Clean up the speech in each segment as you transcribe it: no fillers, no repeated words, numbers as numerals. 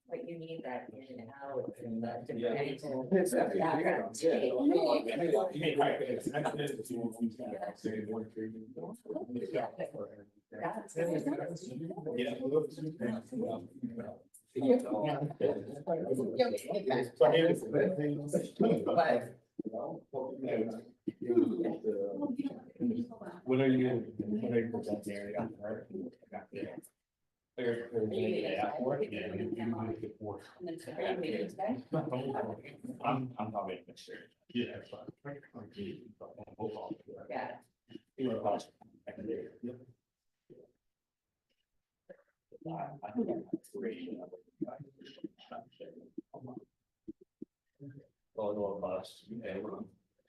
But you need that in and out and that. When are you present the area? I'm probably a mixture. Yeah. Yeah.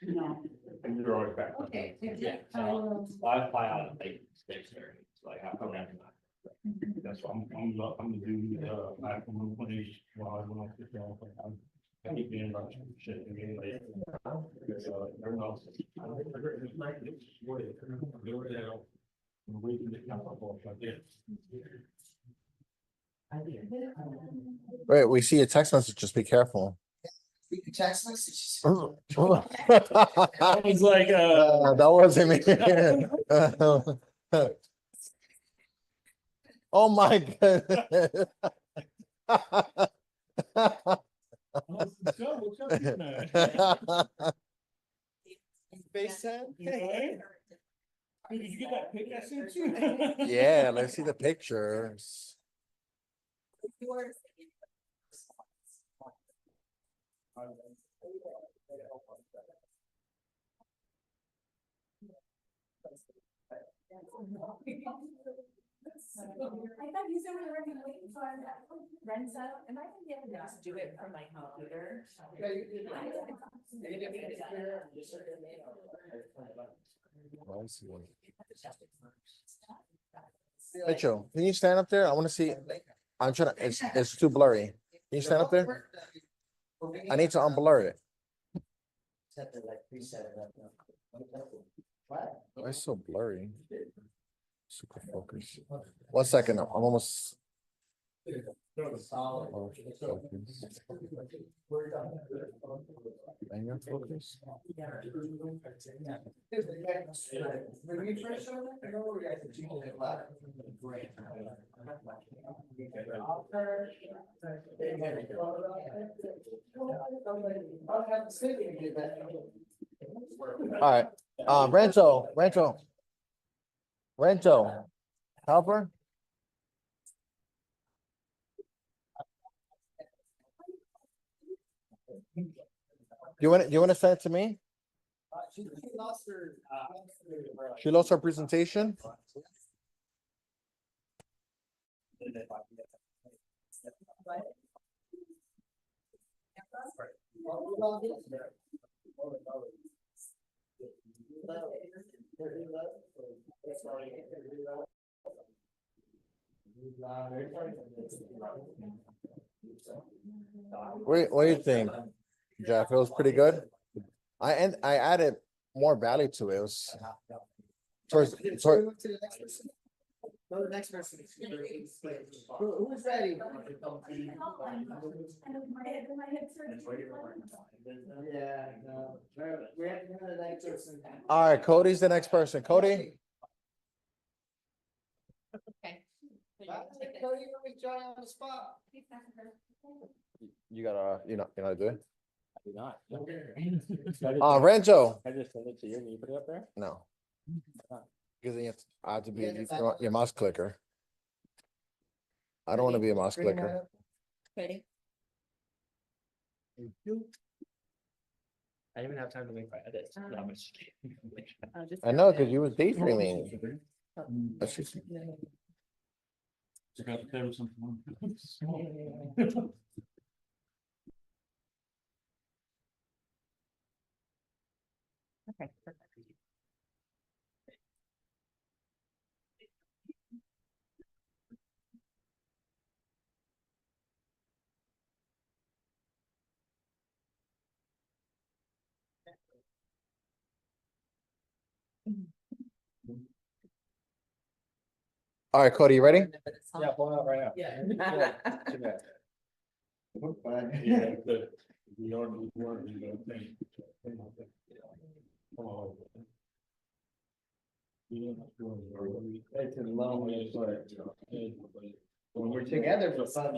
No. You're always back. Okay. Yeah. So I fly out of late space there, so I have program. That's what I'm gonna do, back when we, while I went off the job, I keep being rushed, shit, again, like. Everyone else. Wait, we see a text message, just be careful. Text messages. I was like, That wasn't me. Oh my goodness. Face set. Did you get that pic I sent you? Yeah, let's see the pictures. I thought you said we were already waiting for Renzo, am I gonna be able to just do it from my computer? Mitchell, can you stand up there? I want to see. I'm trying to, it's too blurry. Can you stand up there? I need to unblur it. Why is it so blurry? Super focus. 1 second, I'm almost. Oh, focus. Banger focus. All right, Rento, help her. You want to send it to me? She lost her presentation. What do you think, Jeff? It was pretty good. I added more value to it. It was towards. Go to the next person. Who's ready? Yeah, no. We have to go to the next person. All right, Cody's the next person. Cody. Okay. Cody, you want me to try on the spot? You gotta, you know do it. I do not. Rancho. I just sent it to you, can you put it up there? No. Because then I have to be your mouse clicker. I don't want to be a mouse clicker. Ready? I didn't even have time to make my edits. No, I'm just kidding. I know, because you was daydreaming. That's just. Okay, perfect. All right, Cody, you ready? Yeah, pull out right now. Yeah. Too bad. We're fine. Yeah, the- we already were, you know, thing. Come on. It's a long way to start. When we're together for fun.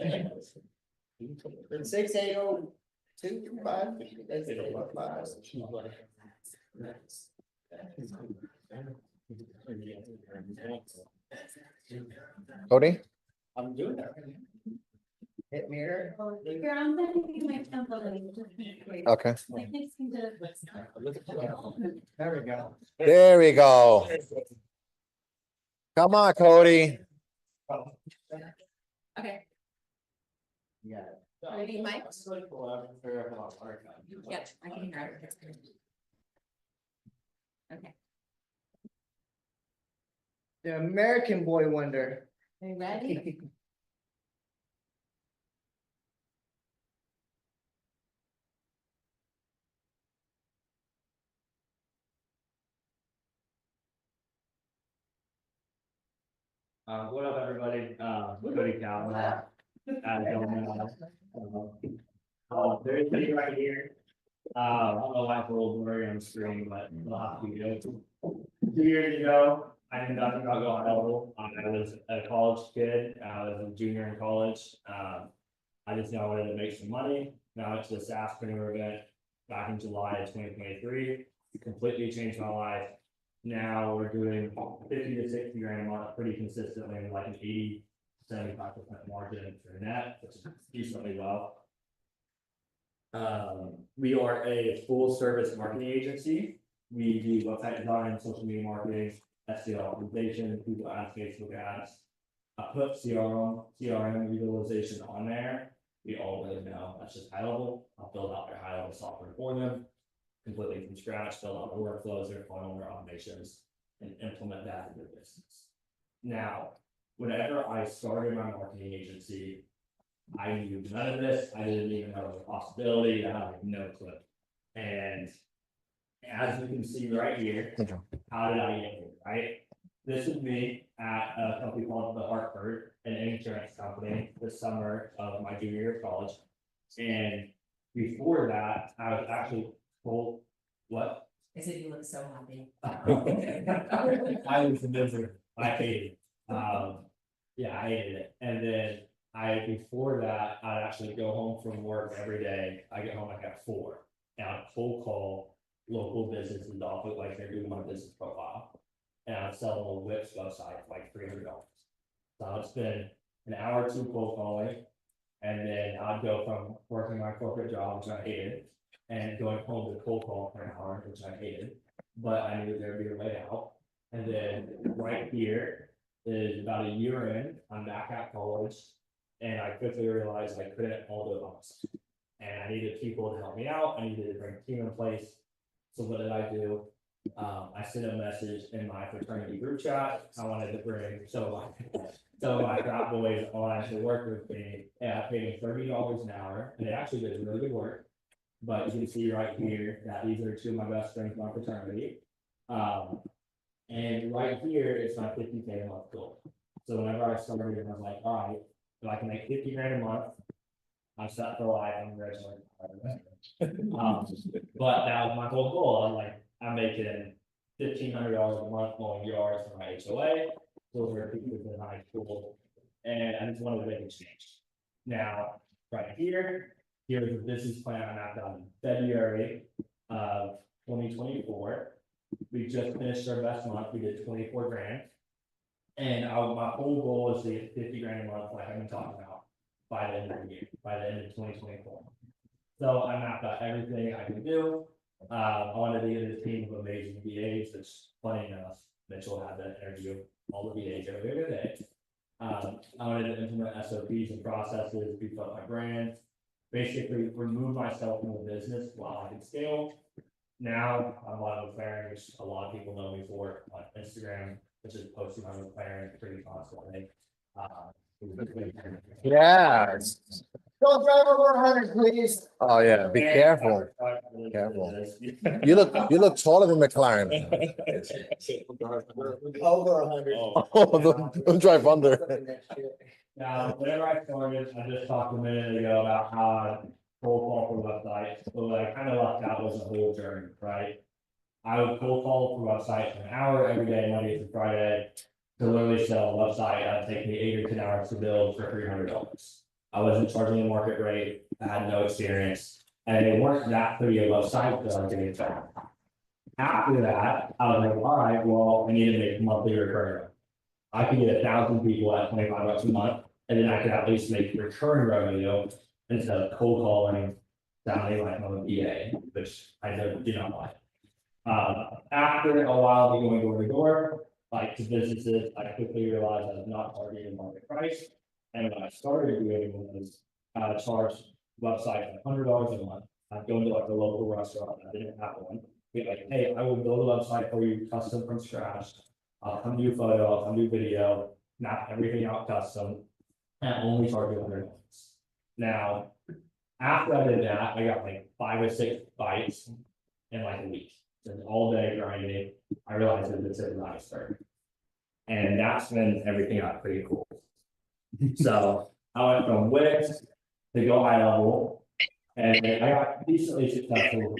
It's 6:802:5. That's 8:05. Cody? I'm doing that. Hit mirror. Here, I'm sending you my template. Okay, Like, next thing to- There we go. there we go. Come on, Cody. Okay, Yeah. ready, Mike? Yeah, I can hear it. Okay, The American Boy Wonder. Are you ready? What up, everybody? Cody Calvin. There's me right here. I don't know why it's a little blurry on the screen, but we'll have to go. 2 years ago, I knew nothing about going level. I was a college kid. I was a junior in college. I just knew I wanted to make some money. Now it's this Aspenpreneur event back in July of 2023. Completely changed my life. Now we're doing 50 to 60 grand a month pretty consistently, with like an 80, 75% margin for net, which is decently well. We are a full service marketing agency. We do website design, social media marketing, SEO optimization, Google Ads, Facebook ads. I put CRM utilization on there. We all really know that's just high level. I'll build out their high level software for them completely from scratch, build out their workflows, their funnel, their automations, and implement that in their business. Now, whenever I started my marketing agency, I knew none of this. I didn't even know it was a possibility. I had no clue. And as you can see right here, how did I get here, right? This is me at a company called The Hartford, an insurance company, the summer of my junior year of college. And before that, I was actually told, what? I said you look so happy. I was miserable. I hated it. Yeah, I hated it. And then before that, I'd actually go home from work every day. I get home like at 4, and I'd cold call local businesses off it like they're doing my business profile. And I'd sell them a Wix website for like $300. So I'd spend an hour or 2 cold calling, and then I'd go from working my corporate job, which I hated, and going home to cold call for an hour, which I hated, but I knew there'd be a way out. And then right here is about a year in, I'm back at college, and I quickly realized I couldn't all do it by myself. And I needed people to help me out. I needed to bring a team in place. So what did I do? I sent a message in my fraternity group chat. I wanted to bring some of my frat boys on to work with me, and I paid them $30 an hour, and it actually did really good work. But you can see right here that these are 2 of my best friends in my fraternity. And right here is my 50K a month goal. So whenever I started, I was like, all right, if I can make 50 grand a month, I'm set for life. I'm graduating. But that was my whole goal. I'm like, I'm making $1,500 a month mowing yards for my HOA. Those are people in high school, and I just wanted to make a change. Now, right here, here's a business plan I mapped out in February of 2024. We just finished our best month. We did 24 grand. And my whole goal is to get 50 grand a month, like I've been talking about, by the end of the year, by the end of 2024. So I mapped out everything I can do. I wanted to get a team of amazing VAs, which funny enough, Mitchell had that interview, all the VAs earlier today. I wanted to implement SOPs and processes, beef up my brand, basically remove myself from the business while I can scale. Now I'm on McLaren, which a lot of people know me for on Instagram, which is posting on McLaren pretty constantly. Yes. Don't drive over 100, please. Oh, yeah, be careful. Careful. You look taller than McLaren. Over 100. Oh, don't drive under. Now, whenever I started, I just talked a minute ago about how I cold call for websites, so what I kind of left out was the whole journey, right? I would cold call for websites for an hour every day, Monday through Friday, to literally sell a website that'd take me 8 or 10 hours to build for $300. I wasn't charging a market rate, I had no experience, and it weren't that pretty a website that I was getting started. After that, I was like, all right, well, I need to make monthly recurring revenue. I could get 1,000 people at $25 a month, and then I could at least make recurring revenue instead of cold calling, sounding like I'm a VA, which I do not like. After a while of going door to door, like to businesses, I quickly realized I was not targeting market price. And what I started doing was, charge websites $100 a month. I'd go into like a local restaurant, I didn't have one. Be like, hey, I will build a website for you custom from scratch. I'll come do photo, I'll come do video, map everything out custom. And only charge you $100. Now, after I did that, I got like 5 or 6 bites in like a week. And all day grinding, I realized that it's a nice start. And that's when everything got pretty cool. So I went from Wix to go high level, and I got decently successful.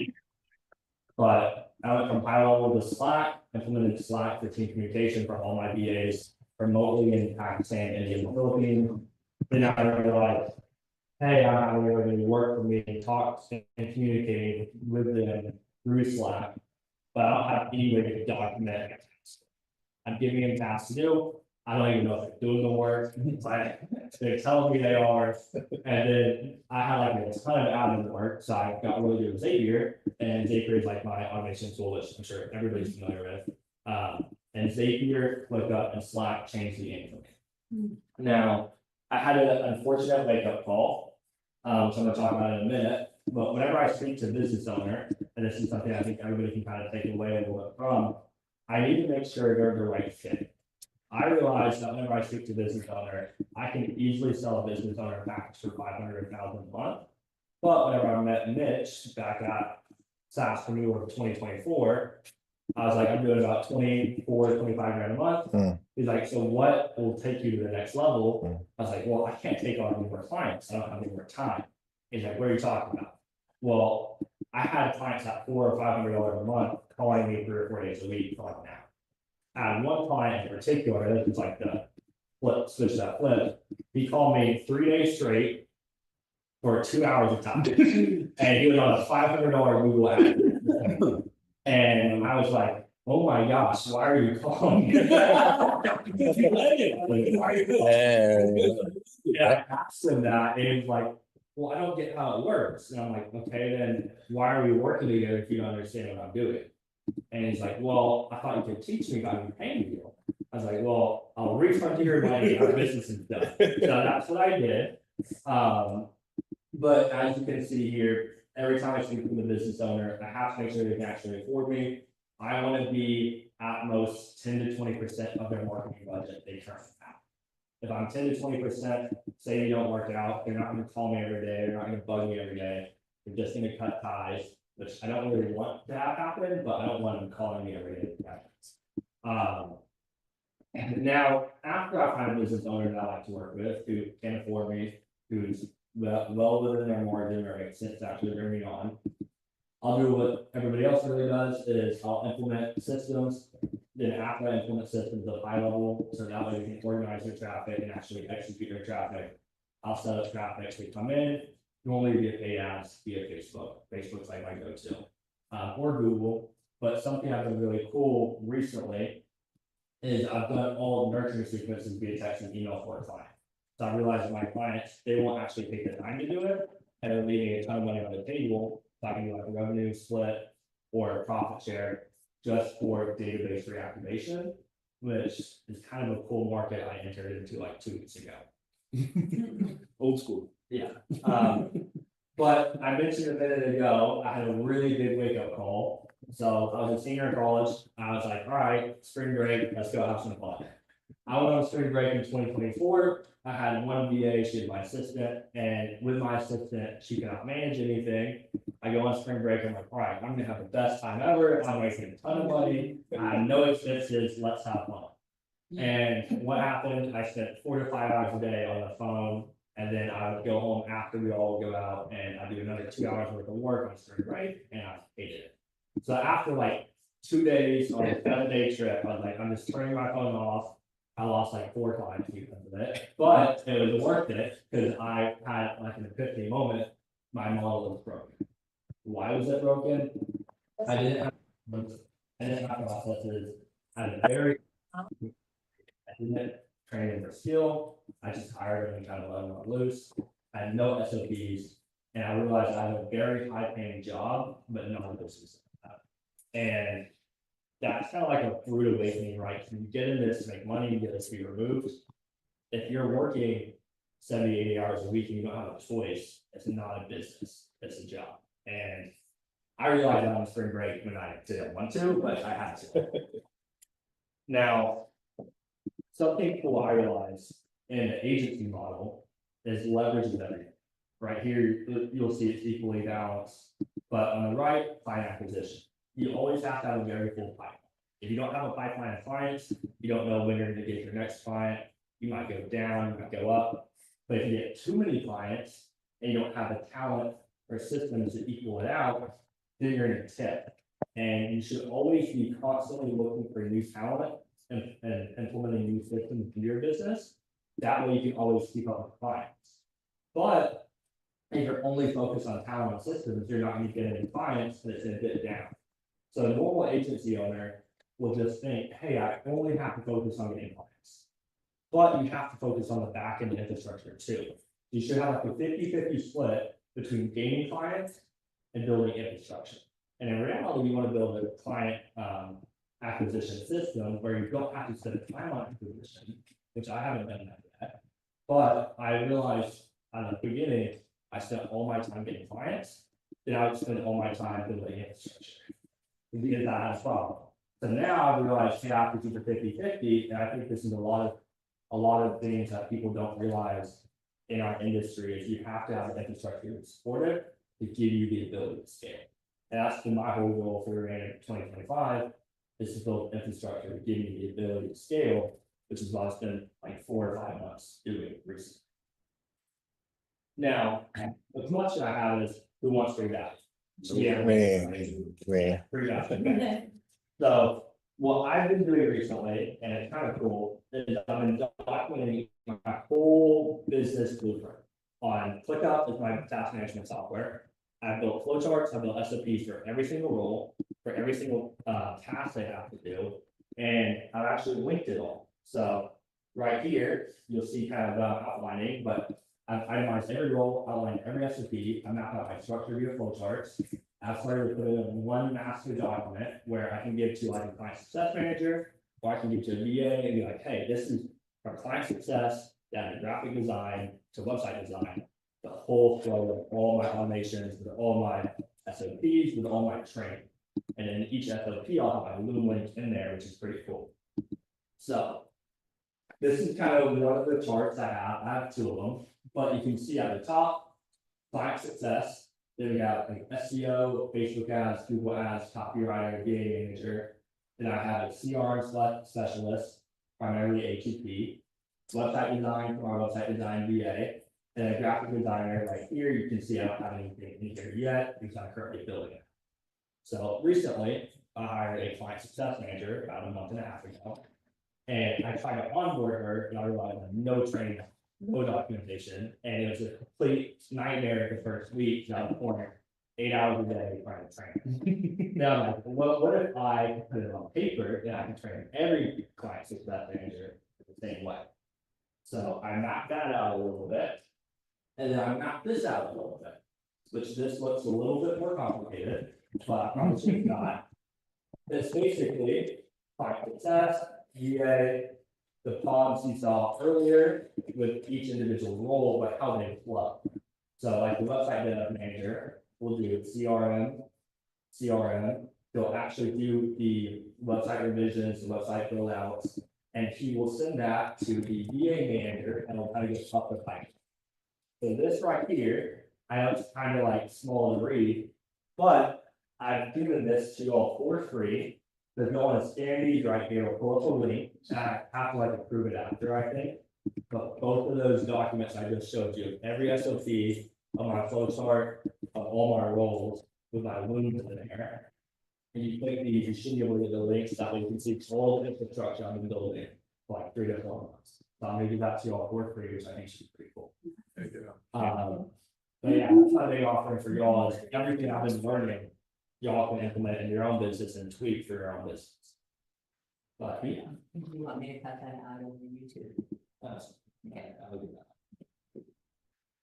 But I went from high level to Slack, implemented Slack for team communication for all my VAs remotely in Pakistan, India, and the Philippines. Then I realized, hey, I'm not really going to work for me and talk and communicate with them through Slack. But I don't have any way to document it. I'm giving them tasks to do. I don't even know if they're doing the work. It's like, they're telling me they are. And then I had like a ton of admin work. So I got really good with Zapier. And Zapier is like my automation tool, which I'm sure everybody's familiar with. And Zapier, ClickUp, and Slack changed the game for me. Now, I had an unfortunate wake up call. So I'm gonna talk about it in a minute. But whenever I speak to a business owner, and this is something I think everybody can kind of take away a little bit from, I need to make sure they're the right fit. I realize that whenever I speak to a business owner, I can easily sell a business owner a package for $500,000 a month. But whenever I met Mitch back at SaaSpreneur of 2024, I was like, I'm doing about 24, 25 grand a month. He's like, so what will take you to the next level? I was like, well, I can't take on any more clients. I don't have any more time. He's like, what are you talking about? Well, I had clients at $400 or $500 a month calling me 3 or 4 days a week for like now. I had one client in particular, this was like the switch that flip. He called me 3 days straight for 2 hours of time. And he was on a $500 Google ad. And I was like, oh my gosh, why are you calling me? Yeah, I asked him that, and he was like, well, I don't get how it works. And I'm like, okay, then why are we working together if you don't understand what I'm doing? And he's like, well, I thought you could teach me about your paying deal. I was like, well, I'll refund you your money, our business is done. So that's what I did. But as you can see here, every time I speak with a business owner, I have to make sure they can actually afford me. I want to be at most 10 to 20% of their marketing budget they currently have. If I'm 10 to 20%, say you don't work out, they're not going to call me every day, they're not going to bug me every day. They're just going to cut ties, which I don't really want to have happen, but I don't want them calling me every day. Now, after I find a business owner that I like to work with, who can afford me, who's well within their margin or makes sense to actually bring me on, I'll do what everybody else really does, is I'll implement systems. Then after I implement systems of high level, so that way we can organize their traffic and actually execute their traffic. I'll set up traffic to come in, normally via paid ads via Facebook. Facebook's like my go-to, or Google. But something I've been really cool recently is I've done all nurturing sequences via text and email for a client. So I realized that my clients, they won't actually take the time to do it, and they're leaving a ton of money on the table. So I can do like a revenue split or a profit share just for database reactivation, which is kind of a cool market I entered into like 2 weeks ago. Old school. Yeah. But I mentioned a minute ago, I had a really big wake up call. So I was a senior in college. I was like, all right, spring break, let's go have some fun. I I went on spring break in 2024. I had one VA, she was my assistant, and with my assistant, she cannot manage anything. I go on spring break, I'm like, all right, I'm gonna have the best time ever, I'm making a ton of money, I have no expenses, let's have fun. And what happened, I spent 4 to 5 hours a day on the phone, and then I would go home after we all go out, and I do another 2 hours worth of work on spring break, and I hated it. So after like 2 days on a 7-day trip, I was like, I'm just turning my phone off. I lost like 4 clients because of it, but it was worth it, because I had like an epiphany moment, my model was broken. Why was it broken? I didn't have processes, I had a very. I didn't train them for skill, I just hired them and kind of let them loose, I had no SOPs. And I realized I have a very high paying job, but no one business. And that's kind of like a rude awakening, right? You get in this to make money, you get this to be removed. If you're working 70, 80 hours a week and you don't have a choice, it's not a business, it's a job. And I realized that on spring break when I didn't want to, but I had to. Now, something cool I realized in the agency model is leverage is everything. Right here, you'll see it's equally balanced, but on the right, client acquisition. You always have to have a very full pipeline. If you don't have a pipeline of clients, you don't know when you're gonna get your next client. You might go down, you might go up. But if you get too many clients and you don't have the talent or systems to equal it out, then you're gonna tip. And you should always be constantly looking for new talent and implementing new systems into your business. That way you can always keep up with clients. But if you're only focused on talent and systems, you're not gonna get any clients, and it's gonna get down. So a normal agency owner will just think, hey, I only have to focus on getting clients. But you have to focus on the back end infrastructure too. You should have like a 50-50 split between gaining clients and building infrastructure. And in reality, you want to build a client acquisition system where you don't have to spend time on acquisition, which I haven't done that yet. But I realized at the beginning, I spent all my time getting clients, then I would spend all my time building infrastructure. Because that has a problem. So now I realize you have to keep it 50-50, and I think this is a lot of things that people don't realize in our industry is you have to have an infrastructure to support it to give you the ability to scale. And that's been my whole goal for in 2025 is to build infrastructure to give me the ability to scale, which is what I spent like 4 or 5 months doing recently. Now, the question I have is who wants free value? Yeah. Me. Free value. So what I've been doing recently, and it's kind of cool, is I've been documenting my whole business blueprint on ClickUp is my task management software. I've built flowcharts, I've built SOPs for every single role, for every single task they have to do, and I've actually linked it all. So right here, you'll see kind of outlining, but I've itemized every role, outlined every SOP, I mapped out my structure via flowcharts. I've started to put it in one master document where I can give to like a client success manager, or I can give to a VA and be like, hey, this is from client success down to graphic design to website design, the whole flow of all my automations, with all my SOPs, with all my training. And in each SOP, I'll have my Loom link in there, which is pretty cool. So this is kind of one of the charts I have 2 of them, but you can see at the top, client success. Then we got like SEO, Facebook ads, Google ads, copywriter, VA manager. Then I have a CRM specialist, primarily A2P, website design for our website design VA, and a graphic designer. Right here, you can see I don't have anything in here yet because I'm currently building it. So recently, I hired a client success manager about a month and a half ago, and I tried to onboard her, and I realized I had no training, no documentation, and it was a complete nightmare the first week. I was pouring 8 hours a day trying to train. Now I'm like, well, what if I put it on paper and I can train every client success manager the same way? So I mapped that out a little bit, and then I mapped this out a little bit, which this looks a little bit more complicated, but I promise you it's not. It's basically client success, VA, the pods you saw earlier with each individual role, but how they flow. So like the website dev manager will do CRM, they'll actually do the website revisions, the website build outs, And he will send that to the VA manager and it'll kind of get up the pipe. So this right here, I know it's kind of like small to read, but I've given this to y'all for free. There's no one to scan these right here, or pull up a link, and I have to like approve it after, I think. But both of those documents I just showed you, every SOP of my flow chart, of all my roles, with my wounds in there. And you click these, you should be able to get the links, that way you can see all the infrastructure I'm building, for like 3 to 4 months. So I'm gonna give that to y'all for free, which I think should be pretty cool. But yeah, that's my big offering for y'all, is everything I've been learning, y'all can implement in your own business and tweak for your own business. But yeah. Do you want me to cut that out of YouTube? Okay, I'll do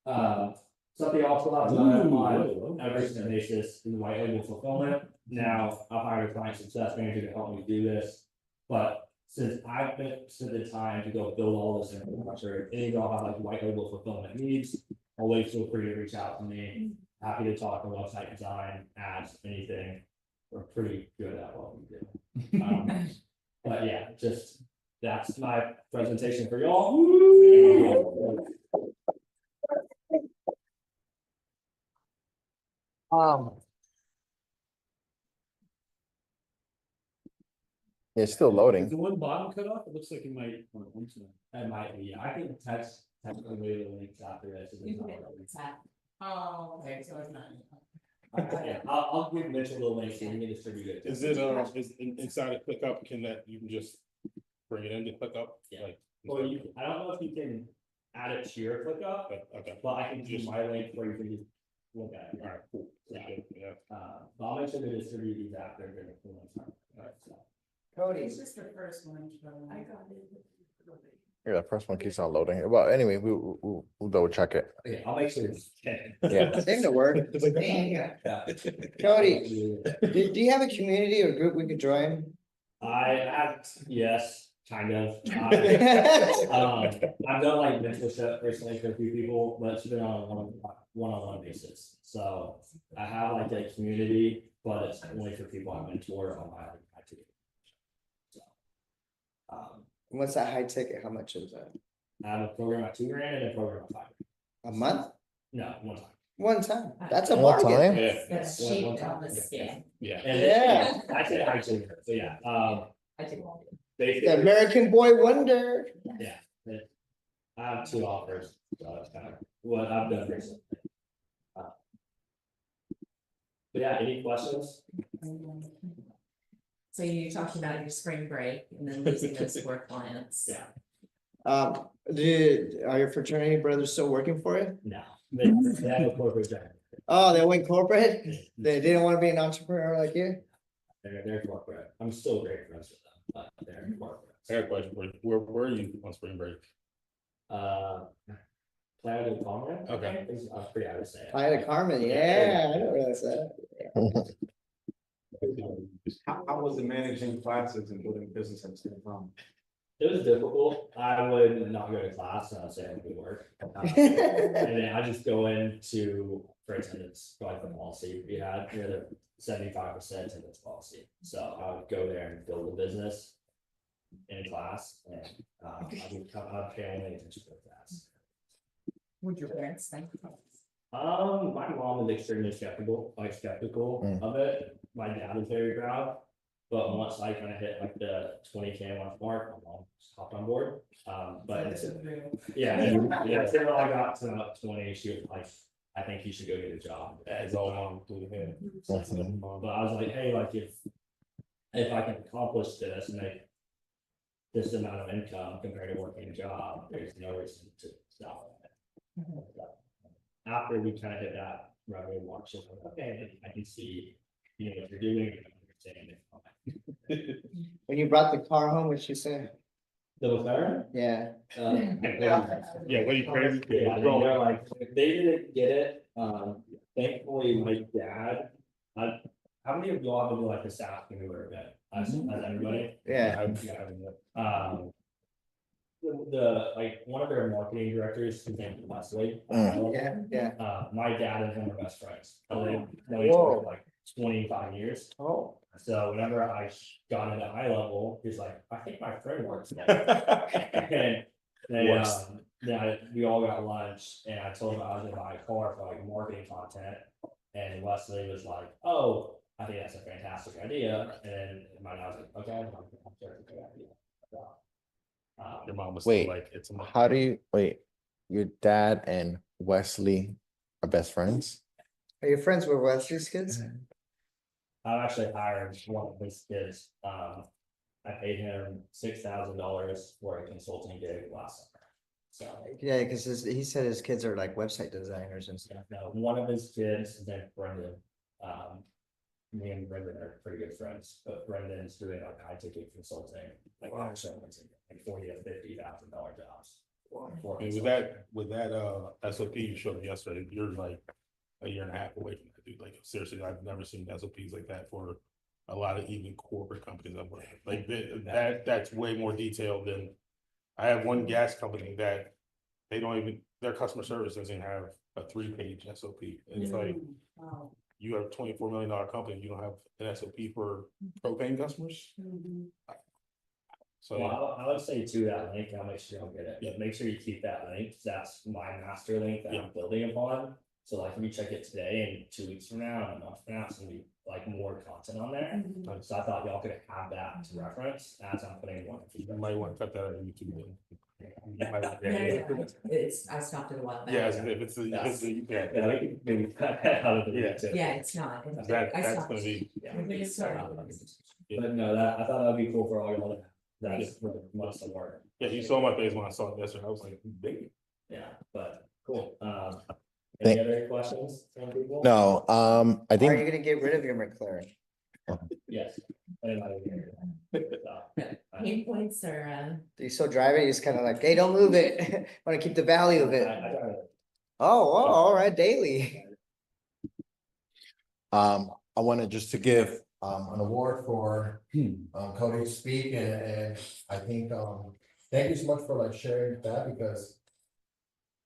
that. Something also I've done on every single basis is white label fulfillment. Now, I've hired a client success manager to help me do this. But since I've been spent the time to go build all this infrastructure, any of y'all have like white label fulfillment needs, always feel free to reach out to me. Happy to talk about website design, ads, anything. We're pretty good at what we do. But yeah, just that's my presentation for y'all. It's still loading. Is the one bottom cut off? It looks like it might. That might be, I think text, technically the links after this. You can get the chat. Oh, okay, so it's not. Yeah, I'll give Mitchell the link and you can distribute it. Is it, is inside of ClickUp, can that, you can just bring it into ClickUp? Yeah. Like, Or you, I don't know if you can add it to your ClickUp, okay, but I can use my link where you can just look at it. all right, cool. Appreciate it, yeah. But I'll make sure to distribute these after. During the full time. Alright, so. Cody, It's just the first one. I got it. Yeah, the first one keeps on loading. Well, anyway, we'll double check it. Okay, I'll make sure it's. Yeah. seem to work. It's like, Yeah. Cody, do you have a community or group we could join? I have, yes, kind of. I've done like mentorship recently for a few people, but it's been on a one-on-one basis. So I have like a community, but it's only for people I mentor on my team. So. What's that high ticket? How much is that? I have a program at $2,000 and a program at $5,000. A month? No, one time. One time? That's a One bargain. time? yeah, That's One shaped time. on the skin. yeah. And Yeah. I say high ticket, so yeah, I did all it. The basically, American Boy Wonder. I have 2 offers, so that's kind of what I've done recently. But yeah, any questions? So you talked about your spring break and then losing those 4 clients. Yeah. Are your fraternity brothers still working for you? No, they have a corporate job. Oh, they went corporate? They didn't want to be an entrepreneur like you? They're corporate. I'm still great friends with them, but they're corporate. I got a question for you. Where were you on spring break? Playa del Carmen. I Okay. think. I forget how to say it. Playa del Carmen, yeah, I didn't realize that. How was it managing classes and building business at the same time? It was difficult. I would not go to class and I'd say I would work. And then I just go into, for attendance, like the policy we had, we had a 75% attendance policy. So I would go there and build a business in class and I would pay only attention to class. Would your parents think? My mom is extremely skeptical of it. My dad is very proud. But once I kind of hit like the 20K month mark, my mom just hopped on board. But yeah, until I got to about 20, she was like, I think you should go get a job. It's all on through the head. But I was like, hey, like if I can accomplish this and make this amount of income compared to working a job, there's no reason to stop. After we kind of hit that revenue mark, she's like, okay, I can see, what you're doing, and understand it. When you brought the car home, what'd she say? The McLaren? Yeah. Yeah, what are you crazy? Yeah, they're like, they didn't get it, thankfully, my dad, how many of y'all have been like the staff member event, as everybody? Yeah. Like, one of their marketing directors, his name is Leslie. Yeah, yeah. My dad and him are best friends. So they know each Whoa. other like 25 years. Oh. So whenever I got into high level, he's like, I think my friend works there. And they, Worse. we all got lunch and I told him I was gonna buy a car for like marketing content. And Wesley was like, oh, I think that's a fantastic idea. And my dad was like, okay, I'm sure it's a good idea. So, Your mom was Wait, like, it's. How do you, wait, your dad and Wesley are best friends? Are you friends with Wesley's kids? I actually hired one of his kids. I paid him $6,000 for a consulting gig last summer. So, Yeah, because he said his kids are like website designers and stuff. no, one of his kids is named Brendan. Me and Brendan are pretty good friends, but Brendan's doing like high ticket consulting, like actually like $40,000 to $50,000 jobs. for And consulting. with that SOP you showed me yesterday, you're like a year and a half away from that, dude. Like seriously, I've never seen SOPs like that for a lot of even corporate companies I've worked with. Like that's way more detailed than. I have one gas company that they don't even, their customer service doesn't have a 3-page SOP. It's like, you have a $24 million company, you don't have an SOP for propane customers? So, Well, I would say too, that link, I'll make sure you don't get it, Yeah. but make sure you keep that link, that's my master link that Yeah. I'm building upon. So like, if you check it today and 2 weeks from now, and a month from now, it's gonna be like more content on there. So I thought y'all could have that to reference as I'm putting one. you might want to cut that out of YouTube then. You might want- It's, I stopped it a while back. Yeah, if it's the, Yeah, we can maybe cut that out of the Yeah. too. Yeah, it's not. That, I that's stopped. gonna be, Yeah. Everybody started. But no, that, I thought that'd be cool for all y'all to, that's must have worked. yeah, you saw my face when I saw it yesterday, I was like, dang. Yeah, but cool, any other questions from people? No, I Are you think, gonna get rid of your McLaren? Yes. Anybody here? So, Pain points are, Do you still drive it? You just kind of like, hey, don't move it. Want to keep the value of it. I got it. Oh, all right, daily. I wanted just to give, an award for, Cody Speak and I think, thank you so much for like sharing that because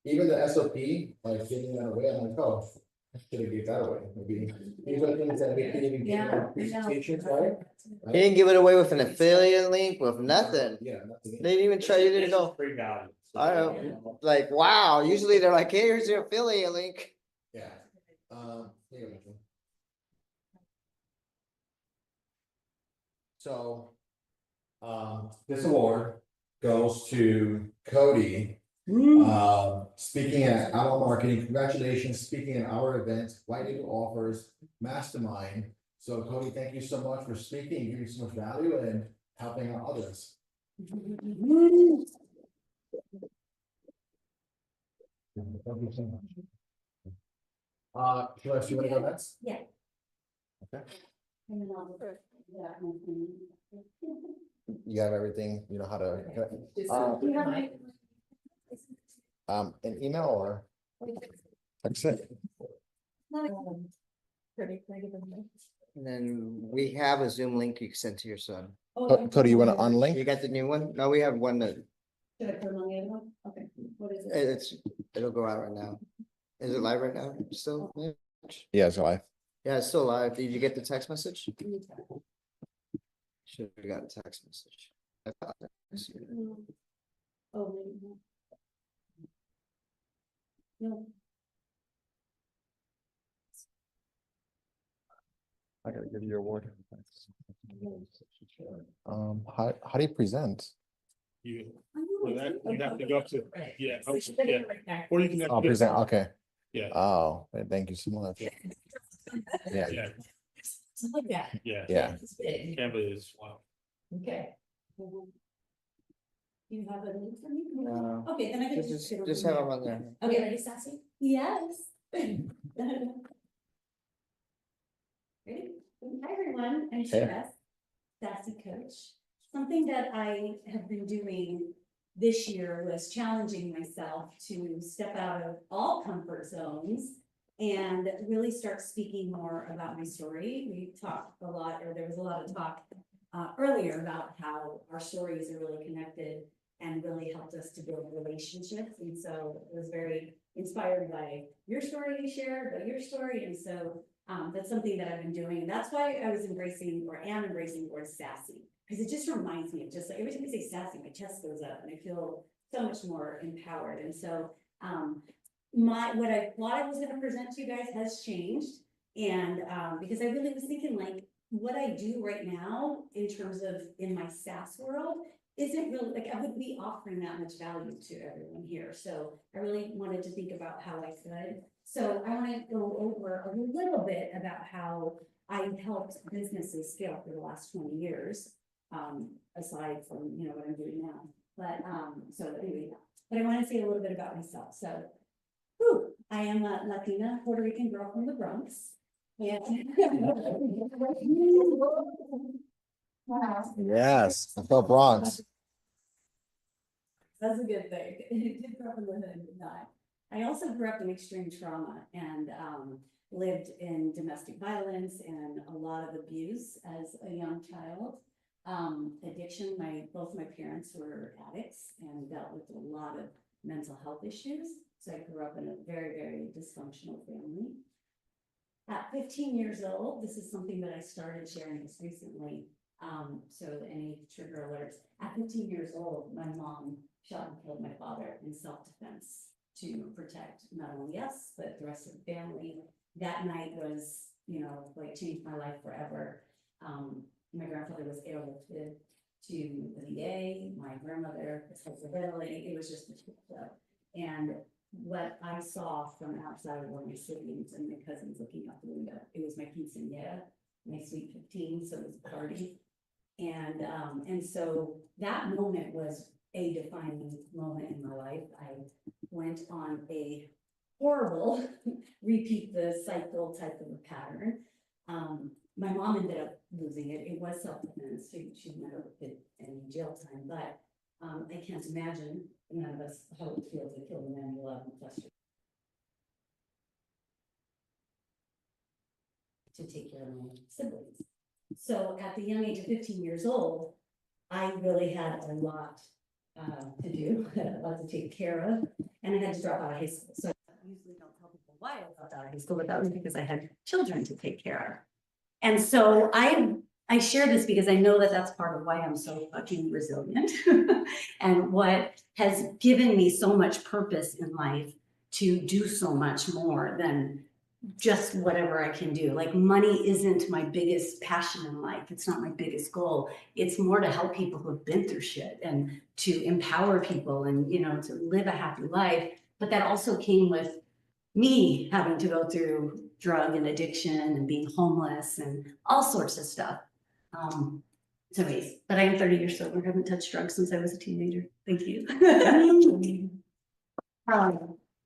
even the SOP, like giving that away, I'm like, oh, I should have gave that away. Maybe these are things that we can even give in our presentations, right? He didn't give it away with an affiliate link, with nothing. Yeah, nothing. They didn't even try, you didn't go, Free value. So, I don't, like, wow, usually they're like, hey, here's your affiliate link. Yeah. Here you go. So, this award goes to Cody. Speaking at Our Marketing, congratulations, speaking at our event, White Eagle Offers Mastermind. So Cody, thank you so much for speaking, giving so much value and helping out others. Thank you so much. Celeste, you wanna go next? Yeah. Okay. And then I'll- yeah, You have everything, you know how to, just. You have my- an email or text it? And then we have a Zoom link you can send to your son. Cody, you wanna unlink? You got the new one? No, we have one that, Should I put it on the other one? Okay, what is it? it'll go out right now. Is it live right now still? Yeah, it's live. Yeah, it's still live. Did you get the text message? Should have got a text message. I thought that was you. Oh, wait, no. No, I gotta give you your award. How do you present? You, I know, for it's that, super you have to go up to, Right. yeah, So she put yeah, it right there. or you can. Oh, present, okay. Yeah, Oh, thank you so much. Yeah, yeah, Something like that. yeah. yeah. It's big. Canva is, wow. Okay. You have a link for me? No. Okay, then I can Just have them on there. Okay, ready, Sassy? Yes. Ready? Hi, everyone. I'm Hey. Shress, Sassy Coach. Something that I have been doing this year was challenging myself to step out of all comfort zones and really start speaking more about my story. We talked a lot, or there was a lot of talk earlier about how our stories are really connected and really helped us to build relationships. And so it was very inspired by your story you shared, by your story. And so That's something that I've been doing, and that's why I was embracing, or am embracing the word sassy. Because it just reminds me of just like, every time I say sassy, my chest goes up and I feel so much more empowered. And so, what I thought I was gonna present to you guys has changed. And, because I really was thinking like, what I do right now in terms of in my SaaS world isn't really, like, I wouldn't be offering that much value to everyone here. So I really wanted to think about how I could. So I want to go over a little bit about how I've helped businesses scale for the last 20 years. Aside from, you know, what I'm doing now, but, so anyway, but I want to say a little bit about myself. So, I am a Latina Puerto Rican girl from the Bronx. Yeah. Yes, I felt Bronx. That's a good thing. Did grow up in the hood, but not. I also grew up in extreme trauma and lived in domestic violence and a lot of abuse as a young child. Addiction, both my parents were addicts and dealt with a lot of mental health issues. So I grew up in a very, very dysfunctional family. At 15 years old, this is something that I started sharing just recently. So any trigger alerts. At 15 years old, my mom shot and killed my father in self-defense to protect not only us, but the rest of the family. That night was, you know, like changed my life forever. My grandfather was airlifted to the VA, my grandmother was hyperventilating, it was just a shit show. And what I saw from outside were my siblings and my cousins looking out the window. It was my quinceañera, my sweet 15, so it was a party. And so that moment was a defining moment in my life. I went on a horrible repeat the cycle type of a pattern. My mom ended up losing it. It was self-defense. She never did any jail time, but I can't imagine none of us how it feels to kill the man you love and trust to take care of my siblings. So at the young age of 15 years old, I really had a lot to do, a lot to take care of, and I had to drop out of high school. So I usually don't tell people why I dropped out of high school, but that was because I had children to take care of. And so I share this because I know that that's part of why I'm so fucking resilient and what has given me so much purpose in life to do so much more than just whatever I can do. Like money isn't my biggest passion in life. It's not my biggest goal. It's more to help people who have been through shit and to empower people and, you know, to live a happy life. But that also came with me having to go through drug and addiction and being homeless and all sorts of stuff. But I am 30 years sober. I haven't touched drugs since I was a teenager. Thank you.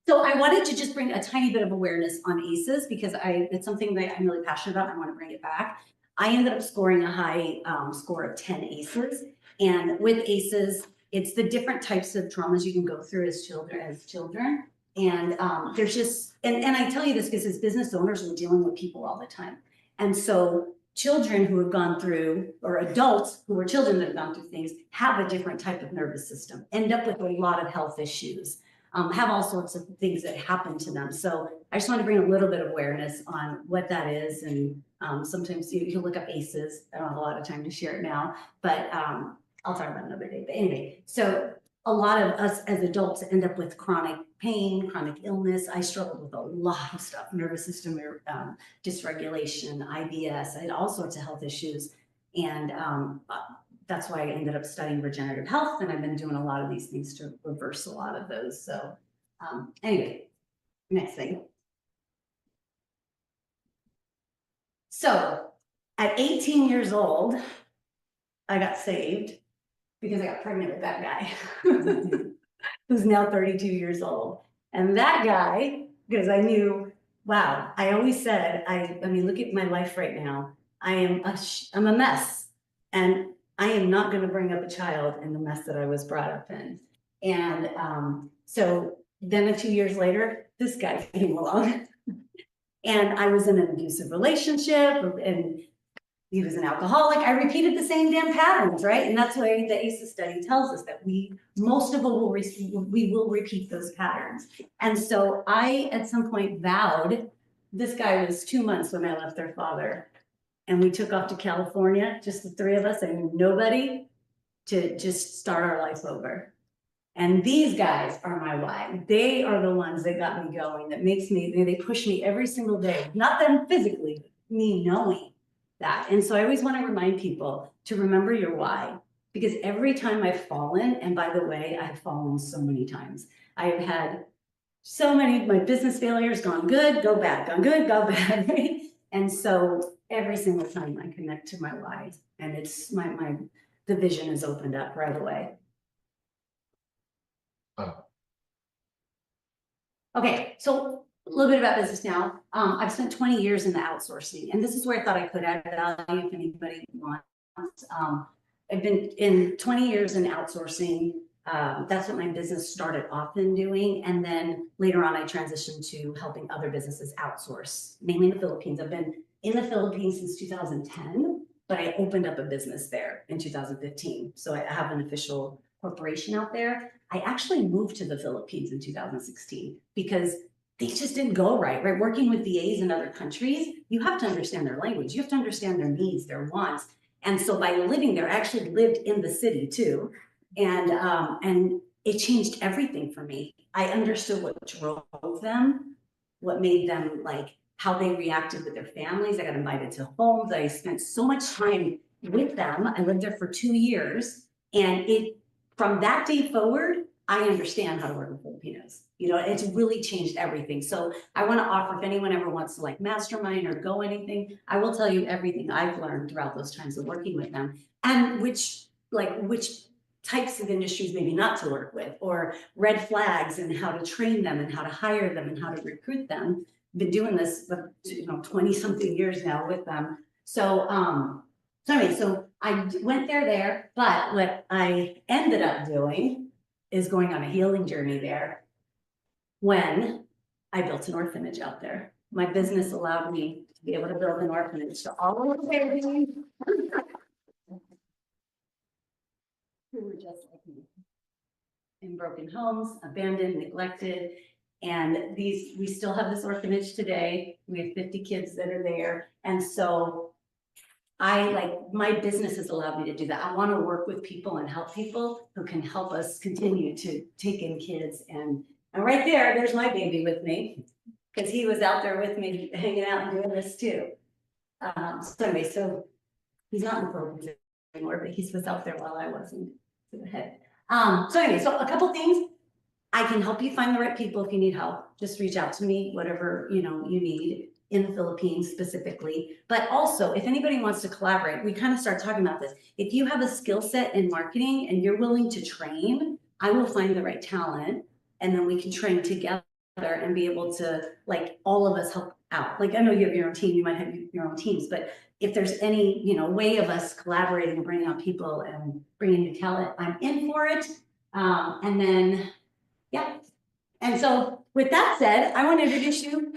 So I wanted to just bring a tiny bit of awareness on ACEs because it's something that I'm really passionate about. I want to bring it back. I ended up scoring a high score of 10 ACEs. And with ACEs, it's the different types of traumas you can go through as children. And there's just, and I tell you this because as business owners, we're dealing with people all the time. And so children who have gone through, or adults who are children that have gone through things, have a different type of nervous system, end up with a lot of health issues, have all sorts of things that happen to them. So I just want to bring a little bit of awareness on what that is. And sometimes you look up ACEs. I don't have a lot of time to share it now, but I'll talk about it another day. But anyway, so a lot of us as adults end up with chronic pain, chronic illness. I struggled with a lot of stuff, nervous system dysregulation, IBS, I had all sorts of health issues. And that's why I ended up studying regenerative health. And I've been doing a lot of these things to reverse a lot of those. So anyway, next thing. So at 18 years old, I got saved because I got pregnant with that guy who's now 32 years old. And that guy, because I knew, wow, I always said, I mean, look at my life right now. I'm a mess. And I am not going to bring up a child in the mess that I was brought up in. And so then 2 years later, this guy came along and I was in an abusive relationship and he was an alcoholic. I repeated the same damn patterns, right? And that's why the ACEs study tells us that most of us we will repeat those patterns. And so I, at some point, vowed this guy was 2 months when I left their father. And we took off to California, just the three of us and nobody, to just start our life over. And these guys are my why. They are the ones that got me going, that makes me, they push me every single day, not them physically, me knowing that. And so I always want to remind people to remember your why, because every time I've fallen, and by the way, I've fallen so many times. I have had so many, my business failures, gone good, go bad, gone good, go bad, right? And so every single time I connect to my why, and it's the vision is opened up right away. Oh. Okay, so a little bit about business now. I've spent 20 years in the outsourcing, and this is where I thought I could add value if anybody wants. I've been in 20 years in outsourcing. That's what my business started off in doing. And then later on, I transitioned to helping other businesses outsource, mainly in the Philippines. I've been in the Philippines since 2010, but I opened up a business there in 2015. So I have an official corporation out there. I actually moved to the Philippines in 2016 because they just didn't go right? Working with VAs in other countries, you have to understand their language. You have to understand their needs, their wants. And so by living there, I actually lived in the city too. And it changed everything for me. I understood what drove them, what made them like, how they reacted with their families. I got invited to homes. I spent so much time with them. I lived there for 2 years. And from that day forward, I understand how to work with Filipinos. You know, it's really changed everything. So I want to offer, if anyone ever wants to like mastermind or go anything, I will tell you everything I've learned throughout those times of working with them, and which types of industries maybe not to work with, or red flags, and how to train them and how to hire them and how to recruit them. Been doing this for 20 something years now with them. So so I went there, but what I ended up doing is going on a healing journey there when I built an orphanage out there. My business allowed me to be able to build an orphanage to all of the babies who were just like me, in broken homes, abandoned, neglected. And we still have this orphanage today. We have 50 kids that are there. And so my business has allowed me to do that. I want to work with people and help people who can help us continue to take in kids. And right there's my baby with me, because he was out there with me hanging out and doing this too. So he's not in the program anymore, but he was out there while I wasn't. So a couple things. I can help you find the right people if you need help. Just reach out to me, whatever you need in the Philippines specifically. But also, if anybody wants to collaborate, we kind of start talking about this. If you have a skill set in marketing and you're willing to train, I will find the right talent, and then we can train together and be able to, all of us help out. I know you have your own team, you might have your own teams, but if there's any, way of us collaborating and bringing on people and bringing new talent, I'm in for it. And then, yeah. And so with that said, I want to introduce you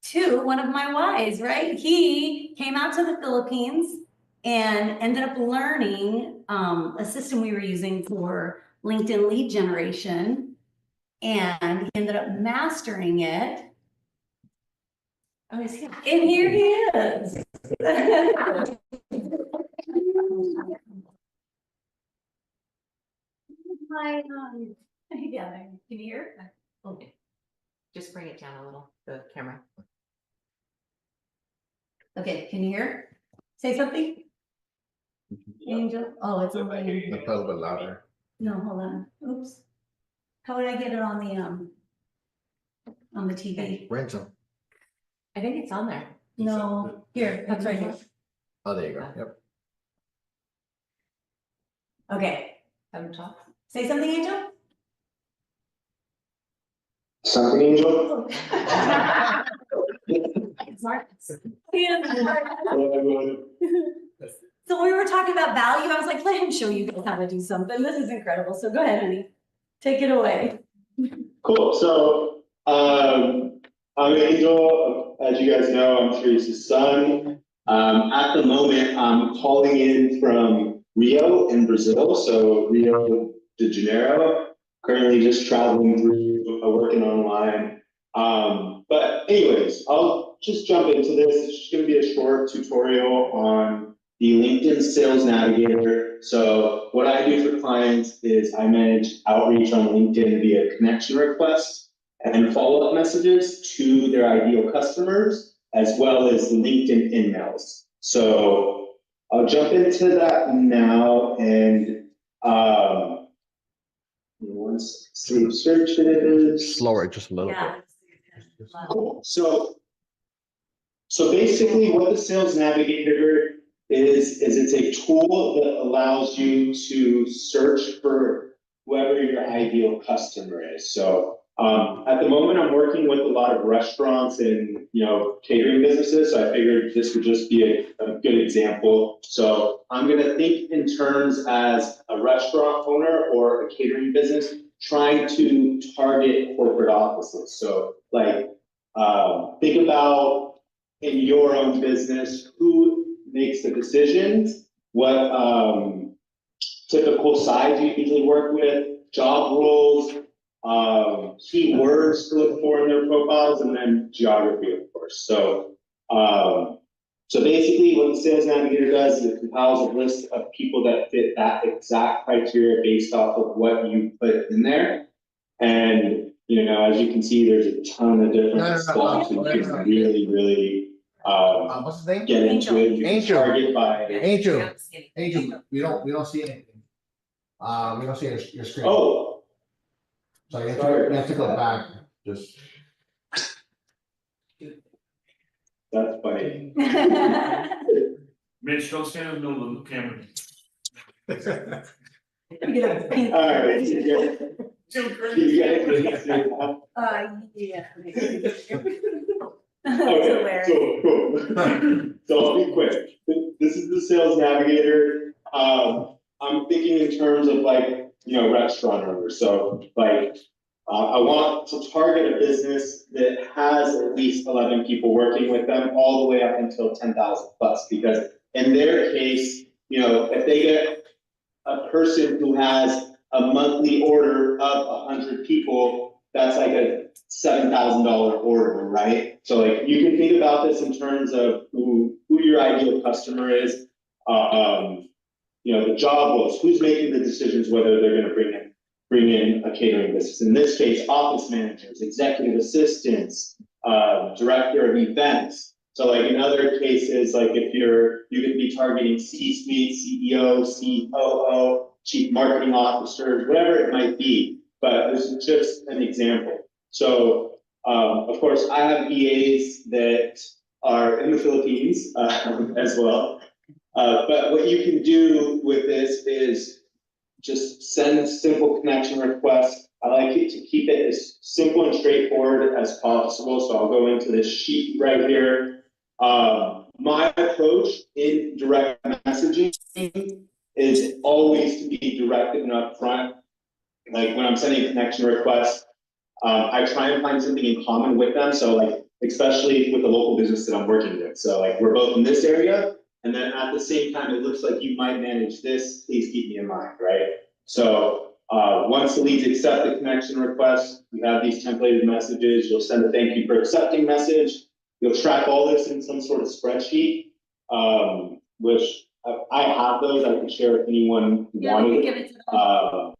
to one of my whys, right? He came out to the Philippines and ended up learning a system we were using for LinkedIn lead generation. And he ended up mastering it. Oh, is he? And here he is. Hi, together. Can you hear? Okay. Just bring it down a little, the camera. Okay, can you hear? Say something. Angel. Oh, it's over there. A little bit louder. No, hold on. Oops. How would I get it on the TV? Rental. I think it's on there. No, here, that's right here. Oh, there you go. Yep. Okay, Have him talk. say something, Angel. Something, Angel? So we were talking about value. I was like, let him show you guys how to do something. This is incredible. So go ahead, honey. Take it away. Cool. So, I'm Angel. As you guys know, I'm Teresa's son. At the moment, I'm calling in from Rio in Brazil. So Rio de Janeiro. Currently just traveling through, working online. But anyways, I'll just jump into this. It's just gonna be a short tutorial on the LinkedIn Sales Navigator. So what I do for clients is I manage outreach on LinkedIn via connection requests and follow-up messages to their ideal customers, as well as LinkedIn emails. So I'll jump into that now and, once save searches. Slower, just a little bit. Yeah. Cool. So basically what the Sales Navigator is it's a tool that allows you to search for whoever your ideal customer is. So at the moment, I'm working with a lot of restaurants and, catering businesses. So I figured this would just be a good example. So I'm gonna think in terms as a restaurant owner or a catering business trying to target corporate offices. So like, think about in your own business, who makes the decisions, what typical size you usually work with, job roles, keywords to look for in their profiles, and then geography, of course. So, so basically what the Sales Navigator does is it compiles a list of people that fit that exact criteria based off of what you put in there. And, as you can see, there's a ton of different stuff. You can really, What's his name? get into it. You can Angel. target by. Angel, we don't see anything. We don't see your screen. Oh, So you have to go back, just. that's funny. Mitch, don't stand in the middle of the camera. All right. Too You guys really see it now? Yeah. Okay, cool. So I'll be quick. This is the Sales Navigator. I'm thinking in terms of restaurant owners. So I want to target a business that has at least 11 people working with them all the way up until 10,000 plus, because in their case, if they get a person who has a monthly order of 100 people, that's like a $7,000 order, right? So you can think about this in terms of who your ideal customer is, the job roles, who's making the decisions whether they're going to bring in a catering business. In this case, office managers, executive assistants, director of events. So in other cases, if you could be targeting C-suite, CEO, COO, chief marketing officers, whatever it might be. But this is just an example. So, of course, I have EAs that are in the Philippines as well. But what you can do with this is just send simple connection requests. I like it to keep it as simple and straightforward as possible. So I'll go into this sheet right here. My approach in direct messaging is always to be direct and upfront. Like when I'm sending a connection request, I try and find something in common with them. So especially with the local business that I'm working with. So we're both in this area, and then at the same time, it looks like you might manage this, please keep me in mind, right? So once the leads accept the connection request, you have these templated messages, you'll send a thank you for accepting message. You'll track all this in some sort of spreadsheet, which I have those, I can share with anyone who wanted. Give it to them.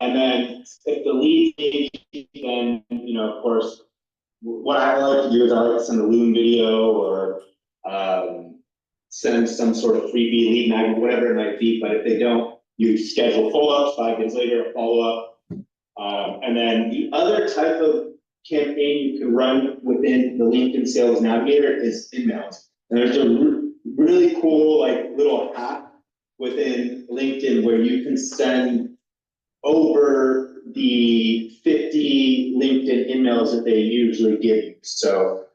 And then if the lead page, then, of course, what I like to do is I like to send a Loom video or send some sort of freebie lead magnet, whatever it might be. But if they don't, you schedule follow-ups, 5 days later, a follow-up. And then the other type of campaign you can run within the LinkedIn Sales Navigator is emails. And there's a really cool little hack within LinkedIn where you can send over the 50 LinkedIn emails that they usually give you. So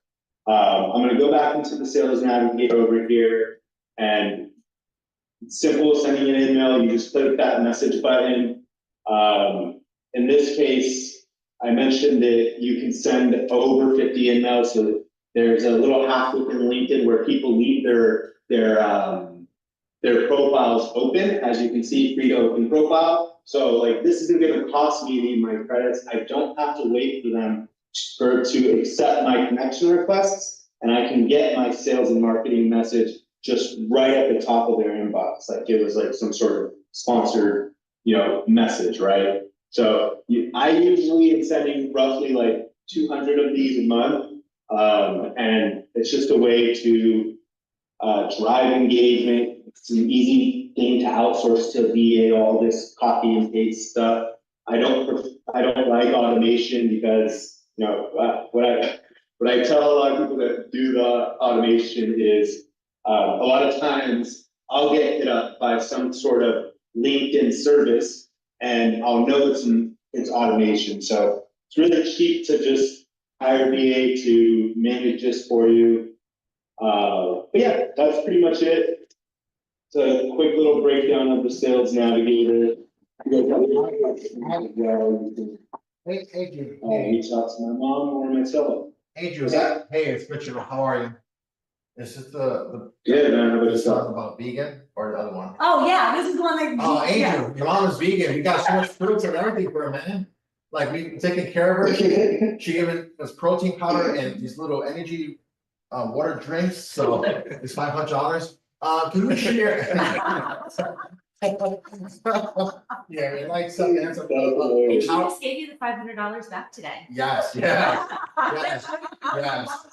I'm going to go back into the Sales Navigator over here, and it's simple sending an email. You just click that message button. In this case, I mentioned that you can send over 50 emails. So there's a little hack within LinkedIn where people leave their profiles open. As you can see, free to open profile. So this isn't going to cost me any of my credits. I don't have to wait for them to accept my connection requests. and I can get my sales and marketing message just right at the top of their inbox, like it was like some sort of sponsored, message, right? So I usually am sending roughly like 200 of these a month. And it's just a way to drive engagement. It's an easy thing to outsource to VA, all this copy and paste stuff. I don't like automation because, what I tell a lot of people that do the automation is, a lot of times I'll get hit up by some sort of LinkedIn service and I'll know it's automation. So it's really cheap to just hire VA to manage this for you. But yeah, that's pretty much it. It's a quick little breakdown of the Sales Navigator. Hey, Adrian, Reach out to my mom or myself. Adrian, What's that? hey, it's Richard, how are you? Is this the Yeah, man, how about this yourself? talking about vegan or the other one? Oh, yeah, this is the one that. Oh, yeah. Adrian, your mom is vegan, you got so much fruits and everything for her, man. Like, we taking care of her, she gave us protein powder and these little energy water drinks, so it's $500. Can you share? Yeah, we like some answer. And she How- just gave you the $500 back today. Yes, yes, yes, yes.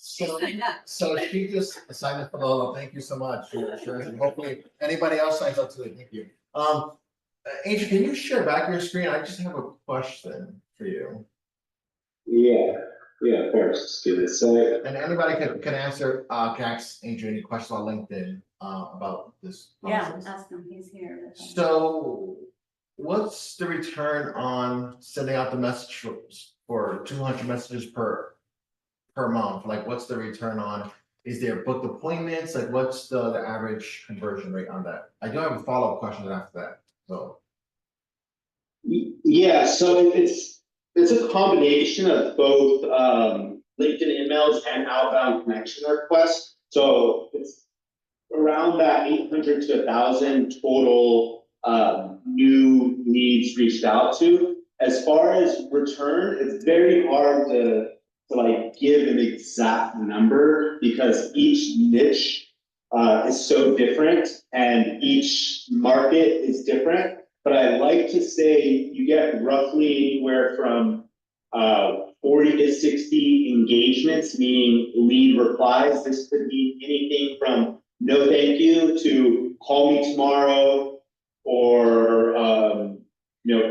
She So, signed up. so she just signed up for Lola, thank you so much, sure, and hopefully anybody else signs up to it, thank you. Adrian, can you share back your screen? I just have a question for you. Yeah, of course. Just give it a sec. And anybody can answer, can ask Adrian any questions on LinkedIn, about this Yeah, process. ask him, he's here. So, what's the return on sending out the message for 200 messages per month? Like, what's the return on, is there booked appointments? Like, what's the average conversion rate on that? I do have a follow-up question after that, so. Yeah, so it's a combination of both LinkedIn emails and outbound connection requests. So it's around that 800 to 1,000 total new leads reached out to. As far as return, it's very hard to like give an exact number because each niche is so different and each market is different. But I like to say you get roughly anywhere from 40 to 60 engagements, meaning lead replies. This could be anything from no thank you to call me tomorrow or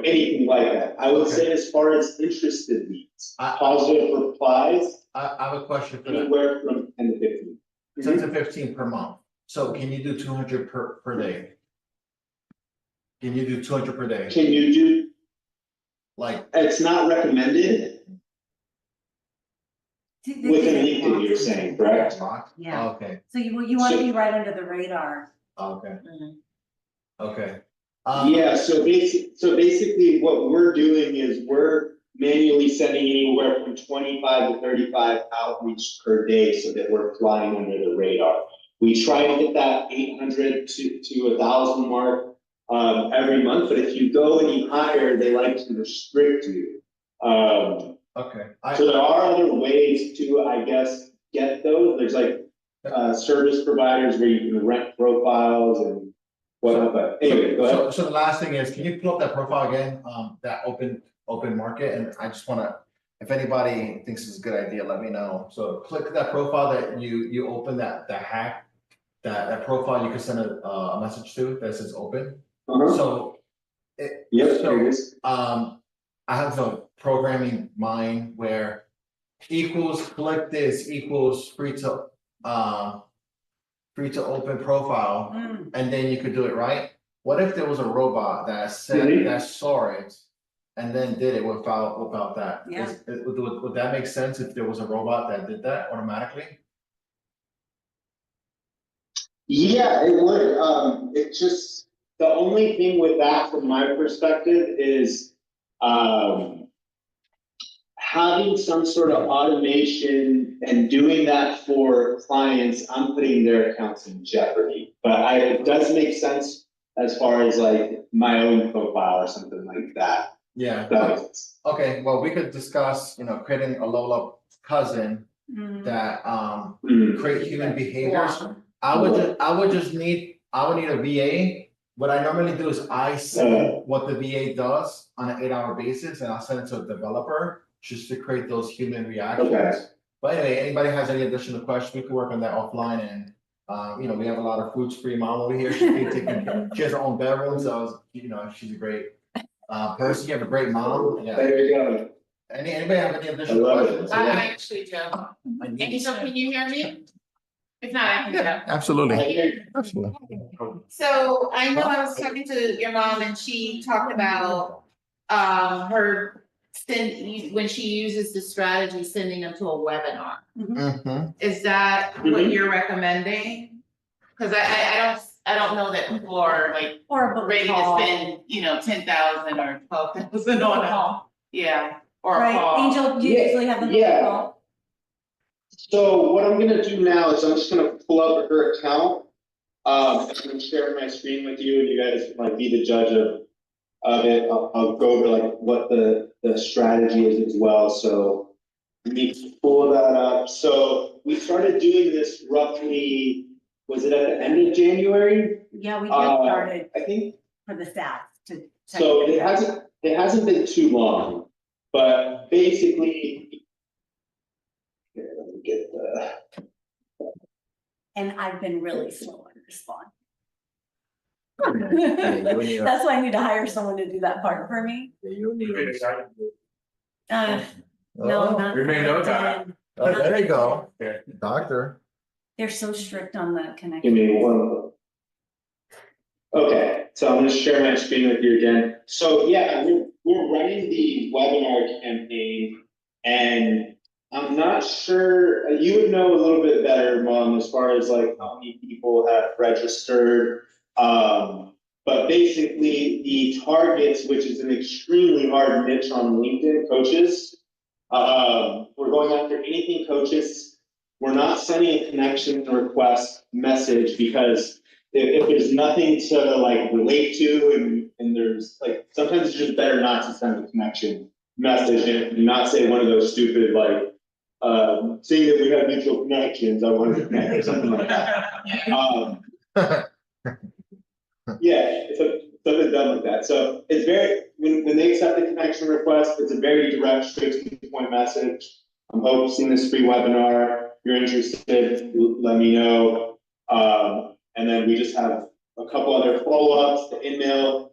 anything like that. I would say as far as interested leads, positive replies, I have a question for that. anywhere from 10 to 15. 10 to 15 per month. So can you do 200 per day? Can you do 200 per day? Can you do, Like, it's not recommended within LinkedIn, you're saying, correct? Yeah. Okay, So you want to be right under the radar. okay, Mhm. okay. Yeah, so basically what we're doing is we're manually sending anywhere from 25 to 35 outreach per day so that we're flying under the radar. We try to hit that 800 to 1,000 mark every month, but if you go any higher, they like to restrict you. Okay. So there are other ways to, I guess, get those. There's like service providers where you can rent profiles and whatnot, but anyway, go ahead. So the last thing is, can you pull up that profile again, that open market, and I just wanna, if anybody thinks it's a good idea, let me know. So click that profile that you open that hack, that profile you can send a message to that says open. Uh-huh. So. Yep, so, there it is. I have a programming mind where equals click this equals free to open profile, and then you could do it, right? What if there was a robot that said, that saw it and then did it without that? Yeah. Would that make sense if there was a robot that did that automatically? Yeah, it would. It just, the only thing with that from my perspective is having some sort of automation and doing that for clients, I'm putting their accounts in jeopardy. But it does make sense as far as like my own profile or something like that. Yeah. That makes sense. Okay, well, we could discuss, creating a Lola cousin that Hmm. create human behaviors. I would need a VA. What I normally do is I see what the VA does on an 8-hour basis and I'll send it to a developer just to create those human reactions. Okay. But anyway, anybody has any additional questions, we can work on that offline and, we have a lot of fruits-free mom over here. She has her own bedroom, so, she's a great person. You have a great mom. Yeah. There you go. Anybody have any additional love it. questions? I actually do. Angel, can you hear me? If not, I can go. Absolutely. Absolutely. So I know I was talking to your mom and she talked about her when she uses the strategy, sending them to a webinar. Mhm. Is that what you're recommending? Cause I don't know that people are like Or a book ready to call. spend, 10,000 or 12,000 on a, yeah, or a Right, call. Angel, do you Yeah, usually have them yeah. call? So what I'm gonna do now is I'm just gonna pull up her account. I'm gonna share my screen with you and you guys might be the judge of it. I'll go over like what the strategy is as well, so. Let me pull that up. So we started doing this roughly, was it at the end of January? Yeah, we just started I think, for the staff to. so it hasn't been too long, but basically. Here, let me get the. And I've been really slow in responding. you would need a- That's why I need to hire someone to do that part for me. No, not. We may know that. Oh, there you go, doctor. They're so strict on the Give connection. me one. Okay, so I'm gonna share my screen with you again. So yeah, we're running the webinar campaign and I'm not sure, you would know a little bit better, Mom, as far as like how many people have registered. But basically the targets, which is an extremely hard niche on LinkedIn, coaches. We're going after anything coaches. We're not sending a connection request message because if there's nothing to like relate to and there's like, sometimes it's just better not to send a connection message and not say one of those stupid like, seeing that we have mutual connections, I wanted to connect or something like that. Yeah, something dumb like that. So it's very, when they accept the connection request, it's a very direct, straight to the point message. I'm hosting this free webinar. If you're interested, let me know. And then we just have a couple other follow-ups, the emails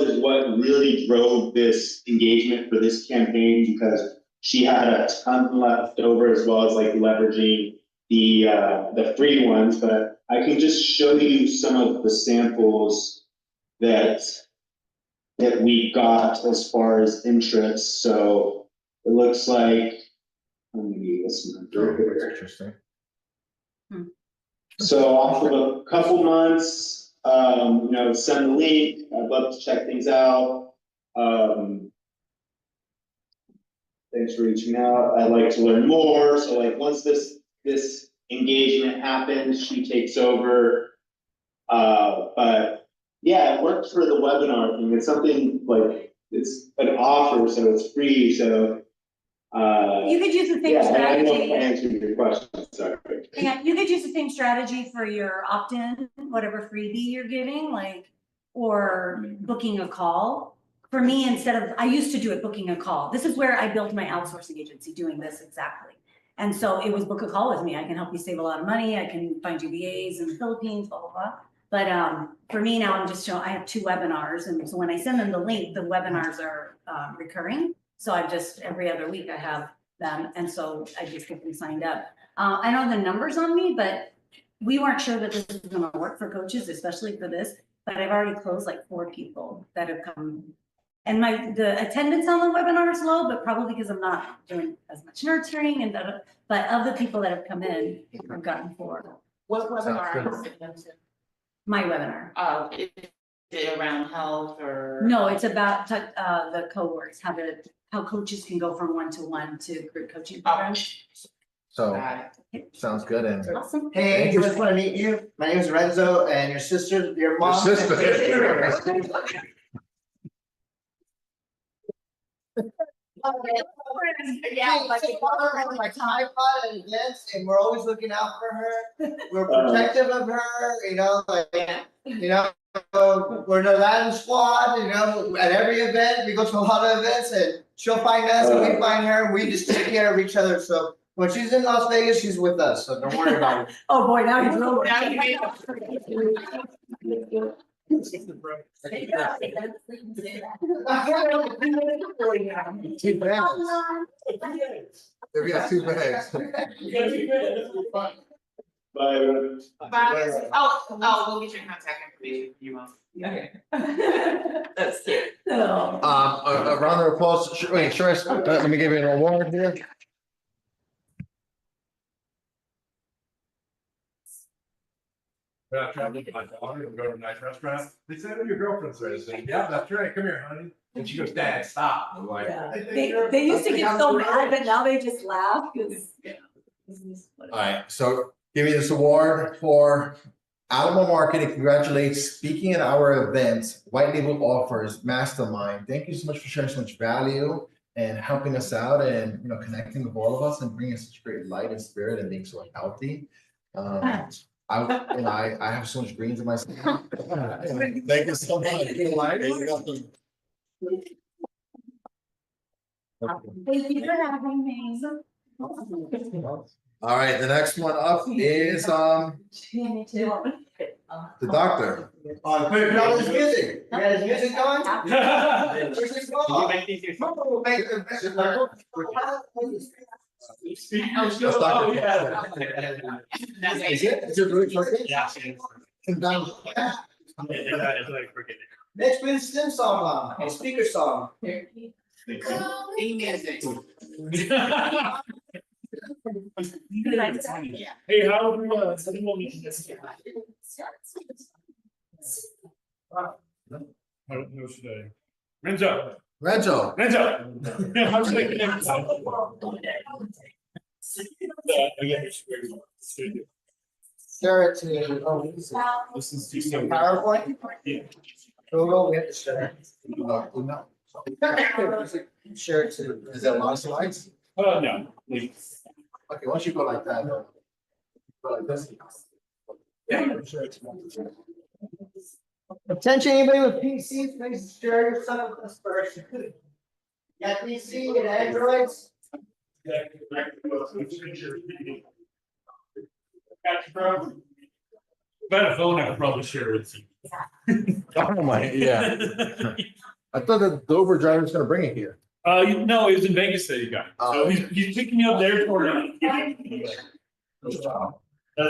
is what really drove this engagement for this campaign because she had a ton left over as well as like leveraging the free ones, but I can just show you some of the samples that we got as far as interest. So it looks like, let me give this number here. Interesting. So off of a couple months, send the link. I'd love to check things out. Thanks for reaching out. I'd like to learn more. So like once this engagement happens, she takes over. But yeah, it works for the webinar thing. It's something like, it's an offer, so it's free, so. You could use the same Yeah, I know strategy. I answered your question, sorry. Yeah, you could use the same strategy for your opt-in, whatever freebie you're giving, like, or booking a call. For me, I used to do it booking a call. This is where I built my outsourcing agency, doing this exactly. And so it was book a call with me. I can help you save a lot of money. I can find you VAs in the Philippines, blah, blah, blah. But for me now, I'm just showing, I have 2 webinars. And so when I send them the link, the webinars are recurring. So I've just, every other week I have them. And so I just get them signed up. I know the numbers on me, but we weren't sure that this was gonna work for coaches, especially for this. But I've already closed like 4 people that have come. And the attendance on the webinar is low, but probably because I'm not doing as much nurturing and but of the people that have come in, I've gotten 4. What Sounds webinar good. is it? My webinar. Is it around health or? No, it's about the cohorts, how coaches can go from one-to-one to group coaching programs. So, Got it. sounds good and. Awesome. Hey, Angel, I just wanna meet you. My name is Renzo and your sister, your mom. Your sister. Yeah, like. Like tripod and events, and we're always looking out for her. We're protective of her, you know, like, you know, we're the Latin squad, you know, at every event, we go to a lot of events and she'll find us and we find her, and we just take care of each other, so when she's in Las Vegas, she's with us, so don't worry about it. Oh, boy, now he's rolling. Now you made up. Two bags. If you have two bags. We'll get your contact information, you will. Okay. That's cute. A round of applause, wait, Sharice, let me give you an award here. When I traveled with my daughter, we go to a nice restaurant, they said, oh, your girlfriend's there, I said, yeah, that's right, come here, honey. And she goes, Dad, stop. I'm like. Yeah. "I think They, you're- they used I to think get I'm so the mad, but right." now they just laugh, cause. Alright, so give me this award for Alamo Marketing, congratulates, speaking at our events, White Label Offers, Mastermind. Thank you so much for sharing so much value and helping us out and, you know, connecting with all of us and bringing such great light and spirit and being so healthy. I have so much greens in my. Thank you so much. Thank you for having me. All right, the next one up is the doctor. Put on his music, you got his music going? Music's going? That's Dr. Is it really crooked? Yeah. And down. It's like freaking. Next Vince Stem song, a speaker song. Hey, how do we, no, today. Renzo, Renzo, Renzo. How's it? Share it to, oh, This is just so. PowerPoint? Yeah. Google, we have to share no. it. Share it to. Is that a lot of slides? No, like, Okay, once you go like that. Go like this. Attention, anybody with PC, please share your stuff with us first. Got PC and Androids? If I had a phone, I could probably share it with you. Oh my, yeah. I thought the Uber driver was gonna bring it here. No, it was in Vegas that he got. So he's picking me up there for now. That's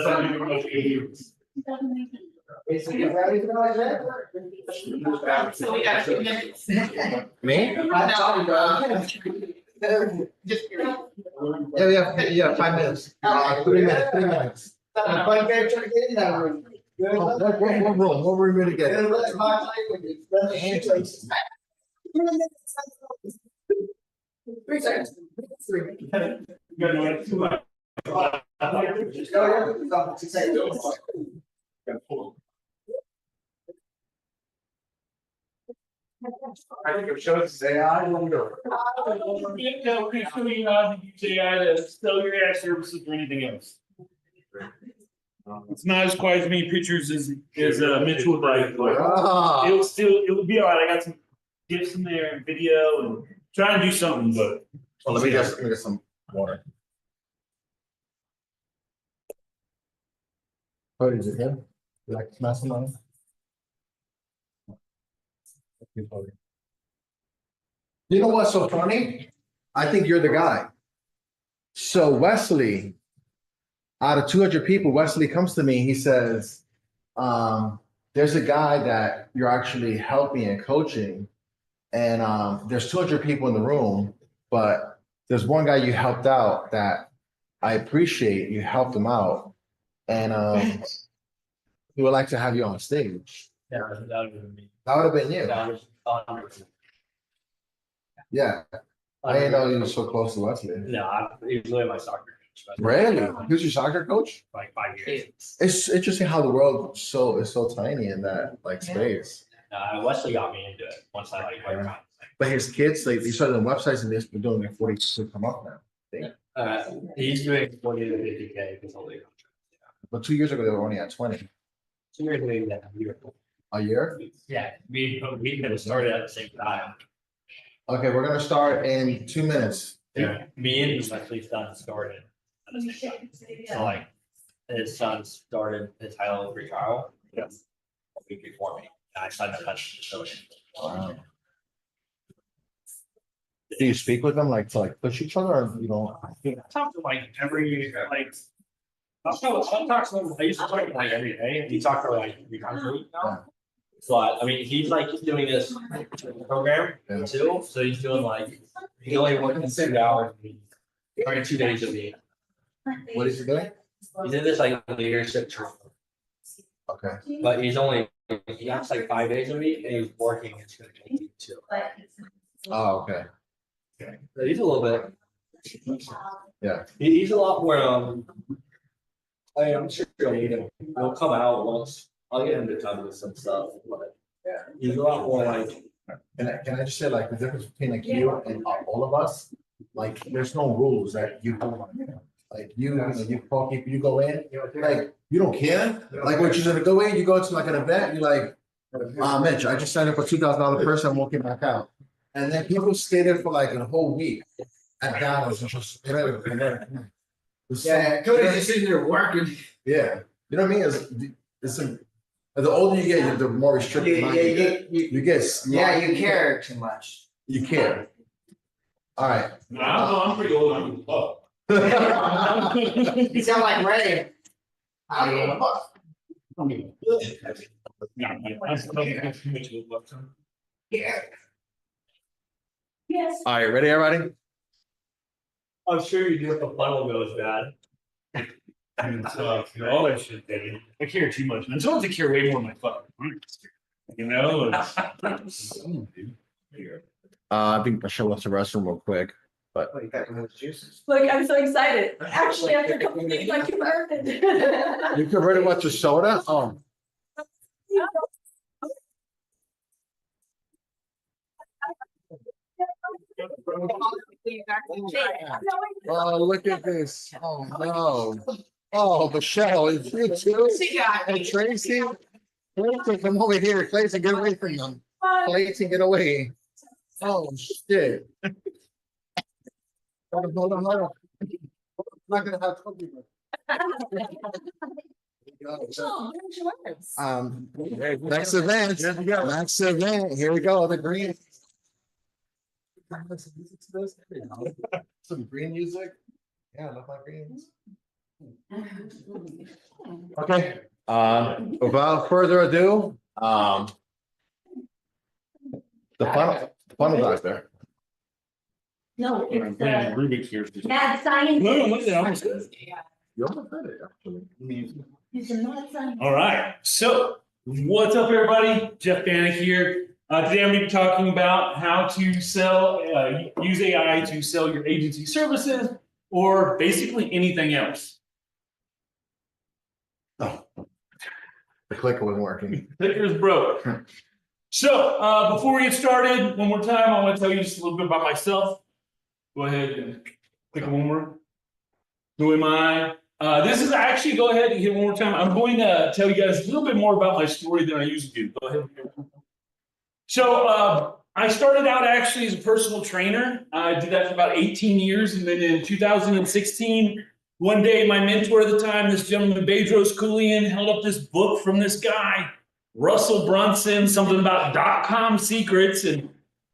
how we much easier. Basically, everything like that? So we got a few minutes. Me? Just curious. Yeah, 5 minutes. 3 minutes. Fun character to get in that room. What room are we gonna get? Three seconds. I think it shows AI wonder. Yeah, we can show you how to use AI to sell your ad services or anything else. It's not as quite as many pictures as Mitch would like, but Ah, it'll be all right. I got some gifs in there and video and trying to do something, but. well, let me get some water. Oh, is it him? You like to smell some on? You know what's so funny? I think you're the guy. So Wesley, out of 200 people, Wesley comes to me, he says, there's a guy that you're actually helping and coaching. And there's 200 people in the room, but there's one guy you helped out that I appreciate, you helped him out. And he would like to have you on stage. Yeah, that would have been me. That would have been you. That was 100%. Yeah, I didn't know you were so close to Wesley. No, he was really my soccer coach. but Really? Who's your soccer coach? for Like 5 years. It's interesting how the world is so tiny in that like space. Wesley got me into it once I like went around. But his kids, like, they started on websites and they're doing like 40 to come up now. He's doing 40 to 50K consulting. But 2 years ago, they were only at 20 So we're doing that here. a year. Yeah, we could have started at the same time. Okay, we're gonna start in 2 minutes. Yeah, me and Leslie's son started at the same time. So like, his son started his high level free trial. Yes. A week before me, and I signed up at the facility. Wow. Do you speak with them like to like push each other or you don't? I talk to like every, like. I'll talk to him, I used to talk to him like every day, and he talked to like 3 times a week now. So I mean, he's doing this program Yeah. too, so he's doing like, he only works 2 hours a week, or 2 days a week. What is he doing? He's in this like leadership training, Okay. but he has like 5 days a week and he's working, it's gonna take 2. Oh, okay. So he's a little bit. Yeah. He's a lot more, I'm sure you'll meet him, he'll come out once, I'll get him to come with some stuff, but. Yeah. He's a lot more like, Can I just say like the difference between like you and all of us? Like, there's no rules that you do. Like you know, you call people, you go in, like, you don't care. Like, what you're gonna go in, you go to like an event, you're like, Mitch, I just signed up for $2,000 person, I'm walking back out. And then people stay there for like a whole week at Dallas and just. Yeah, Cody's just sitting there working. Yeah, you know what I mean? The older you get, the more restricted mind you get. You get. Yeah, you care too much. You care. All right. No, I'm pretty old, I'm oh. You sound like Ray. Yes. All right, ready, everybody? I'm sure you do if the funnel goes bad. And so, all that shit, David, I care too much, man. Sometimes I care way more than my fucking parents. You know? I think I should go to the restroom real quick. Oh, you got those juices. Look, I'm so excited. Actually, after a couple of days, I converted. You converted what to soda? Oh. Oh, look at this. Oh, no. Oh, Michelle, is you too? She got Hey, Tracy? Clayton, come over here. Clayton, get away from them. Clayton, get away. Oh, shit. Hold on. I'm not gonna have trouble. Oh, there's yours. Next event, here we go, the green. Some green music. Yeah, I love my greens. Okay, without further ado, the funnel doctor. No, it's Rubik's here. mad scientist. No, look at that, almost good. You're my credit, actually. He's a mad scientist. All right, so what's up, everybody? Jeff Bannock here. Today I'm going to be talking about how to sell, use AI to sell your agency services or basically anything else. Oh, the clicker wasn't working. Clicker's broke. So before we get started, one more time, I want to tell you just a little bit about myself. Go ahead and click one more. Who am I? This is actually, go ahead and hit one more time. I'm going to tell you guys a little bit more about my story than I usually do. Go ahead. So I started out actually as a personal trainer. I did that for about 18 years. And then in 2016, one day my mentor at the time, this gentleman, Bedros Keuilian, held up this book from this guy, Russell Brunson, something about .com secrets. And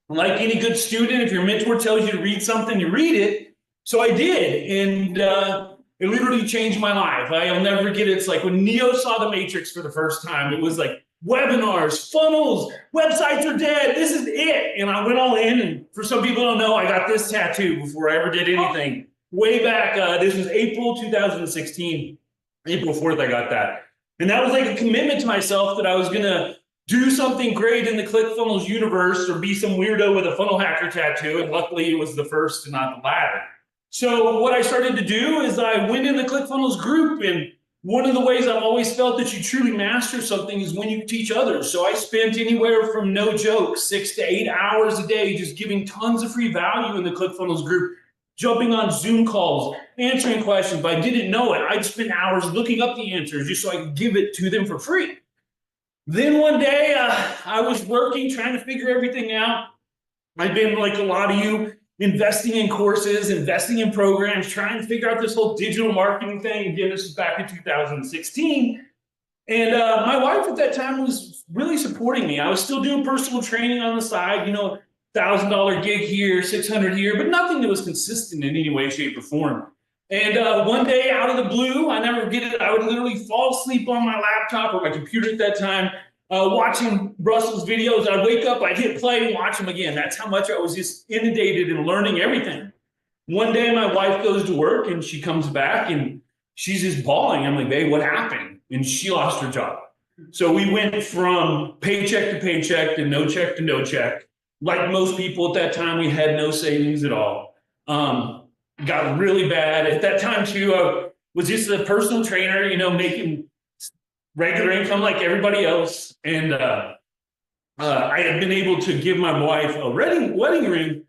like any good student, if your mentor tells you to read something, you read it. So I did. And it literally changed my life. I'll never forget it. It's like when Neo saw the Matrix for the first time, it was like, webinars, funnels, websites are dead. This is it. And I went all in. And for some people who don't know, I got this tattoo before I ever did anything. Way back, this was April 2016. April 4th, I got that. And that was like a commitment to myself that I was going to do something great in the ClickFunnels universe or be some weirdo with a funnel hacker tattoo. And luckily, it was the first and not the latter. So what I started to do is I went in the ClickFunnels group and one of the ways I've always felt that you truly master something is when you teach others. So I spent anywhere from, no joke, 6 to 8 hours a day just giving tons of free value in the ClickFunnels group, jumping on Zoom calls, answering questions. If I didn't know it, I'd spend hours looking up the answers just so I could give it to them for free. Then one day I was working, trying to figure everything out. I've been, like a lot of you, investing in courses, investing in programs, trying to figure out this whole digital marketing thing. Again, this is back in 2016. And my wife at that time was really supporting me. I was still doing personal training on the side, $1,000 gig here, 600 here, but nothing that was consistent in any way, shape, or form. And one day, out of the blue, I never forget it, I would literally fall asleep on my laptop or my computer at that time, watching Russell's videos. I'd wake up, I'd hit play and watch them again. That's how much I was just inundated in learning everything. One day, my wife goes to work and she comes back and she's just bawling. I'm like, babe, what happened? And she lost her job. So we went from paycheck to paycheck to no check. Like most people at that time, we had no savings at all. Got really bad. At that time too, I was just a personal trainer, making regular income like everybody else. And I had been able to give my wife a wedding ring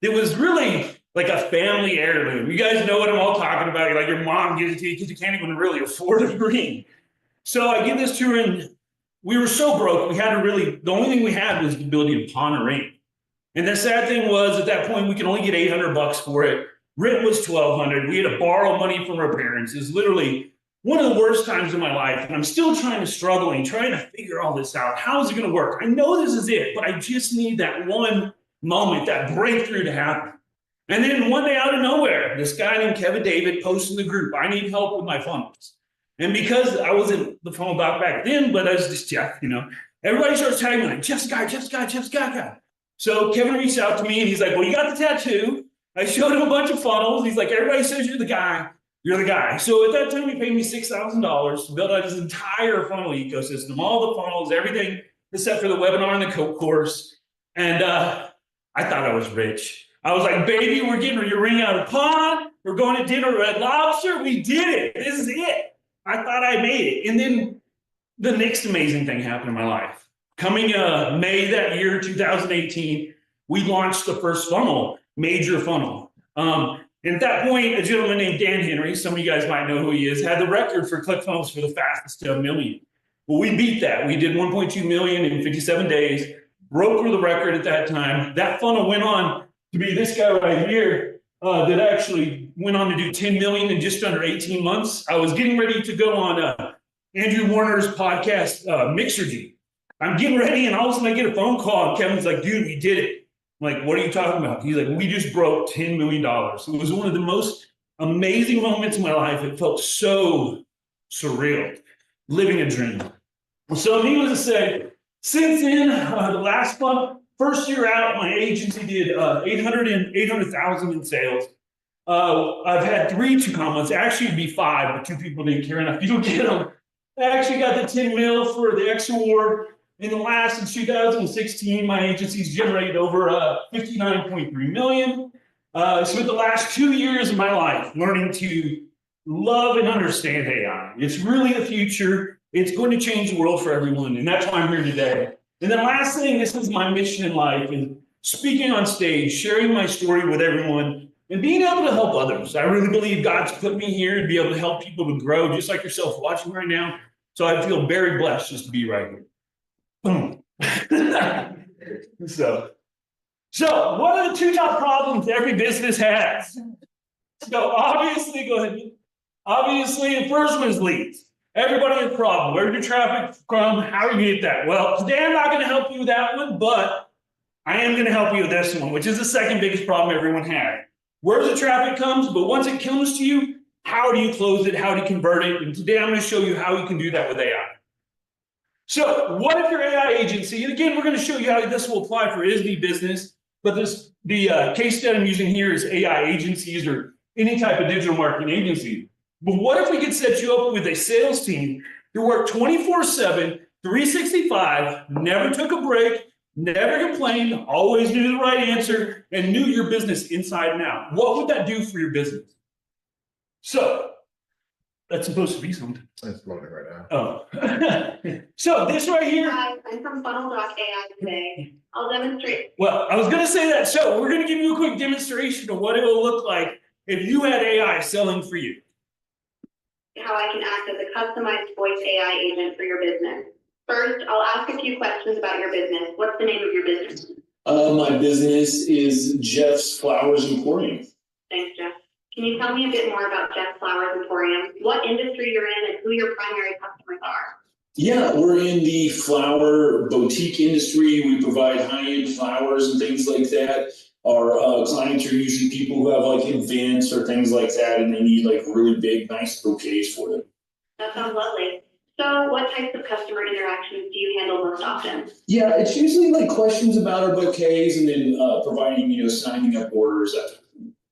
that was really like a family heirloom. You guys know what I'm all talking about. Like your mom gives it to you because you can't even really afford a ring. So I give this to her and we were so broke. The only thing we had was the ability to pawn a ring. And the sad thing was at that point, we could only get $800 for it. Rent was $1,200. We had to borrow money from our parents. It's literally one of the worst times in my life. And I'm still trying to figure all this out. How is it going to work? I know this is it, but I just need that one moment, that breakthrough to happen. And then one day out of nowhere, this guy named Kevin David posts in the group, I need help with my funnels. And because I wasn't the funnel back then, but I was just Jeff, everybody starts tagging me like, Jeff's guy. So Kevin reached out to me and he's like, well, you got the tattoo. I showed him a bunch of funnels. He's like, everybody says you're the guy. You're the guy. So at that time, he paid me $6,000 to build out his entire funnel ecosystem, all the funnels, everything except for the webinar and the course. And I thought I was rich. I was like, baby, we're getting your ring out of pawn. We're going to dinner at Red Lobster. We did it. This is it. I thought I made it. And then the next amazing thing happened in my life. Coming May that year, 2018, we launched the first funnel, Major Funnel. And at that point, a gentleman named Dan Henry, some of you guys might know who he is, had the record for ClickFunnels for the fastest to 1 million. Well, we beat that. We did 1.2 million in 57 days, broke the record at that time. That funnel went on to be this guy right here that actually went on to do 10 million in just under 18 months. I was getting ready to go on Andrew Warner's podcast, Mixergy. I'm getting ready, and all of a sudden I get a phone call, and Kevin's like, dude, we did it. I'm like, what are you talking about? He's like, we just broke $10 million. It was one of the most amazing moments in my life. It felt so surreal, living a dream. So needless to say, since then, the last first year out, my agency did 800,000 in sales. I've had 3 2-comma months. Actually, it'd be 5, but 2 people didn't care enough. You don't get them. I actually got the 10 mil for the X Award. In 2016, my agency's generated over 59.3 million. Spent the last 2 years of my life learning to love and understand AI. It's really the future. It's going to change the world for everyone, and that's why I'm here today. And then last thing, this is my mission in life, and speaking on stage, sharing my story with everyone, and being able to help others. I really believe God's put me here to be able to help people to grow, just like yourself watching right now. So I feel very blessed just to be right here. Boom. So what are the 2 top problems every business has? So obviously, go ahead. Obviously, the first one is leads. Everybody has a problem. Where's your traffic from? How are you gonna get that? Well, today I'm not going to help you with that one, but I am going to help you with this one, which is the second biggest problem everyone had. Where's the traffic comes, but once it comes to you, how do you close it? How do you convert it? And today I'm going to show you how you can do that with AI. So what if your AI agency, and again, we're going to show you how this will apply for ISB business, but the case study I'm using here is AI agencies or any type of digital marketing agency. But what if we could set you up with a sales team who worked 24/7, 365, never took a break, never complained, always knew the right answer, and knew your business inside and out? What would that do for your business? So That's supposed to be something. It's loading right now. Oh. So this right here, Hi, I'm from Funnel Doc AI today. I'll demonstrate well, I was gonna say that, so we're gonna give you a quick demonstration of what it will look like if you had AI selling for you. how I can act as a customized voice AI agent for your business. First, I'll ask a few questions about your business. What's the name of your business? My business is Jeff's Flowers Emporium. Thanks, Jeff. Can you tell me a bit more about Jeff Flowers Emporium? What industry you're in and who your primary customers are? Yeah, we're in the flower boutique industry. We provide high-end flowers and things like that. Our clients are usually people who have like events or things like that, and they need like really big, nice bouquets for them. That sounds lovely. So what types of customer interactions do you handle most often? Yeah, it's usually like questions about our bouquets and then providing, signing up orders.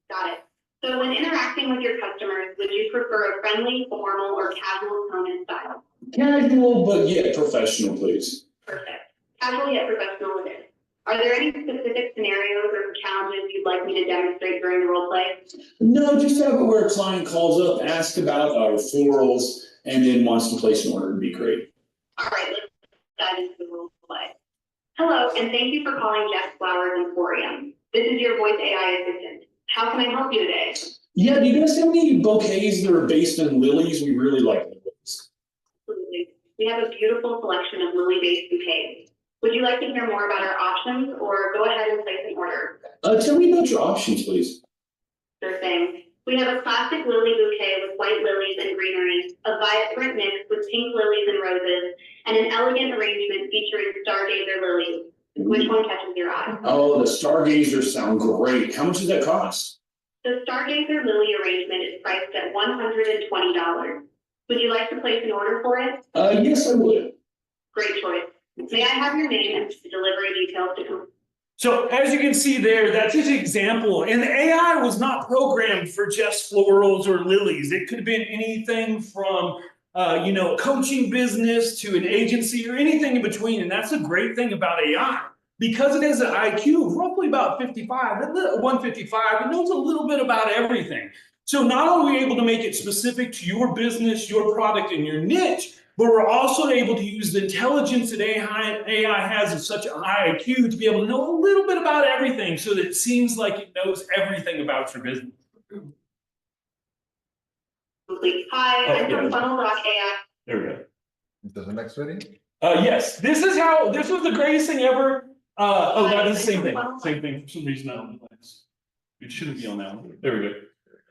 Got it. So when interacting with your customers, would you prefer a friendly, formal, or casual tone and style? Casual, but yet professional, please. Perfect. Casual yet professional it is. Are there any specific scenarios or challenges you'd like me to demonstrate during the role play? No, just have it where a client calls up, asks about our florals, and then wants to place an order would be great. All right, let's dive into the role play. Hello, and thank you for calling Jeff Flowers Emporium. This is your voice AI assistant. How can I help you today? Yeah, do you guys have any bouquets that are based on lilies? We really like lilies. Absolutely. We have a beautiful selection of lily-based bouquets. Would you like to hear more about our options or go ahead and place an order? Tell me about your options, please. Sure thing. We have a classic lily bouquet with white lilies and greenery, a vibrant mix with pink lilies and roses, and an elegant arrangement featuring stargazer lilies. Which one catches your eye? Oh, the stargazers sound great. How much does that cost? The stargazer lily arrangement is priced at $120. Would you like to place an order for it? Yes, I would. Great choice. May I have your name and delivery details to confirm? So as you can see there, that's just an example. And the AI was not programmed for just florals or lilies. It could have been anything from, coaching business to an agency or anything in between. And that's the great thing about AI. Because it has an IQ of roughly about 155, it knows a little bit about everything. So not only are we able to make it specific to your business, your product, and your niche, but we're also able to use the intelligence that AI has at such a high IQ to be able to know a little bit about everything so that it seems like it knows everything about your business. Hi, I'm from Funnel Doc AI. There we go. Does the next video? Yes, this was the greatest thing ever. That is the same thing. Same thing. For some reason, I don't know. It shouldn't be on that one. There we go.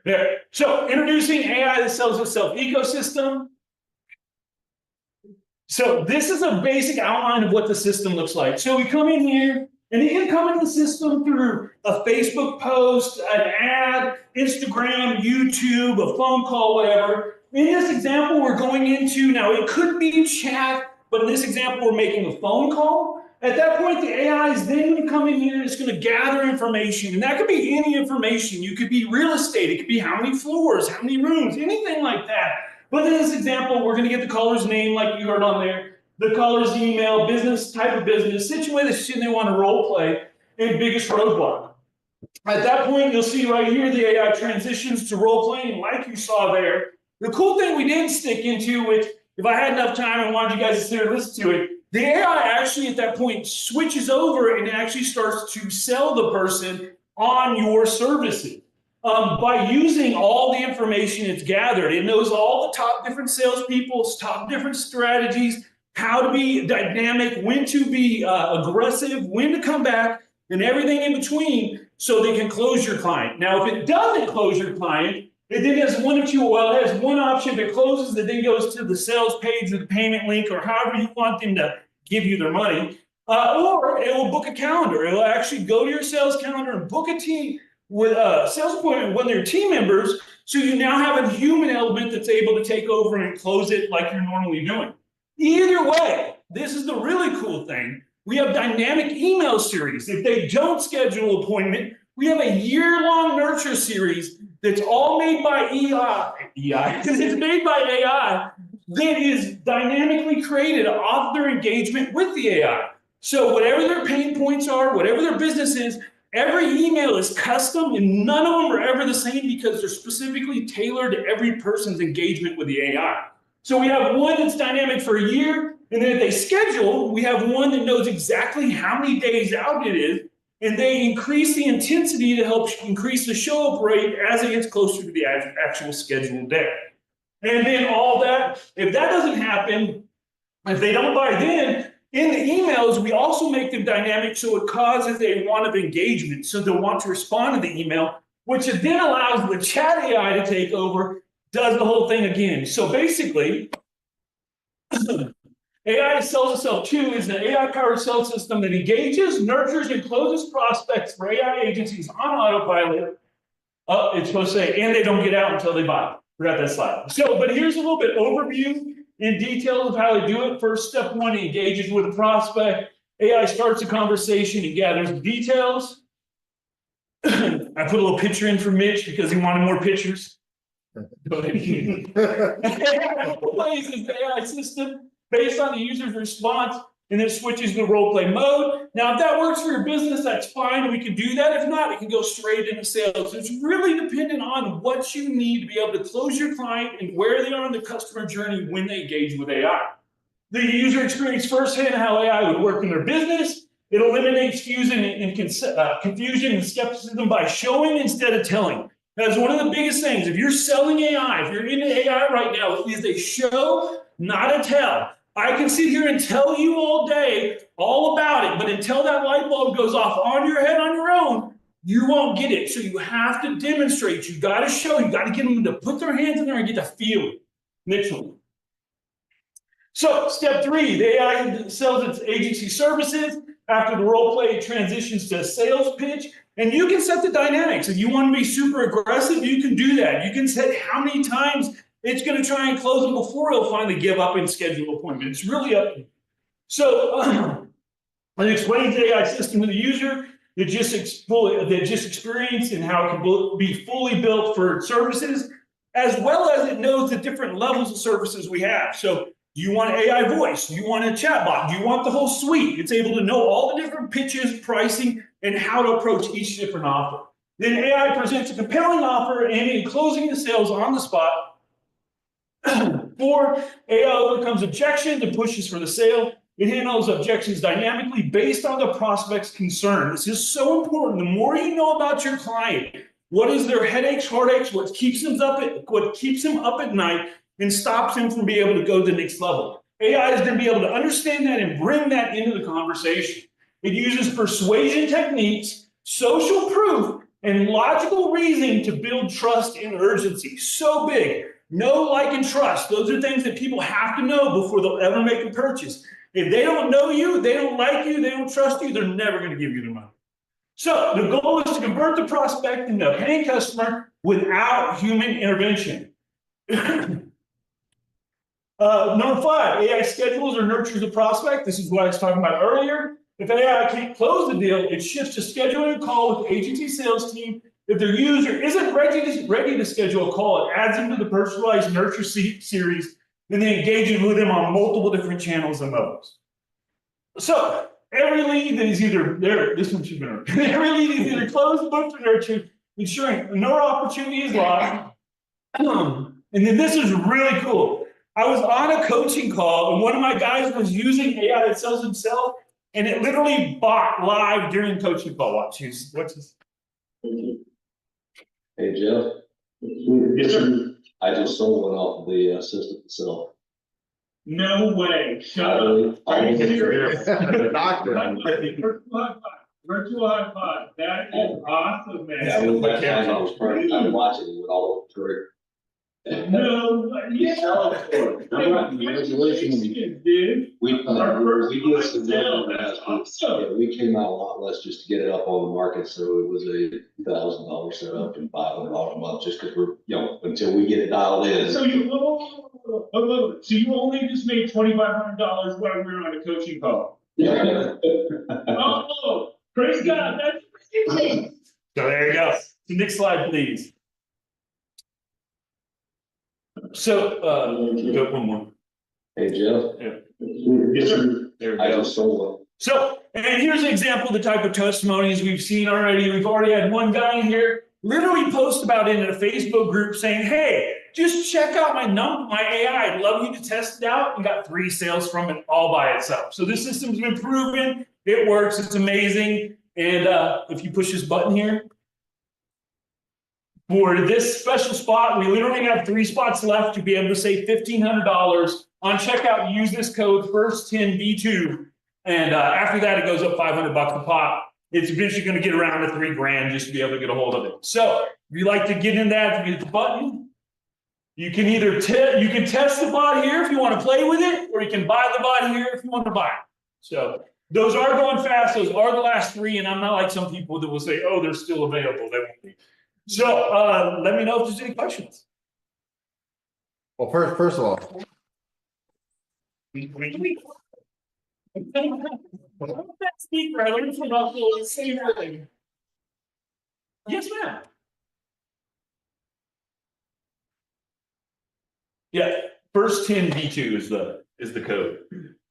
There. So introducing AI that sells itself ecosystem. So this is a basic outline of what the system looks like. So we come in here, and you can come into the system through a Facebook post, an ad, Instagram, YouTube, a phone call, whatever. In this example, we're going into, now it could be chat, but in this example, we're making a phone call. At that point, the AI is then going to come in here and it's going to gather information. And that could be any information. You could be real estate. It could be how many floors, how many rooms, anything like that. But in this example, we're going to get the caller's name like you heard on there, the caller's email, business, type of business, situation they want to role play, and biggest roadblock. At that point, you'll see right here the AI transitions to role playing like you saw there. The cool thing we didn't stick into, which if I had enough time and wanted you guys to sit and listen to it, the AI actually at that point switches over and actually starts to sell the person on your services. By using all the information it's gathered, it knows all the top different salespeople's top different strategies, how to be dynamic, when to be aggressive, when to come back, and everything in between so they can close your client. Now, if it doesn't close your client, it then has one of two, well, it has one option. If it closes, it then goes to the sales page or the payment link or however you want them to give you their money. Or it will book a calendar. It will actually go to your sales calendar and book a team with a sales appointment with one of your team members. So you now have a human element that's able to take over and close it like you're normally doing. Either way, this is the really cool thing. We have dynamic email series. If they don't schedule an appointment, we have a year-long nurture series that's all made by it's made by AI that is dynamically created off their engagement with the AI. So whatever their pain points are, whatever their business is, every email is custom and none of them are ever the same because they're specifically tailored to every person's engagement with the AI. So we have one that's dynamic for a year, and then if they schedule, we have one that knows exactly how many days out it is, and they increase the intensity to help increase the show up rate as it gets closer to the actual scheduled day. And then all that, if that doesn't happen, if they don't buy then, in the emails, we also make them dynamic so it causes a want of engagement. So they'll want to respond to the email, which then allows the chat AI to take over, does the whole thing again. So basically, AI Sells Itself 2 is an AI-powered sales system that engages, nurtures, and closes prospects for AI agencies on autopilot. It's supposed to say, and they don't get out until they buy. Forgot that slide. So, but here's a little bit overview in detail of how they do it. First, step one, he engages with a prospect. AI starts a conversation and gathers the details. I put a little picture in for Mitch because he wanted more pictures. Go ahead. Plays is the AI system based on the user's response, and then switches to role play mode. Now, if that works for your business, that's fine. We can do that. If not, it can go straight into sales. It's really dependent on what you need to be able to close your client and where they are in the customer journey when they engage with AI. The user experience firsthand how AI would work in their business. It eliminates confusion and skepticism by showing instead of telling. That's one of the biggest things. If you're selling AI, if you're into AI right now, it is a show, not a tell. I can sit here and tell you all day all about it, but until that light bulb goes off on your head on your own, you won't get it. So you have to demonstrate. You got to show. You got to get them to put their hands in there and get to feel it. Mitchell. So step 3, the AI sells its agency services. After the role play, it transitions to a sales pitch. And you can set the dynamics. If you want to be super aggressive, you can do that. You can set how many times it's going to try and close them before it'll finally give up and schedule an appointment. It's really up to you. So it explains the AI system to the user that just experienced and how it can be fully built for services, as well as it knows the different levels of services we have. So do you want AI voice? Do you want a chatbot? Do you want the whole suite? It's able to know all the different pitches, pricing, and how to approach each different offer. Then AI presents a compelling offer, and in closing the sales on the spot, 4, AI overcomes objections and pushes for the sale. It handles objections dynamically based on the prospect's concern. This is so important. The more you know about your client, what is their headaches, heartaches, what keeps them up at night, and stops them from being able to go to the next level. AI is going to be able to understand that and bring that into the conversation. It uses persuasion techniques, social proof, and logical reasoning to build trust and urgency. So big. Know, like, and trust. Those are things that people have to know before they'll ever make a purchase. If they don't know you, they don't like you, they don't trust you, they're never going to give you the money. So the goal is to convert the prospect into a paying customer without human intervention. Number 5, AI schedules or nurtures the prospect. This is what I was talking about earlier. If AI can't close the deal, it shifts to scheduling a call with the agency sales team. If their user isn't ready to schedule a call, it adds them to the personalized nurture series, and then engages with them on multiple different channels and levels. So every lead that is either there, this one should be there. Every lead is either closed, booked, or nurtured, ensuring no opportunity is lost. And then this is really cool. I was on a coaching call, and one of my guys was using AI that sells himself, and it literally bought live during coaching call. Watch this. Hey, Jeff. Yes, sir. I just sold one off of the system itself. No way. Shut up. Are you serious? Doctor. Virtual high five. That is awesome, man. Yeah, I'm watching it with all the career. No, yeah. Congratulations, dude. We did some yeah, we came out a lot less just to get it up on the market, so it was a $1,000 setup and $500 a month, just because we're, until we get it dialed in. So you only just made $2,500 while we were on a coaching call. Yeah. Oh, praise God, that's amazing. So there you go. The next slide, please. So, go one more. Hey, Jeff. Yeah. Yes, sir. There we I go. just sold one. So and here's an example of the type of testimonies we've seen already. We've already had one guy in here literally post about it in a Facebook group saying, hey, just check out my AI. I'd love you to test it out. And got 3 sales from it all by itself. So this system's been proven. It works. It's amazing. And if you push this button here, for this special spot, we literally have 3 spots left to be able to save $1,500 on checkout. Use this code FIRST10B2, and after that, it goes up $500 a pop. It's eventually going to get around to $3,000 just to be able to get a hold of it. So, if you'd like to get in that, if you hit the button, you can either you can test the bot here if you want to play with it, or you can buy the bot here if you want to buy it. So, those are going fast. Those are the last 3, and I'm not like some people that will say, "Oh, they're still available." They won't be. So let me know if there's any questions. Well, first of all, Speaker, I learned from the same thing. Yes, ma'am. Yeah, FIRST10B2 is the code.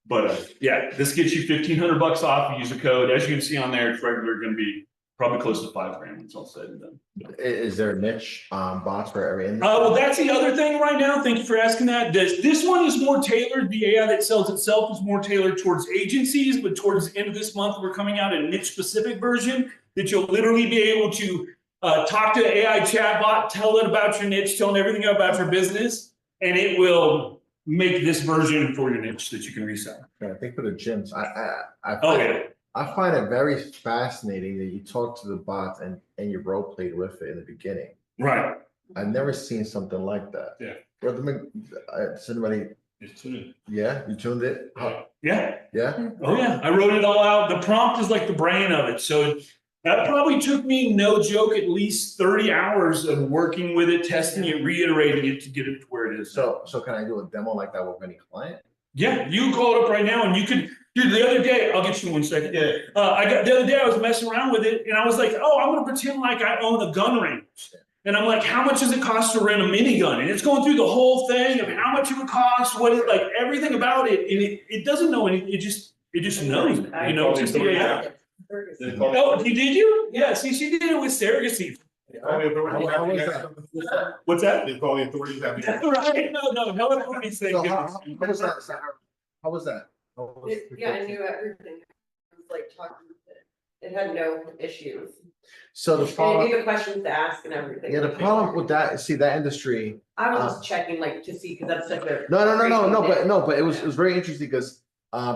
But yeah, this gets you $1,500 off. You use the code. As you can see on there, it's regular going to be probably close to $5,000 when it's all said and done. is there a niche bots for every industry? Well, that's the other thing right now. Thank you for asking that. This one is more tailored. The AI that sells itself is more tailored towards agencies, but towards the end of this month, we're coming out a niche specific version that you'll literally be able to talk to the AI chatbot, tell it about your niche, tell it everything about your business, and it will make this version for your niche that you can resell. I think for the gyms, Okay. I find it very fascinating that you talk to the bots and you role played with it in the beginning. Right. I've never seen something like that. Yeah. Brother, somebody, It's tuned. yeah, you tuned it? Yeah. Yeah? Oh yeah, I wrote it all out. The prompt is like the brain of it. So that probably took me, no joke, at least 30 hours of working with it, testing it, reiterating it to get it to where it is. So can I do a demo like that with any client? Yeah, you can call it up right now and you could, dude, the other day, I'll get you 1 second. Yeah. The other day I was messing around with it and I was like, oh, I'm gonna pretend like I own a gun range. And I'm like, how much does it cost to rent a minigun? And it's going through the whole thing. I mean, how much it would cost, what it, like everything about it. And it doesn't know anything, it just knows, you know, it's just the AI. Oh, did you? Yeah, see, she did it with surrogacy. How was that? What's that? They call the authorities. Right, no authorities say. So how was that? How was that? Yeah, I knew everything. It was like talking with it. It had no issues. So the And it problem, knew the questions to ask and everything. yeah, the problem with that, see, that industry, I was just checking like to see, because that's such a. but it was very interesting because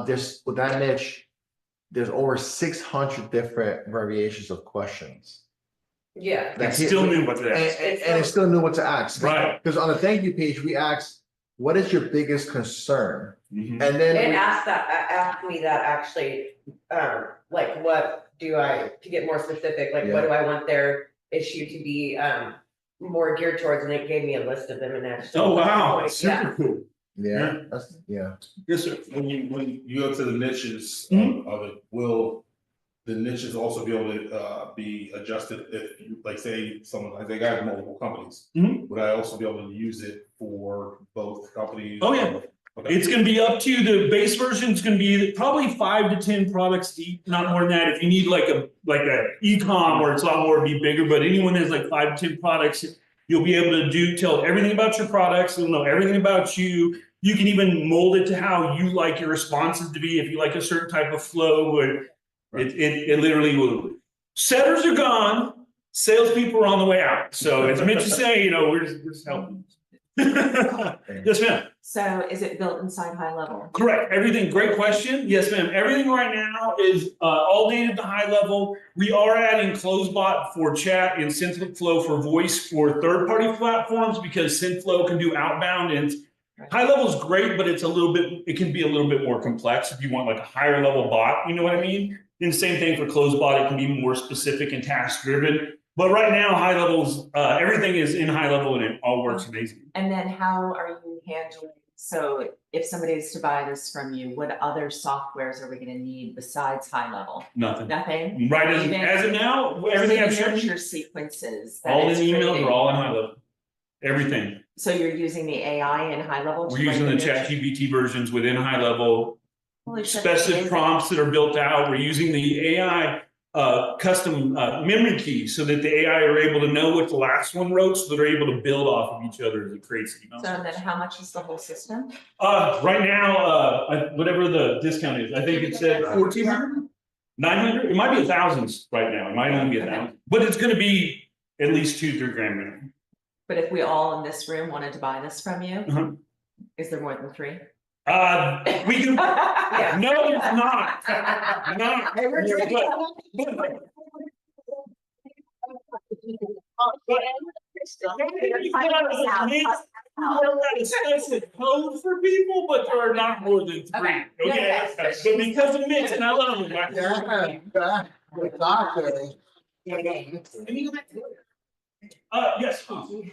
there's with that niche, there's over 600 different variations of questions. Yeah. I still knew what to ask. And it still knew what to ask. Right. Because on the thank you page, we asked, what is your biggest concern? Mhm. And then It we- asked me that actually, like what do I, to get more specific, like what do I want their issue to be, more geared towards, and it gave me a list of them and actually. Oh, wow, Yeah. super cool. yeah, that's, yeah. Yes, sir. When you go to the niches Mhm. of it, will the niches also be able to be adjusted if you, like, say, someone, like they got multiple companies? Mhm. Would I also be able to use it for both companies? Oh, yeah. Okay. It's gonna be up to you. The base version is gonna be probably 5 to 10 products deep, not more than that. If you need like a e-com where it's a lot more, be bigger, but anyone that's like 5 to 10 products, you'll be able to tell everything about your products, it'll know everything about you. You can even mold it to how you like your responses to be. If you like a certain type of flow, it literally will. Setters are gone, salespeople are on the way out. So as Mitch is saying, we're just helping. Yes, ma'am. So is it built inside High Level? Correct. Everything, great question. Yes, ma'am. Everything right now is all native to High Level. We are adding CloseBot for chat and SynthFlow for voice for third-party platforms because SynthFlow can do outbound, and High Level is great, but it can be a little bit more complex if you want like a higher level bot, you know what I mean? And the same thing for CloseBot, it can be more specific and task driven. But right now, High Level's, everything is in High Level and it all works amazing. And then how are you handling, so if somebody is to buy this from you, what other softwares are we gonna need besides High Level? Nothing. Nothing? Right as of now, everything I've shown you, Signature sequences. that all it's in emails creating. are all in High Level. Everything. So you're using the AI in High Level? to We're using the write the ChatGPT versions within High Level. specific prompts that are built out. We're using the AI custom memory keys so that the AI are able to know what the last one wrote, so they're able to build off of each other as it creates emails. So then how much is the whole system? Right now, whatever the discount is, I think it's at 1,400, 900, it might be 1,000 right now, it might only be 1,000, but it's gonna be at least 2-3 grand minimum. But if we all in this room wanted to buy this from you, is there more than 3? We can, Yeah. no, it's not. Not. Expensive code for people, but there are not more than 3, okay? But because of Mitch, and I love him. The doctor. Yes, please.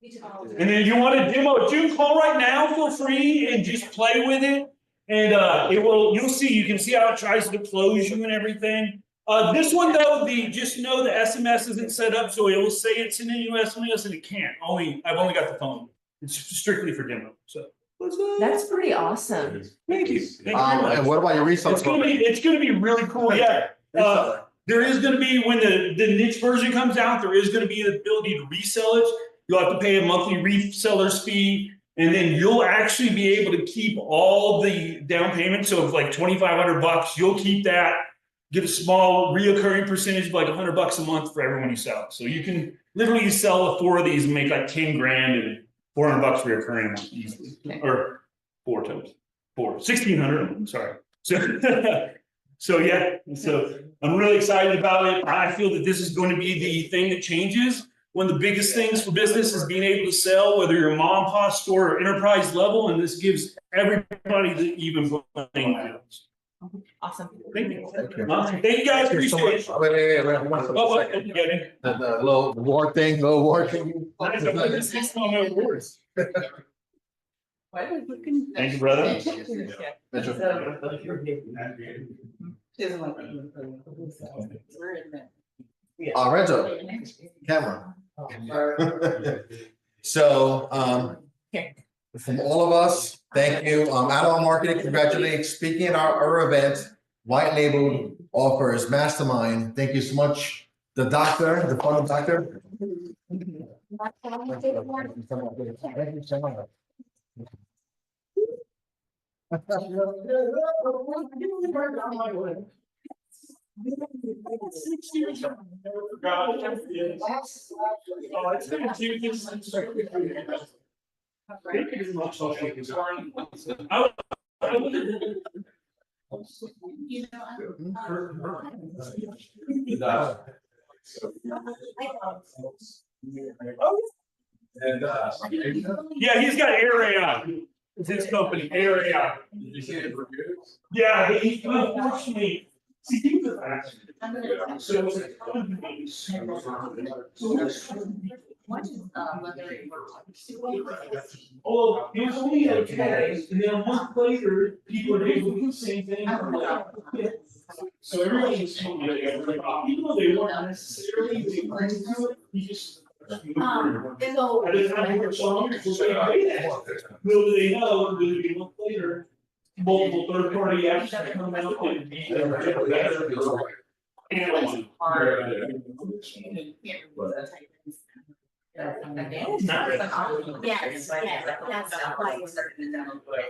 And then if you want to demo a June call right now, feel free and just play with it. And you'll see, you can see how it tries to close you and everything. This one though, just know the SMS isn't set up, so it will say it's sending you SMS and it can't. I've only got the phone. It's strictly for demo, so. That's pretty awesome. Thank you. Thank you very much. And what about your reseller? It's gonna be really cool, yeah. There is gonna be, when the niche version comes out, there is gonna be the ability to resell it. You'll have to pay a monthly reseller's fee, and then you'll actually be able to keep all the down payment. So if like $2,500, you'll keep that, get a small reoccurring percentage of like $100 a month for everyone you sell. So you can literally sell 4 of these and make like 10 grand and $400 reoccurring a month easily, or 4 times 4, 1,600. Sorry. So yeah, so I'm really excited about it. I feel that this is going to be the thing that changes. One of the biggest things for business is being able to sell, whether you're a mom and pop store or enterprise level, and this gives everybody the even playing field. Awesome. Thank you. Thank you guys, appreciate it. Wait, Oh, you got it. The little war thing. Nice, I'm gonna see some of my awards. Thank you, brother. Renzo, camera. So, from all of us, thank you. Add-on Marketing, congratulations. Speaking at our event, White Label offers Mastermind. Thank you so much. The doctor, the fun doctor. Thank you so much. Yeah, he's got Air AI. It's his company, Air AI. Yeah, but he unfortunately. See, he was actually. Oh, it was only okay, and then a month later, people were able to do the same thing. So everybody was telling me, even though they weren't necessarily, they wanted to do it, he just. I didn't have to song, so they pay that. Little do they know, literally a month later, multiple third-party apps that come out and be.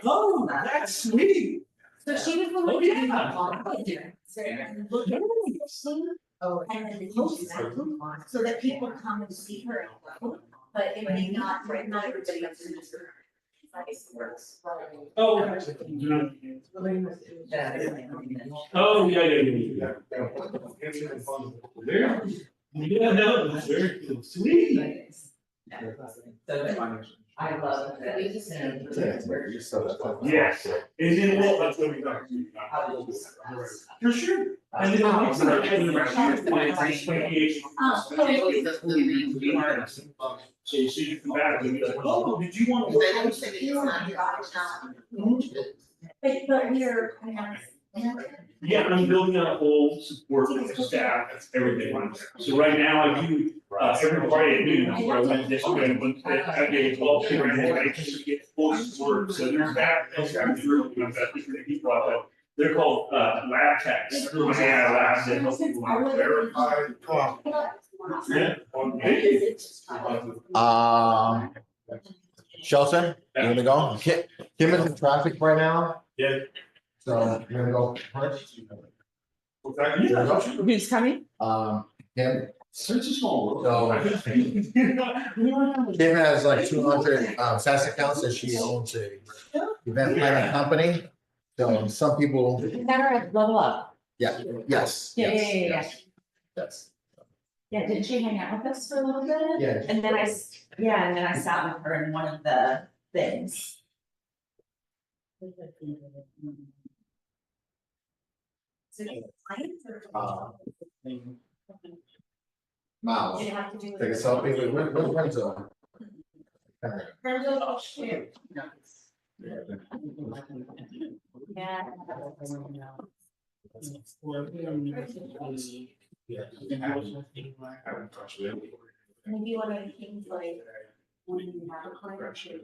Oh, that's sweet. So she was Oh, really. yeah. Oh, and then the post so that people come and see her, but it may not everybody else in this room. Oh. Oh, yeah. Yeah, no, it's very cool. Sweet. I love that. Yes, and then what, that's what we got. For sure. And then the next so you come back and you're like, oh, did you want to? But we're. Yeah, I'm building out a whole support staff, everything. So right now I do, every Friday at noon, where I went this way, I get 12 grand, I just get So there's that, they're called lab techs. Everybody has labs that help people verify. Yeah. Shelton, you wanna go? Kim is in traffic right now, Yeah. so you're gonna go first? Who's coming? Kim, Such a small world. so Kim has like 200 SaaS accounts that she owns a event planning company. So some people, That are at Level Up. yeah, yes. Yeah, yes, yeah. yes, Yes. Yeah, didn't she hang out with us for a little bit? Yeah. And then I sat with her in one of the things. Miles, take a selfie with Renzo. Yeah. Maybe one of the things like when you have a partnership.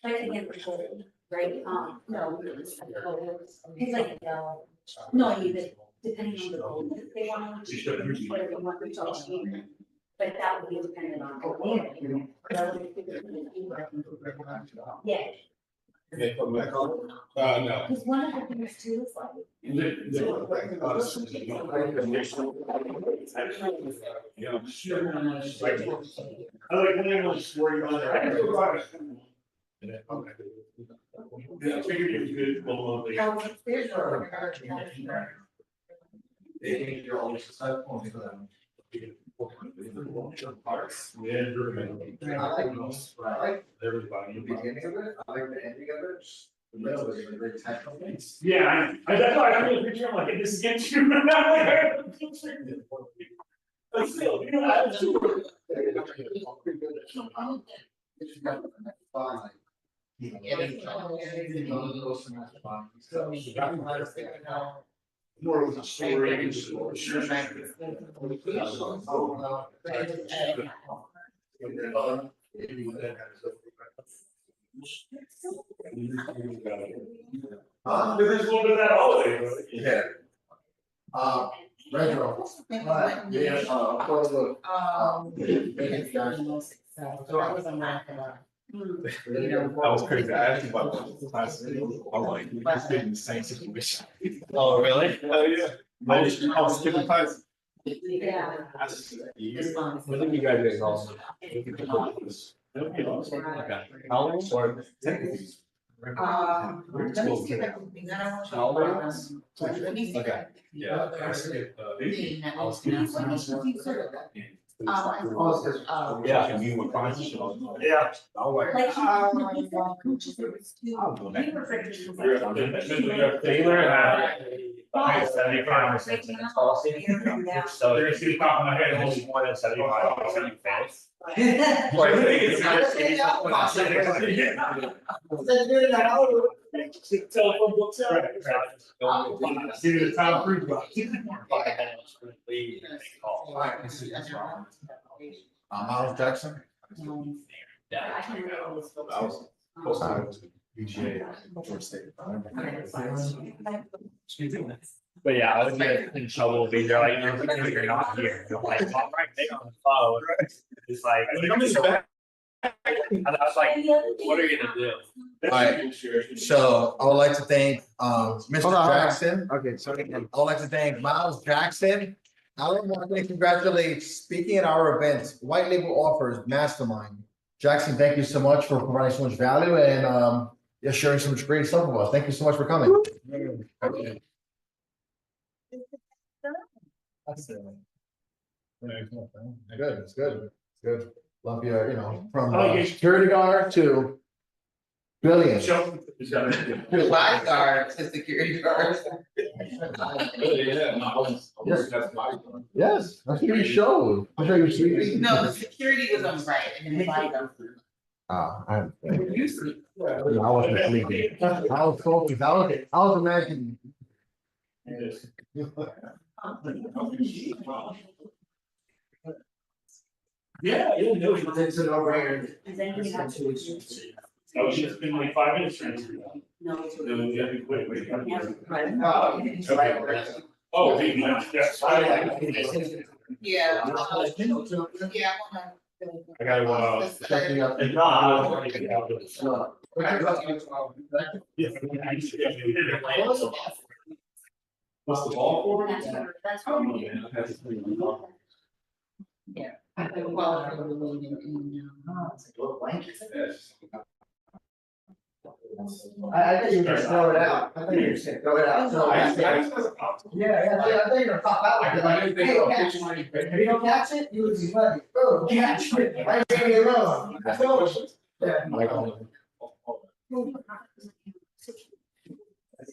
Like again, right, no. It's like, no, I mean, depending on the goal that they want, whatever you want to achieve. But that would be dependent on. Yeah. No. Because one of the things too is like. I like when everyone's worried about that. Yeah, I figured it was good. Well, everybody. Yeah, that's why I really picture, I'm like, this is getting you. But still, you know, I was more of a story. There's a little bit of that holiday. Yeah. Retro. Yeah, for the. That was crazy. I asked you about the class. I'm like, we just been in the same situation. Oh, really? Oh, yeah. I was skipping class. Yeah. When did you graduate college? How long? Or Technically. Let me see if I can think that I want you. Let me see. Okay. Yeah. I skipped, I was Yeah, and you were fine. Yeah. I'll wait. Like. Taylor had 75% policy. So there's two top of my head, only more than 75% fails. Telephone books. See the Tom Cruise. Miles Jackson. But yeah, I would get in trouble because they're like, you're not here. You're like, well, I'm right there on the phone. It's like, and I was like, what are you gonna do? Alright, so I would like to thank Mr. Hold on. Jackson. Okay, sorry. I would like to thank Miles Jackson. I would want to congratulate, speaking at our event, White Label Offers Mastermind. Jackson, thank you so much for providing so much value and sharing so much great stuff with us. Thank you so much for coming. That's it. Good, it's good, it's good. Love your, from security guard to billion. Lifeguard to security guard. Yes, that's what you showed. I thought you were sleeping. No, the security was on right and then light up. I wasn't sleeping. I was focused. I was imagining. Yeah, yeah, no. It's an over. Does anybody have? Oh, it's been like 5 minutes transfer. No. No, you have to quit. Oh, hey, yes. Yeah. I gotta, Checking out. And not. What's the ball for? That's. I think you're gonna throw it out. I think you're just gonna throw it out. So, yeah, I think you're gonna pop out. Like, hey, catch it. If you don't catch it, you lose your money. Oh, catch it. I gave you a loan. Yeah.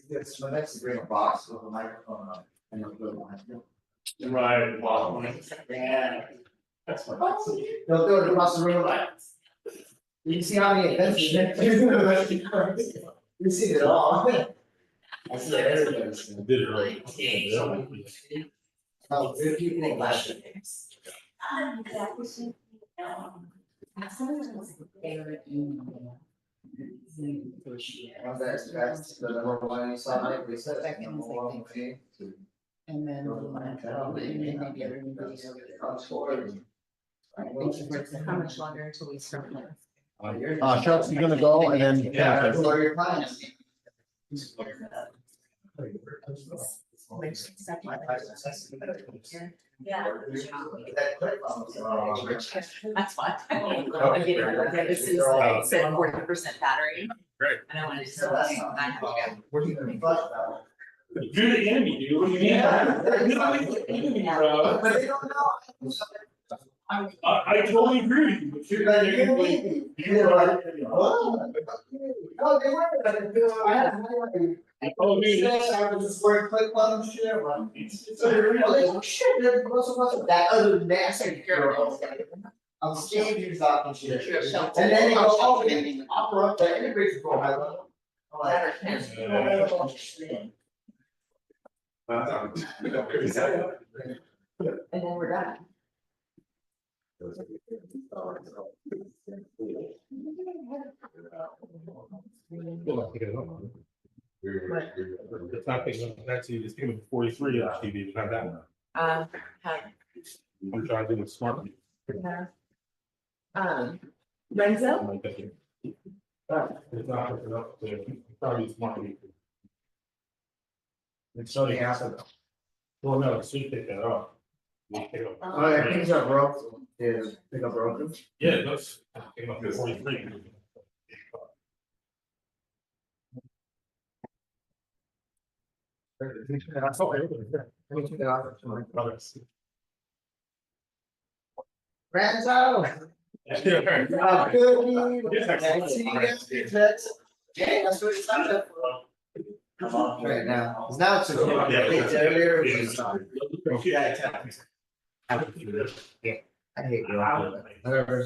It's my next to bring a box with a microphone on. And you'll go behind you. Right. Yeah. That's what. They'll do it across the room like. You can see how many events you You see it all. I see everything. Did it right. Oh, good people last. That's the number one you saw, like we said, number one, okay? And then. How much longer until we start? Chuck's gonna go and then. Yeah, what are your plans? Yeah. That's fine. Said 40% battery. Great. And I wanted to tell you, I have to go. Where do you gonna flush that? You're the enemy, dude. What do you mean? Yeah. You're the enemy, bro. But they don't know. I totally agree with you, but you're Like, the you're enemy. me. You're like, oh. No, they weren't, like, they were, I had. Oh, dude. I was just wearing clip on and shit, like. So they're like, oh shit, they're supposed to, that other nasty girl. I'm scared you talking shit. And then they go, oh, they offer up the integration for my level. I'm like, And then we're done. It's not thinking, actually, it's thinking of 43 on TV, it's not that one. Have, I'm trying to do it smart. Renzo? I'm like thinking. It's not hooking up to, probably smart. It's only half of it. Well, no, so you take that off. You take it off. oh, yeah, things are broke. Yeah, things are broken. Yeah, it looks, came up to 43. I saw everything there. Brothers. Renzo. Yeah. Yeah, that's what it's not for. Right now, 'cause now it's just. It's earlier, it's not. I hate you. Whatever.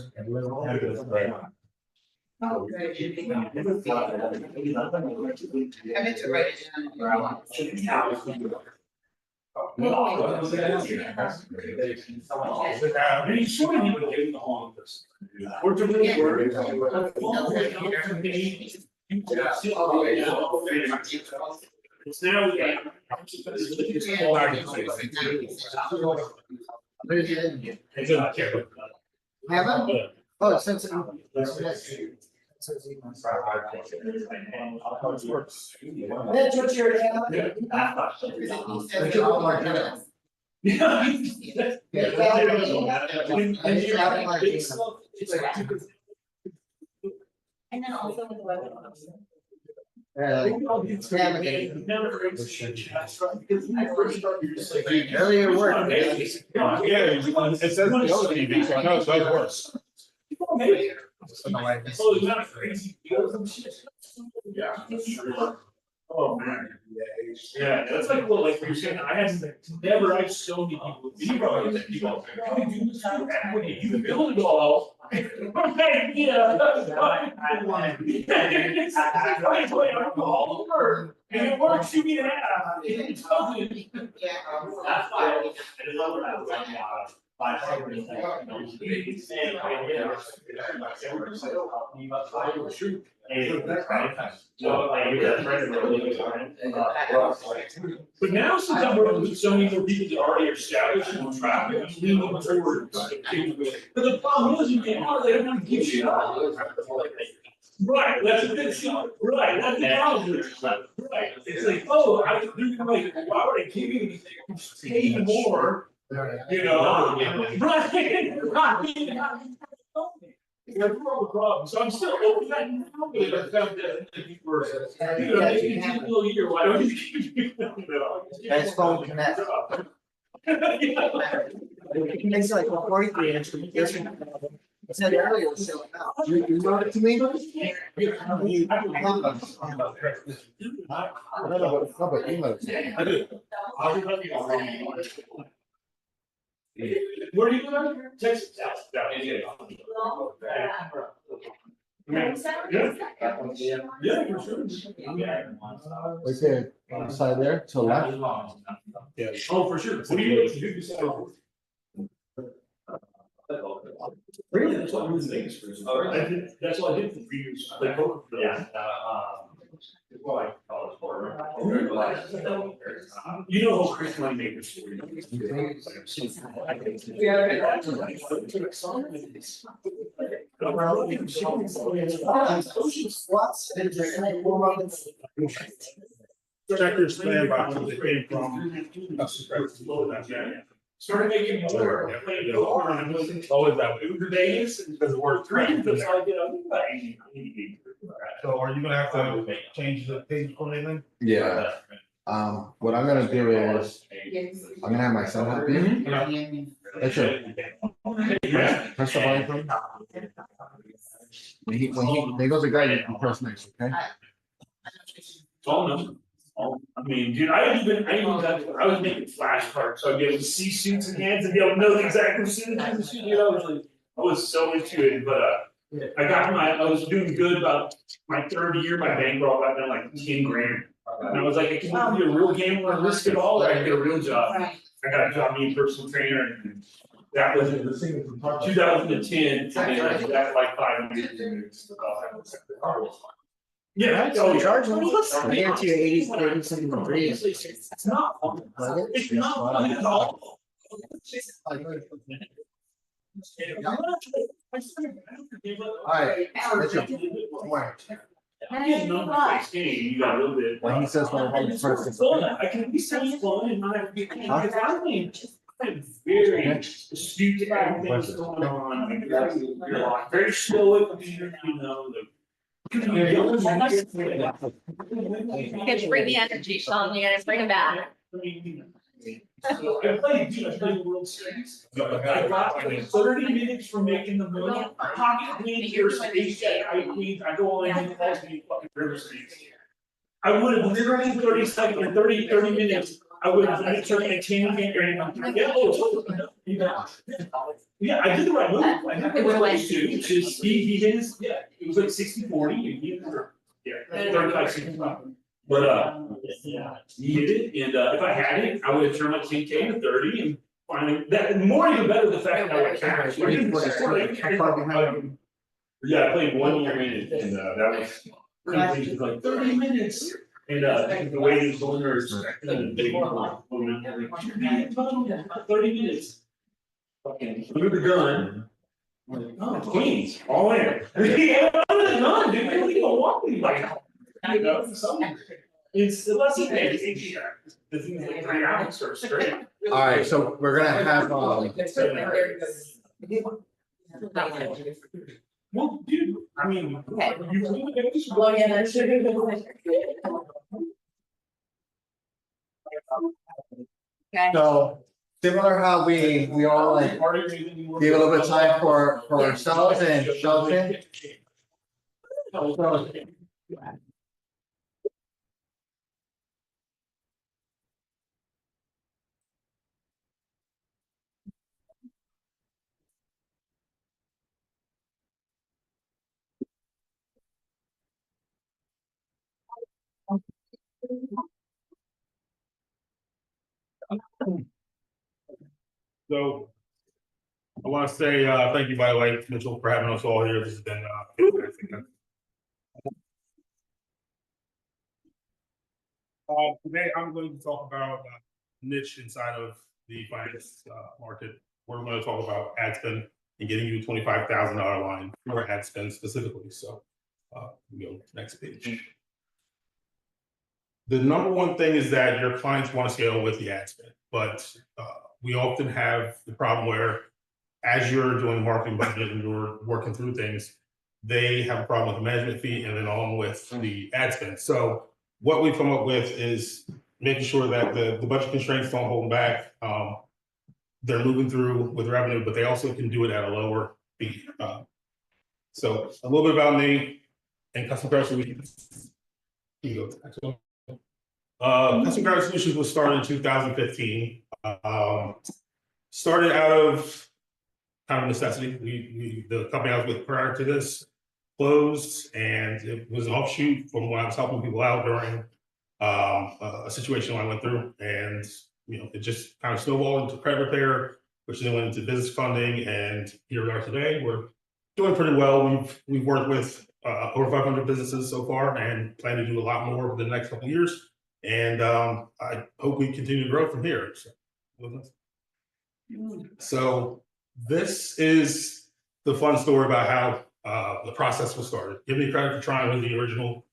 Oh, great. I meant to write it down. We're to really work. It's now. Haven't? Oh, it's sensitive. That's what you're. And then also with the web. Earlier work. Yeah, it says the other TV, so I know it does work. Oh, it's not crazy. Yeah. Oh, man. Yeah, that's like, well, like you're saying, I have never, I've so many people, zero, that people, can we do this for equity? You can build it all. Okay, yeah. All over, and it works, you need an app. It's totally. Yeah. That's why. But now since I'm working with so many more people that already are established in traffic, I'm leaning towards. But the problem is, you can't, they don't want to give shit up. Right, that's a big deal, right, that's the problem, right, it's like, oh, they're like, why would I give you anything, pay more, you know? Right, right. Yeah, problem, so I'm still open that now, but I found that for, you know, maybe it's a little year, why don't you keep, you know? That's phone connect. It's like a 43 inch. I said earlier, so you wrote it to me? I do. Where do you live? Texas. Yeah, for sure. Right there, on the side there, to the left. Yeah. Oh, for sure. What do you like to do besides work? Really, that's what I was Vegas for. I did, that's what I did for 3 years. I played poker for that. You know, Chris Moneymaker story. Check your spam box, if they came from. Started making more. I played it over and it was always that way. It was Vegas because it worked great. That's how I get out. So are you gonna have to change the page for anything? Yeah, what I'm gonna do is, I'm gonna have my son help you. That's it. Press the volume for me. When he goes to go, you can press next, okay? Oh, no. Oh, I mean, dude, I was making flashcards, so I'd be able to see suits and hands and be able to know the exact percentage, you know, I was so into it, but, I was doing good about my third year, my bankroll got down like 10 grand. And I was like, I can be a real gambler and risk it all, or I can get a real job. I got a job being a personal trainer, and that was in 2010, and I did that for like 5 years. Yeah. So charge them. I guarantee you 80 something degrees. It's not fun. It's not fun at all. Alright, that's your. You got a little bit. When he says, well, hold first. I can be so fun and not have to be. I'm very astute to everything that's going on. You're very stoic, you know, You get to bring the energy, Sean, you gotta bring it back. So I played World Series. I got 30 minutes from making the money. Pocket queen, here's ace jack, I go on and calls me fucking river streets. I would have literally 30 seconds or 30 minutes. I would have started a team game or anything. Yeah, I did the right move. I did what I was to, which is he hit his, yeah, it was like 60-40 and he, yeah, 35-65. But he hit it, and if I had it, I would have turned my 10K to 30 and finally that more even better the fact that I would cash. Yeah, I played 1 year in it, and that was crazy, like 30 minutes. And the way these owners expected they 30 minutes. Fucking threw the gun. Oh, Queens, all in. Yeah, under the gun, dude, they don't even want me like, you know, it's less than the thing's like 3 hours or straight. Alright, so we're gonna have, Well, dude, I mean. Oh, yeah, that's true. Okay. so, similar how we all like, give a little bit of time for ourselves and Sheldon. So I want to say, thank you, by the way, Mitchell, for having us all here. This has been, today I'm going to talk about niche inside of the finance market. We're going to talk about ad spend and getting you a $25,000 line for ad spend specifically. So, we go next page. The number one thing is that your clients want to scale with the ad spend, but we often have the problem where as you're doing marketing budget and you're working through things, they have a problem with the management fee and then along with the ad spend. So what we've come up with is making sure that the budget constraints don't hold them back. They're moving through with revenue, but they also can do it at a lower fee. So a little bit about me and Custom Credit Solutions. Custom Credit Solutions was started in 2015. Started out of kind of necessity. The company I was with prior to this closed, and it was an offshoot from when I was helping people out during a situation I went through, and it just kind of snowballed into credit repair, which then went into business funding, and here we are today. We're doing pretty well. We've worked with over 500 businesses so far, and plan to do a lot more over the next couple of years. And I hope we continue to grow from here. So this is the fun story about how the process was started. Give Me Credit for Trying was the original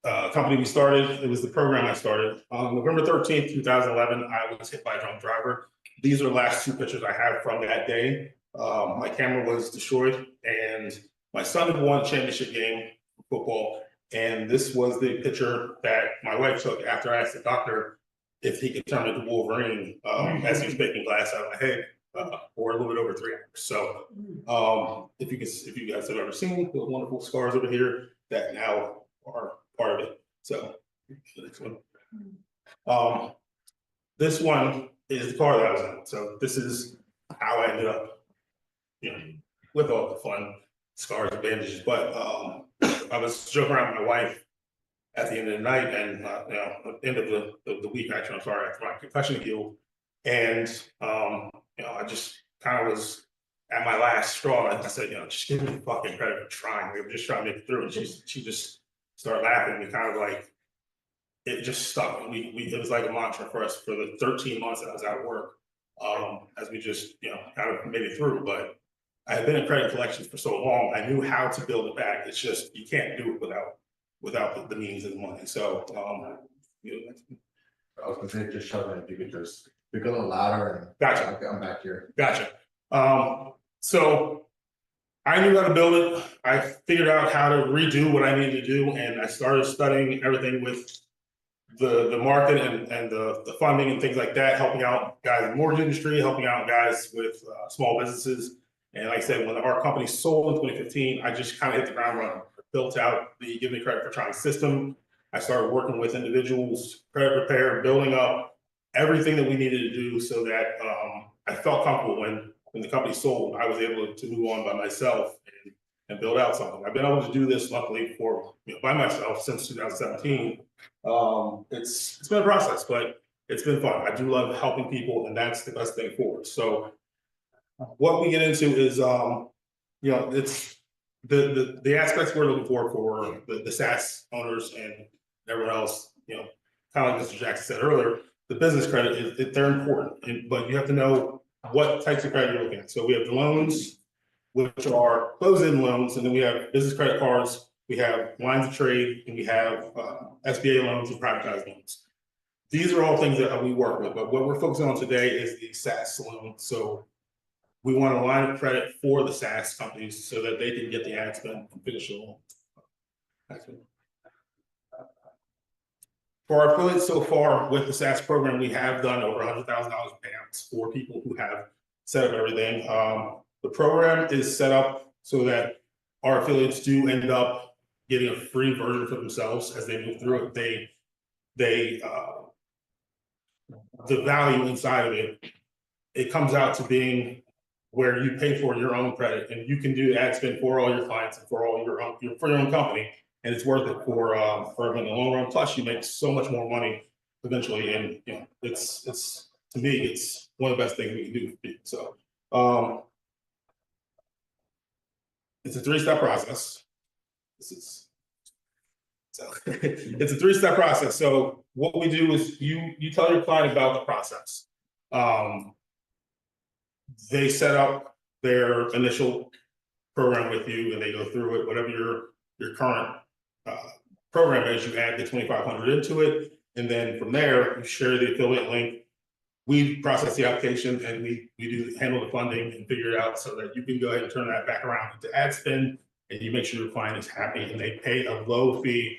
company we started. It was the program I started. On November 13th, 2011, I was hit by a drunk driver. These are the last two pictures I have from that day. My camera was destroyed, and my son had won a championship game of football. And this was the picture that my wife took after I asked the doctor if he could turn into Wolverine as he was making glass out of my head for a little bit over 3 hours. So if you guys have ever seen the wonderful scars over here that now are part of it. So the next one. This one is the car that I was in. So this is how I ended up, with all the fun scars and bandages. But I was joking around with my wife at the end of the night, and at the end of the week, actually, I'm sorry, after my concussion healed, and I just kind of was at my last straw. And I said, just give me the fucking credit for trying. We were just trying to make it through, and she just started laughing. We kind of like it just stuck. It was like a mantra for us for the 13 months that I was out of work, as we just kind of made it through. But I had been in credit collections for so long, I knew how to build it back. It's just you can't do it without the means and the money. So I was gonna say just shove it, if you could just speak a little louder and Gotcha. I'm back here. Gotcha. So I knew how to build it. I figured out how to redo what I needed to do, and I started studying everything with the market and the funding and things like that, helping out guys in the mortgage industry, helping out guys with small businesses. And like I said, when our company sold in 2015, I just kind of hit the ground running. Built out the Give Me Credit for Trying system. I started working with individuals, credit repair, building up everything that we needed to do so that I felt comfortable when the company sold. I was able to move on by myself and build out something. I've been able to do this luckily by myself since 2017. It's been a process, but it's been fun. I do love helping people, and that's the best thing forward. So what we get into is it's the aspects we're looking for the SaaS owners and everyone else, kind of like Mr. Jackson said earlier, the business credit, they're important, but you have to know what types of credit you're looking at. So we have the loans, which are closed-end loans, and then we have business credit cards, we have lines of trade, and we have SBA loans and privatized loans. These are all things that we work with, but what we're focusing on today is the SaaS loan. So we want a line of credit for the SaaS companies so that they can get the ad spend and finish the loan. For our affiliates so far with the SaaS program, we have done over $100,000 payouts for people who have set up everything. The program is set up so that our affiliates do end up getting a free version for themselves as they move through it. The value inside of it comes out to being where you pay for your own credit, and you can do ad spend for all your clients and for all your own company, and it's worth it for in the long run. Plus, you make so much more money eventually, and it's to me, it's one of the best things we can do for people. So it's a 3-step process. This is. So, it's a 3-step process. So what we do is you tell your client about the process. They set up their initial program with you and they go through it, whatever your current program is, you add the 2,500 into it. And then from there, you share the affiliate link. We process the application and we handle the funding and figure it out so that you can go ahead and turn that back around into ad spend, and you make sure your client is happy and they pay a low fee,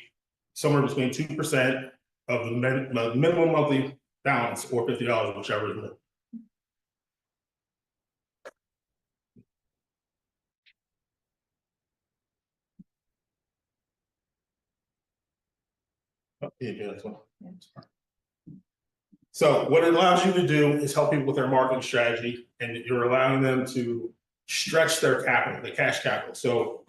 somewhere between 2% of the minimum monthly balance or $50, whichever is more. So what it allows you to do is help people with their marketing strategy, and you're allowing them to stretch their capital, the cash capital. So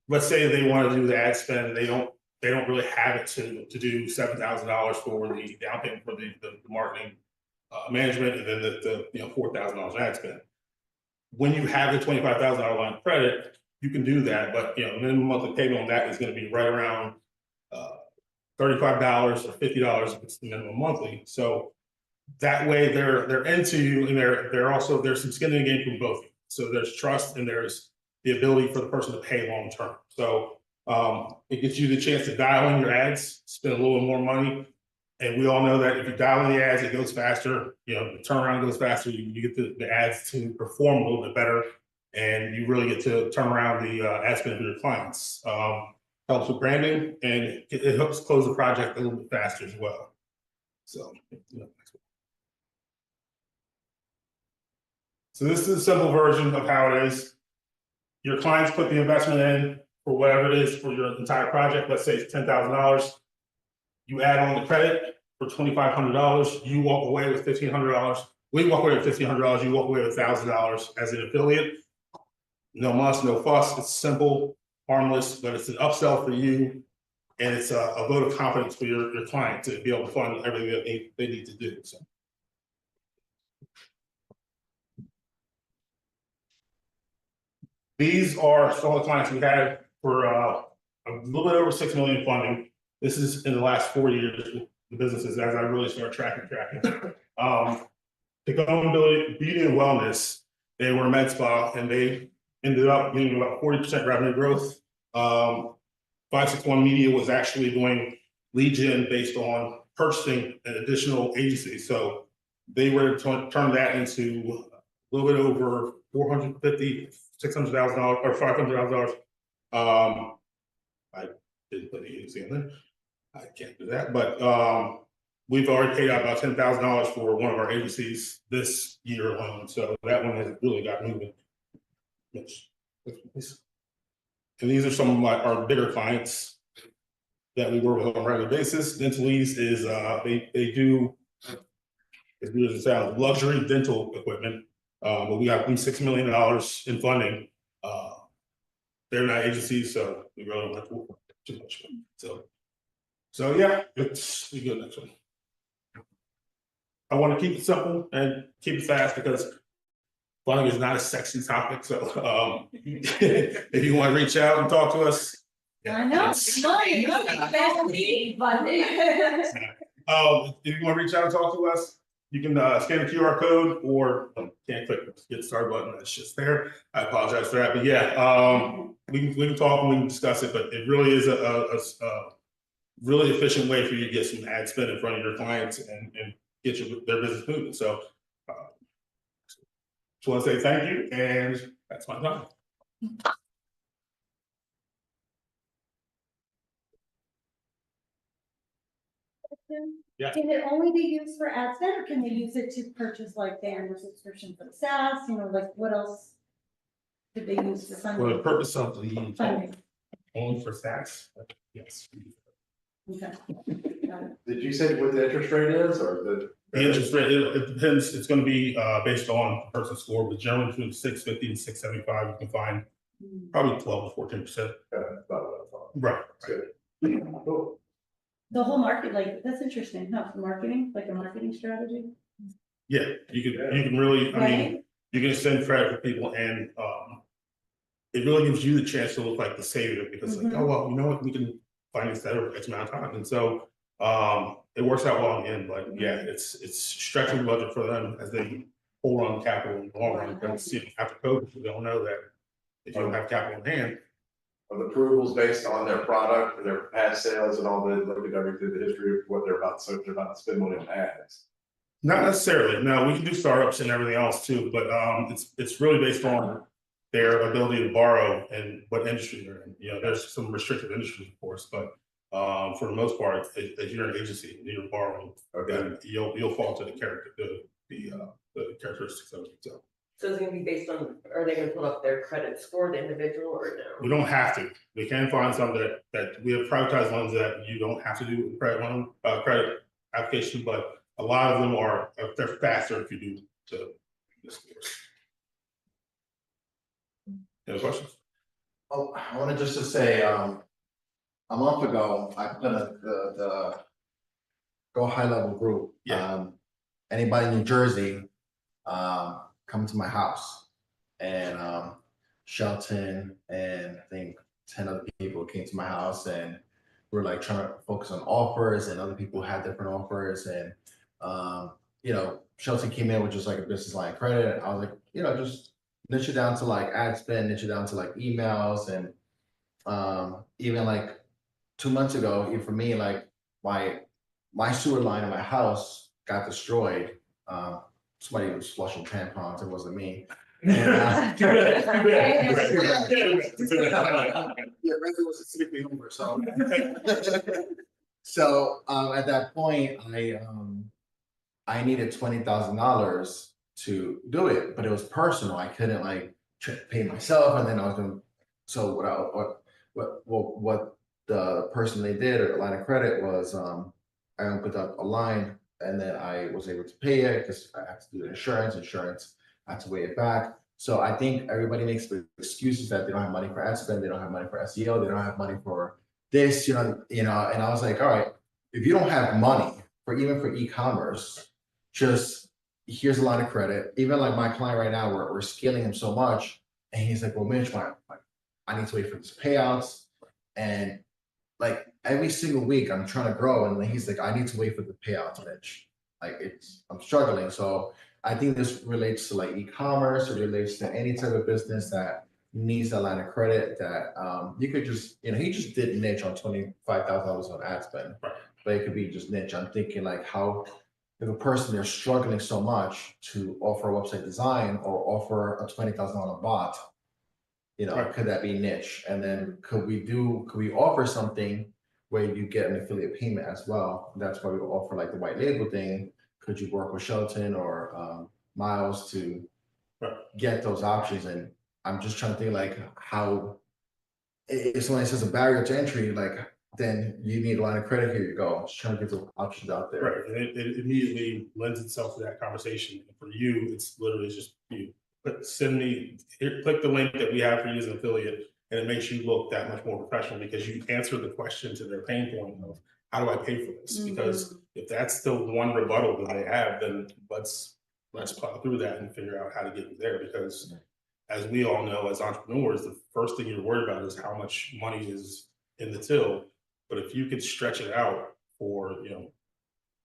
let's say they want to do the ad spend, they don't really have it to do $7,000 for the down payment for the marketing management, and then the $4,000 ad spend. When you have the $25,000 line of credit, you can do that, but minimum monthly payment on that is going to be right around $35 or $50 if it's the minimum monthly. So that way they're into you, and there's some skin in the game from both. So there's trust and there's the ability for the person to pay long term. So it gives you the chance to dial in your ads, spend a little more money. And we all know that if you dial in the ads, it goes faster, the turnaround goes faster, you get the ads to perform a little bit better, and you really get to turn around the ad spend of your clients. Helps with branding, and it helps close the project a little bit faster as well. So, so this is a simple version of how it is. Your clients put the investment in for whatever it is for your entire project. Let's say it's $10,000. You add on the credit for $2,500. You walk away with $1,500. We walk away with $1,500. You walk away with $1,000 as an affiliate. No muss, no fuss. It's simple, harmless, but it's an upsell for you, and it's a vote of confidence for your client to be able to fund everything that they need to do. So. These are some of the clients we had for a little bit over $6 million funding. This is in the last 4 years, the businesses, as I really start tracking. Tacoma Beauty and Wellness, they were a med spa, and they ended up getting about 40% revenue growth. 561 Media was actually doing lead gen based on purchasing an additional agency. So they were to turn that into a little bit over $450,000, $600,000 or $500,000. I didn't put the agency in there. I can't do that, but we've already paid out about $10,000 for one of our agencies this year alone. So that one has really got moving. And these are some of our bigger clients that we work with on a regular basis. Dentalese is they do, as weird as it sounds, luxury dental equipment. But we got $6 million in funding. They're not agencies, so we really don't have to work too much. So yeah, let's go next one. I want to keep it simple and keep it fast because funding is not a sexy topic. So if you want to reach out and talk to us. I know. If you want to reach out and talk to us, you can scan the QR code or can't click the get started button. It's just there. I apologize for that, but yeah, we can talk and we can discuss it. But it really is a really efficient way for you to get some ad spend in front of your clients and get their business moving. So just want to say thank you, and that's my time. Yeah. Can it only be used for ad spend, or can they use it to purchase like the annual subscription for the SaaS? Like what else did they use for funding? For the purpose of the funding. Only for SaaS, yes. Okay. Did you say what the interest rate is, or the interest rate? It depends. It's going to be based on the person's score, but generally between 650 and 675, you can find probably 12 to 14%. Right. Good. Cool. The whole market, like that's interesting, huh? For marketing, like a marketing strategy. Yeah, you can really, I mean, you can send credit for people, and it really gives you the chance to look like the savior, because like, oh, well, you know what, we can finance that over X amount of time, and so, it works out well in the end, but yeah, it's stretching the budget for them as they hold on capital in the long run, because after COVID, we don't know that if you don't have capital in hand. Are the approvals based on their product, or their past sales and all the, look at everything, the history of what they're about, so they're about to spend money on ads? Not necessarily, no, we can do startups and everything else too, but it's really based on their ability to borrow and what industry they're in. You know, there's some restricted industries, of course, but for the most part, if you're an agency and you're borrowing, then you'll fall to the character, the characteristics of it. So it's gonna be based on, are they gonna pull up their credit score, the individual, or no? We don't have to. We can find some that we have privatized loans that you don't have to do with credit loan, credit application, but a lot of them are, they're faster if you do to this course. Any questions? Oh, I wanted just to say, a month ago, I put the Go High Level group. Anybody in New Jersey, come to my house, and Shelton and I think 10 other people came to my house, and we're like trying to focus on offers, and other people had different offers, and you know, Shelton came in with just like a business line of credit, and I was like, you know, just niche it down to like ad spend, niche it down to like emails, and even like 2 months ago, even for me, like my sewer line in my house got destroyed. Somebody was flushing tampons, it wasn't me. Yeah, Renzo was sleeping over, so. So at that point, I needed $20,000 to do it, but it was personal. I couldn't like pay myself, and then I was gonna. So what the person they did, or the line of credit, was I opened up a line, and then I was able to pay it because I had to do the insurance. I had to weigh it back. So I think everybody makes the excuses that they don't have money for ad spend, they don't have money for SEO, they don't have money for this, you know, and I was like, all right, if you don't have money for even for e-commerce, just here's a line of credit. Even like my client right now, we're scaling him so much, and he's like, well, Mitch, I need to wait for these payouts, and like every single week I'm trying to grow, and he's like, I need to wait for the payouts, Mitch. Like I'm struggling. So I think this relates to like e-commerce, or relates to any type of business that needs a line of credit that you could just, you know, he just did niche on $25,000 on ad spend, but it could be just niche. I'm thinking like, how if a person, they're struggling so much to offer a website design or offer a $20,000 bot, you know, could that be niche? And then could we offer something where you get an affiliate payment as well? That's why we offer like the white label thing. Could you work with Shelton or Miles to get those options? And I'm just trying to think like how, if somebody says a barrier to entry, like then you need a line of credit, here you go. Just trying to get those options out there. Right, and it immediately lends itself to that conversation. For you, it's literally just you click the link that we have for you as an affiliate, and it makes you look that much more professional because you answer the question to their pain point of how do I pay for this? Because if that's the one rebuttal that they have, then let's plow through that and figure out how to get you there. Because as we all know, as entrepreneurs, the first thing you're worried about is how much money is in the till. But if you could stretch it out for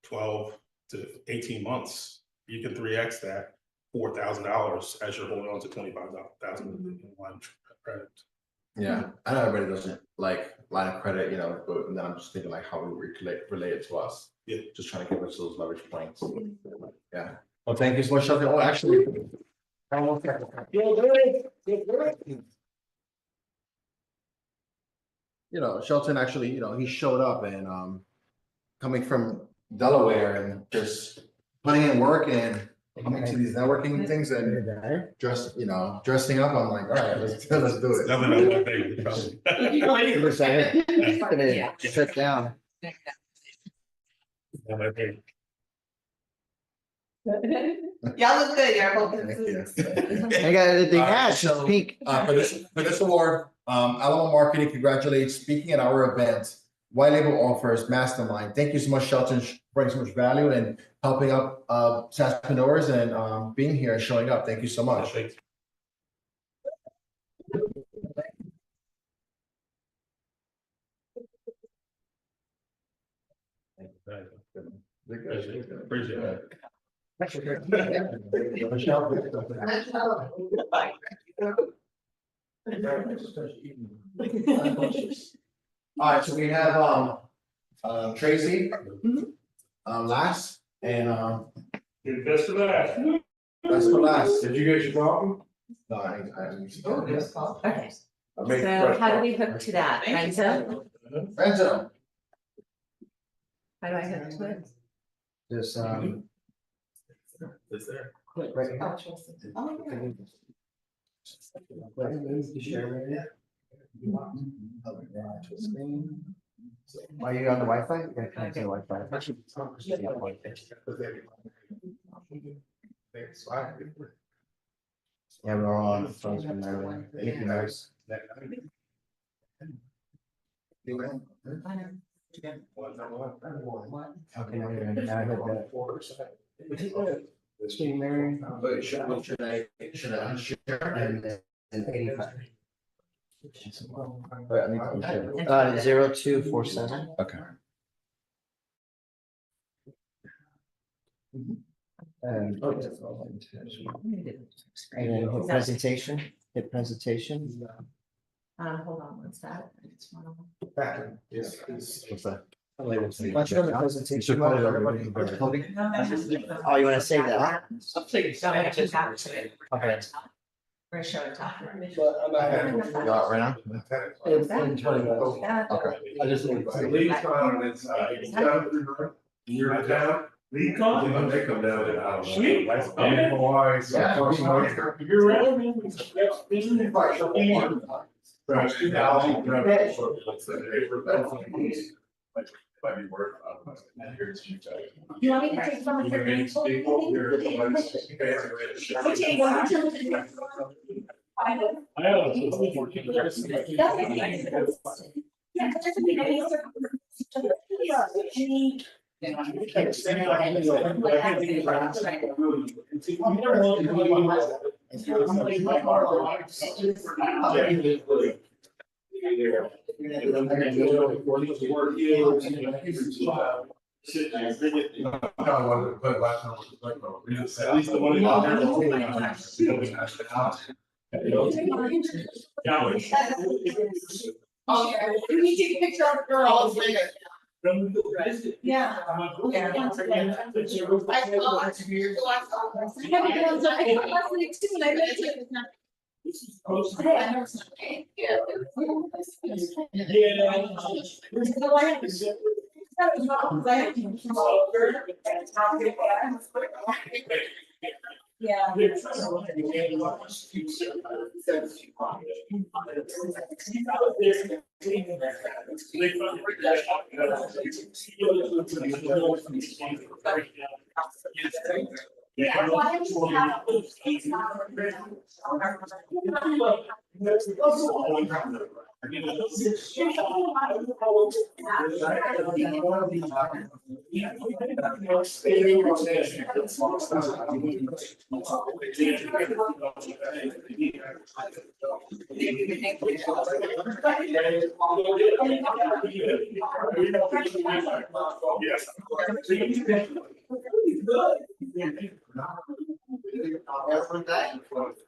12 to 18 months, you can 3x that $4,000 as you're holding on to $25,000 in line of credit. Yeah, I know everybody doesn't like line of credit, but then I'm just thinking like how we relate it to us. Yeah, just trying to give us those leverage points. Yeah. Well, thank you so much, Shelton. Oh, actually, Shelton actually, he showed up and coming from Delaware and just putting in work and coming to these networking things and dressing up. I'm like, all right, let's do it. Sit down. Y'all look good, y'all both. I got anything else? Speak. For this award, Alamo Marketing congratulates speaking at our event, White Label Offers Mastermind. Thank you so much, Shelton, bringing so much value and helping up SaaSpreneurs and being here and showing up. Thank you so much. Appreciate that. Alright, so we have, Tracy. Last, and, Good, best of that. that's the last. Did you get your coffee? No, I didn't. Okay, I made so fresh how do coffee. we hook to that, Renzo? Renzo, How do I hook to it? just, Is there? right now. Are you on the Wi-Fi? Yeah, connect to the Wi-Fi. Yeah, we're all on phones from there. Mickey Mouse. Okay, now you're in. Now I hit the screen there. But should I unshare and then 85? 0247. Okay. And then hit presentation, Hold on, what's that? I just wanna- What's that? Why should I presentation? Oh, you wanna save that? So I have to tap to it. Okay. We're gonna show it top. You got it right now? Okay. I just need. Leave on its, you're in town. Leave on? When they come down and Sweet. Hawaii, Yeah. You're right. Might be worth. You want me to take some of your info? At least the one. Oh, can you take a picture of her all the Yeah. Yeah.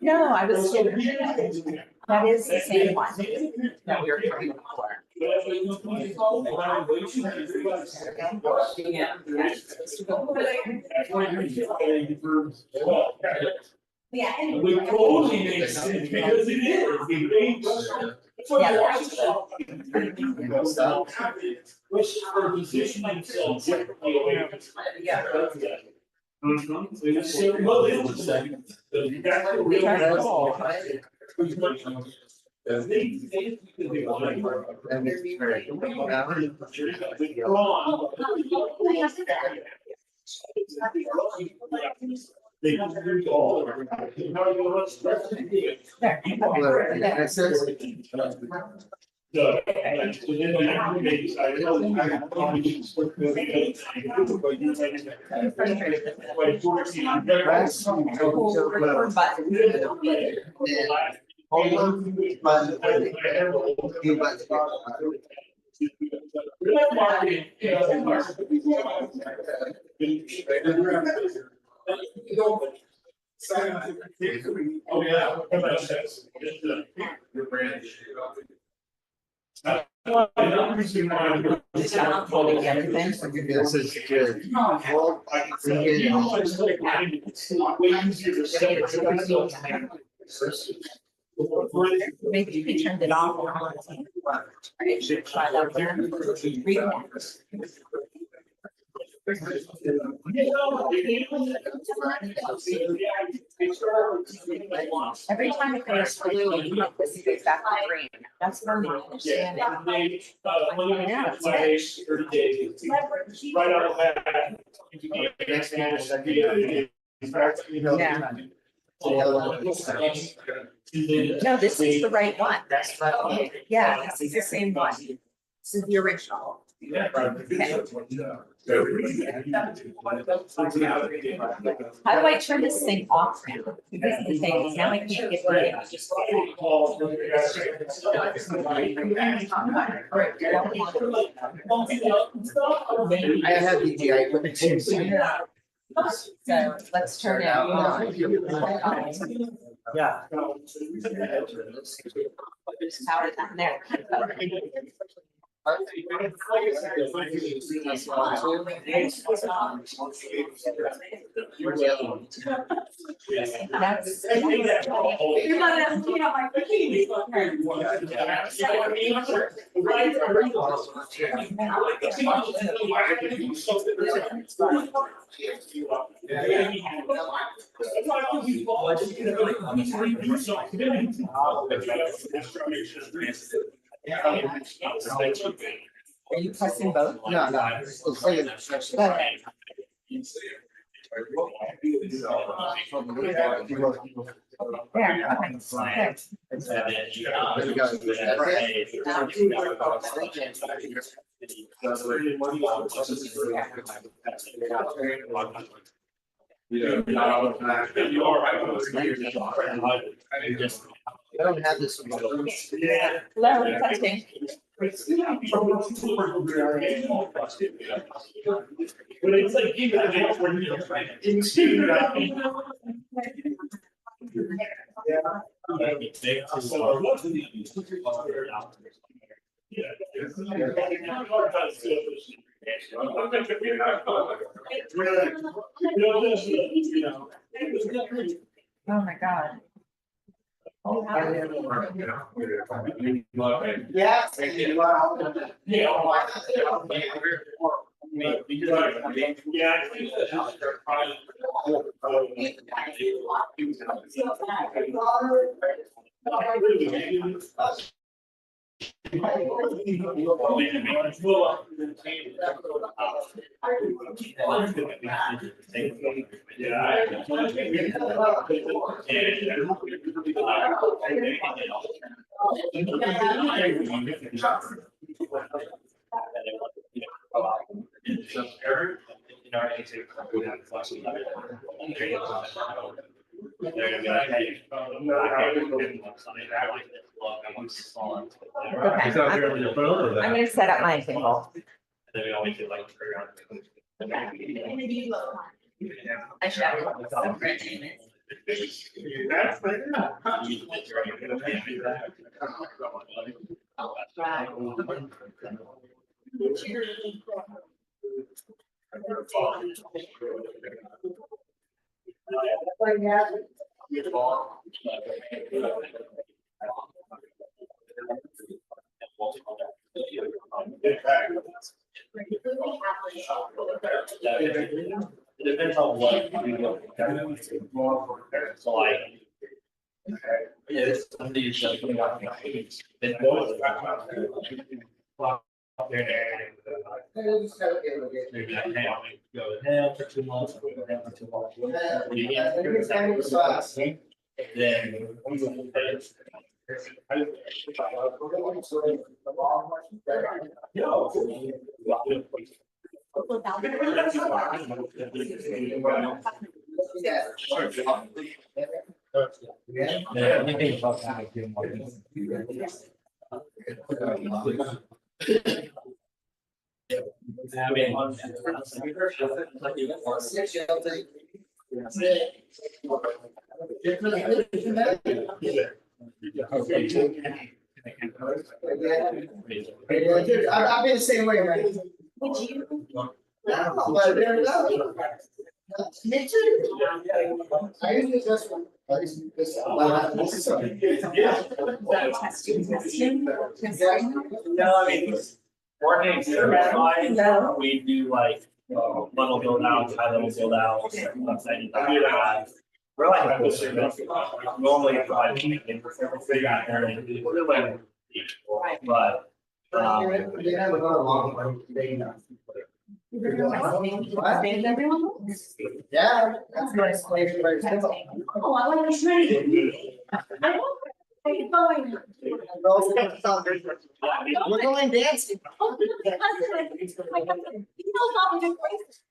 No, I was. That is the same one that we were talking before. Yeah. Which totally makes sense because it is. It's which are positioning themselves differently away from. Yeah. Well, it's that's the real call. Oh, yeah. Your brand. Just not holding everything. This is good. Maybe you could turn it off. Right, try that there. Relax. Every time it goes blue, you know, this is exactly green. That's when they understand it. Yeah, that's it. Right out of that. No, this is the right one. That's right. Yeah, this is the same one. This is the original. Yeah. How do I turn this thing off now? This is the thing, now I can't get rid of it. I have DJI equipment too. So let's turn it on. Yeah. There's power down there. That's. You're not asking about my bikini. Are you pressing both? No, no. It's saying- I don't have this. Hello, testing. But it's like, even if when you're Oh my God. Yeah. I'm gonna set up my table. Then we always do like. I should have some French in it. It depends on what you go. So like. Yeah, it's somebody who's just putting out. Then those. Maybe like, hey, I'll go to hell for 2 months, go to hell for 2 months. Then. Yeah, anything about that. Dude, I've been the same way, man. Would you? No, but there we go. Me too. I usually just. I usually just. No, I mean, working certified, we do like, little build outs, high level build outs, website. We're like, normally it's like, figure out there and do it, but. Yeah, that's nice place for yourself. Oh, I like this ready. How you going? We're going dancing. Oh, my husband. He knows all the places.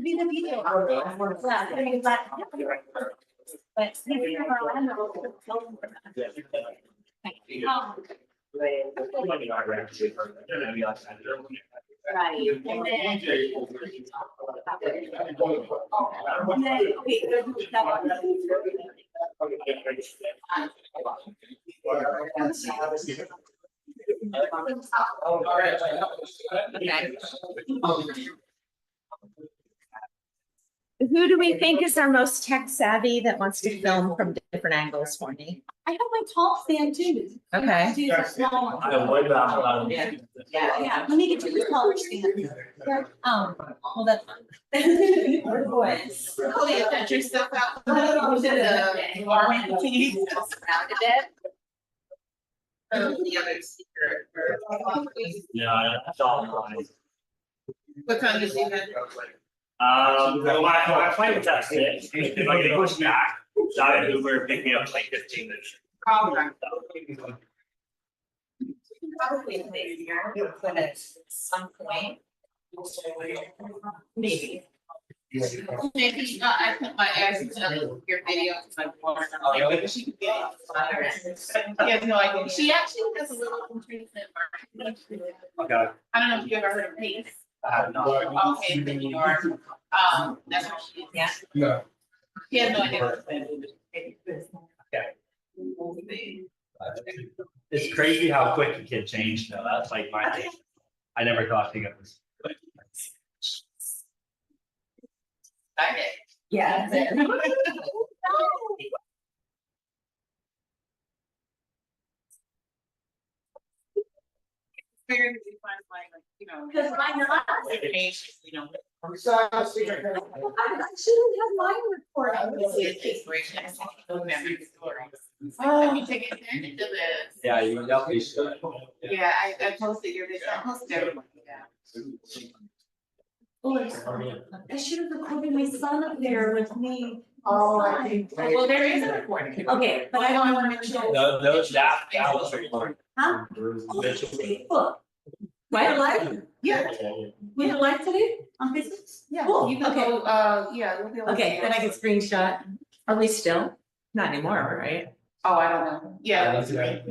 Be the video. Yeah, I mean, but he's here for Orlando. Right, and then. Who do we think is our most tech savvy that wants to film from different angles for me? I have my tall stand too. Okay. Do the small one. Yeah. Yeah, let me get you the taller stand. Well, that's fine. Boys. Oh, you got your stuff out. The warming team surrounded it. The other speaker. Yeah, that's all. What time did you have? Well, my flight was at 6, if I get pushed back, Dottie Uber picked me up like 15 minutes. Probably easier, but at some point. Maybe. Maybe, I put my ass in your video, because my board, like, she can get it. She has no idea, she actually has a little intrusive. Okay. I don't know if you ever heard of PACE. I have not. Okay, then you are, that's what she is. Yeah. She has no idea. It's crazy how quick you can change though, that's like my thing. I never thought to get this. Yeah. Figured we find like, you know. Because why not? Information, you know. I'm sorry, I shouldn't have mine recorded. This is inspiration. Memory stories. Let me take advantage of this. Yeah, you definitely should. Yeah, I posted your video, I posted everyone, yeah. Oh, I should have recorded my son up there with me. Oh, I think. Well, there is a recording. Okay, but I don't want to make sure. No, that was very hard. Huh? Facebook. Wait, live? Yeah. We have live today on Facebook? Yeah, Cool, you can okay. go, yeah. we'll be able to- Okay, then I can screenshot. Are we still? Not anymore, right? Oh, I don't know, yeah. That's right.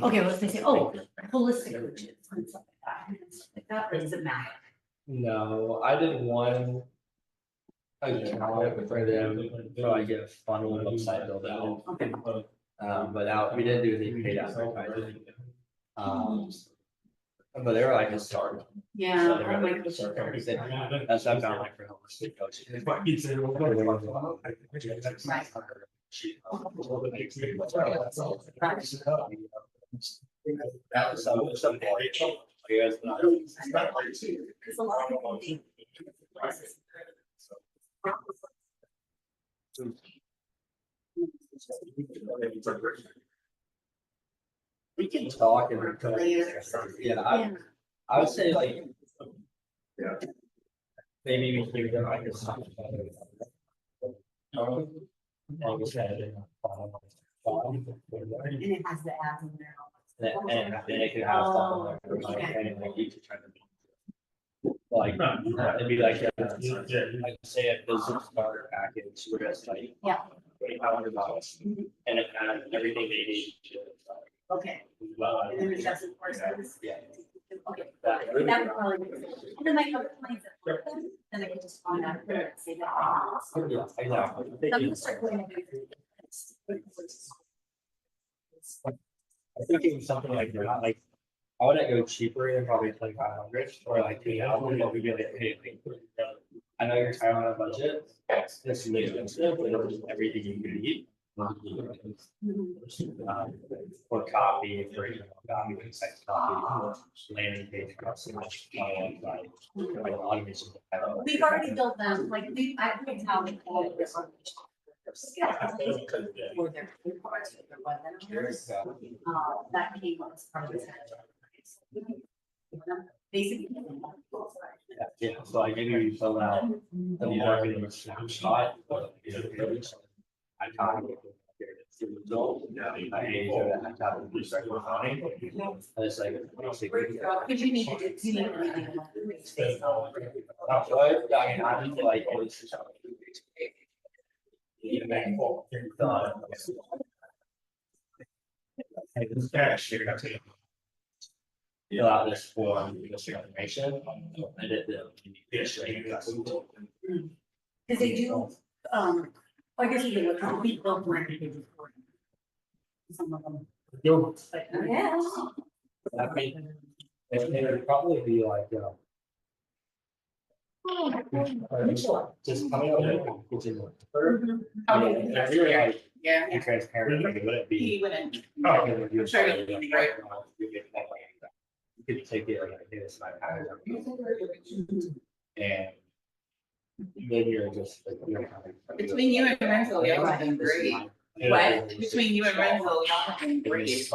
Okay, what was I say? Oh, holistic coaches. and stuff like that. Or does it matter? No, I did one. Account for them, so I get a funnel website built out. Okay. But out, we didn't do any paid advertising. But they were like a start. Yeah. So they were I like like a start. That's what I found like for holistic coaching. That was some. Because a lot of people We can talk and yeah, I would say like. Yeah. Maybe we can get like a. And it has the ads in there. And then it could have stuff on there, and like you could try to. Like, it'd be like, I'd say a business starter package, where it's like. Yeah. $2,500, and it kind of everything they need to. Okay. Well, And then it doesn't. Yeah. Okay. That would probably be. And then like other clients that work them, then they can just find out and say that. Yeah, exactly. So I'm gonna start putting it. I think it was something like that, like, I wouldn't go cheaper than probably 2,500 or like 3,000, but we'd be like, hey, I know you're tight on a budget, this is expensive, but it'll do everything you can eat. For copy, for copy, sex copy, landing page, like automation. We've already built them, like, I think how we call it. For their parts of their webinars, that came up as part of this. Basically. Yeah, so I maybe you fill out the marketing snapshot. I can't. It's like. Because you need to do. You need to I mean, I just like. Hey, this cash, you're gonna take. Fill out this form, this information, and it, Because they do, I guess you look at the built brand. Some of them. Yeah. I mean, it would probably be like, just coming up with Yeah. and transparent, like, would it be? He wouldn't. Oh, I'm sure he'll be great. You could take it like this, my kind of. And. Then you're just like. Between you and Renzo, y'all have been great. What? Between you and Renzo, y'all have been great. In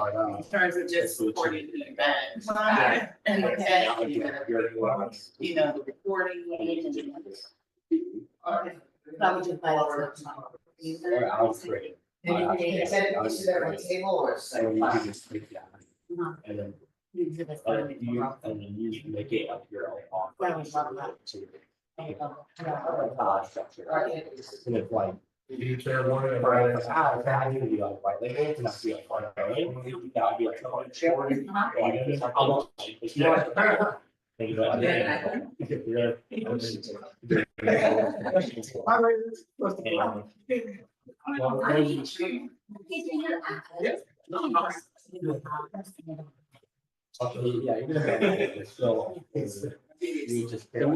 terms of just supporting the event. And the you know, the recording. That would just buy Or I was great. And you can set it at one table or So you can just take that. And then. And then you make it up your own. Structure. And it's like. You share one of the. I need to be like white label, to not be like white label. That would be like. Yeah, you're gonna so you just hey, just build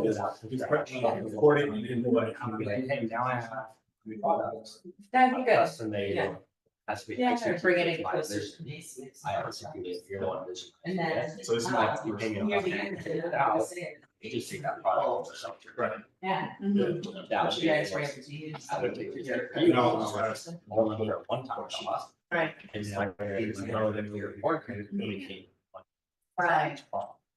it out. Recording in the way. Hey, now I have new products. That'd be good. Custom made, Yeah. has to be. Yeah, fixed bring it to in my closer. vision. I execute it, you're the one vision. And then. So it's not, you pay me a lot. You just take that product or something. Right. Yeah. That would be. I would take care of. You know, only here one time. Right. And then then we report and communicate. Right.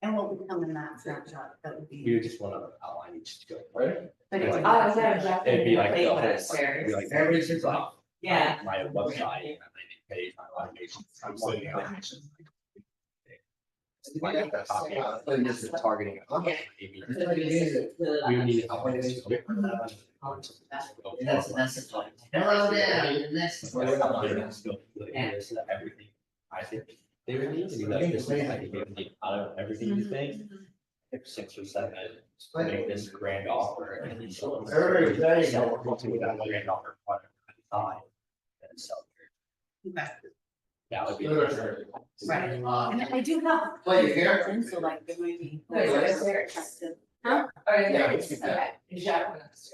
And what would come in that snapshot, that would be. You just want to outline each skill, right? But it would- Oh, is that exactly? It'd be like. They the want whole- it shared. it'd be like Everything's like, Yeah. My website, my landing page, my automation. I'm like, like the copy, and this is targeting. Okay. Maybe. We need to help. That's like. Hello there, and this. Everything, I think they would need to do that, this is, I think they would need out of everything you think. If 6 or 7, make this grand offer and then sell it. Everybody's ready. Sell it to that grand offer product at the time. And sell it. Okay. That would be. Right, and I do have. Well, you're here? And so like, there might be. Wait, what is there? Huh? Yeah, we can- Okay.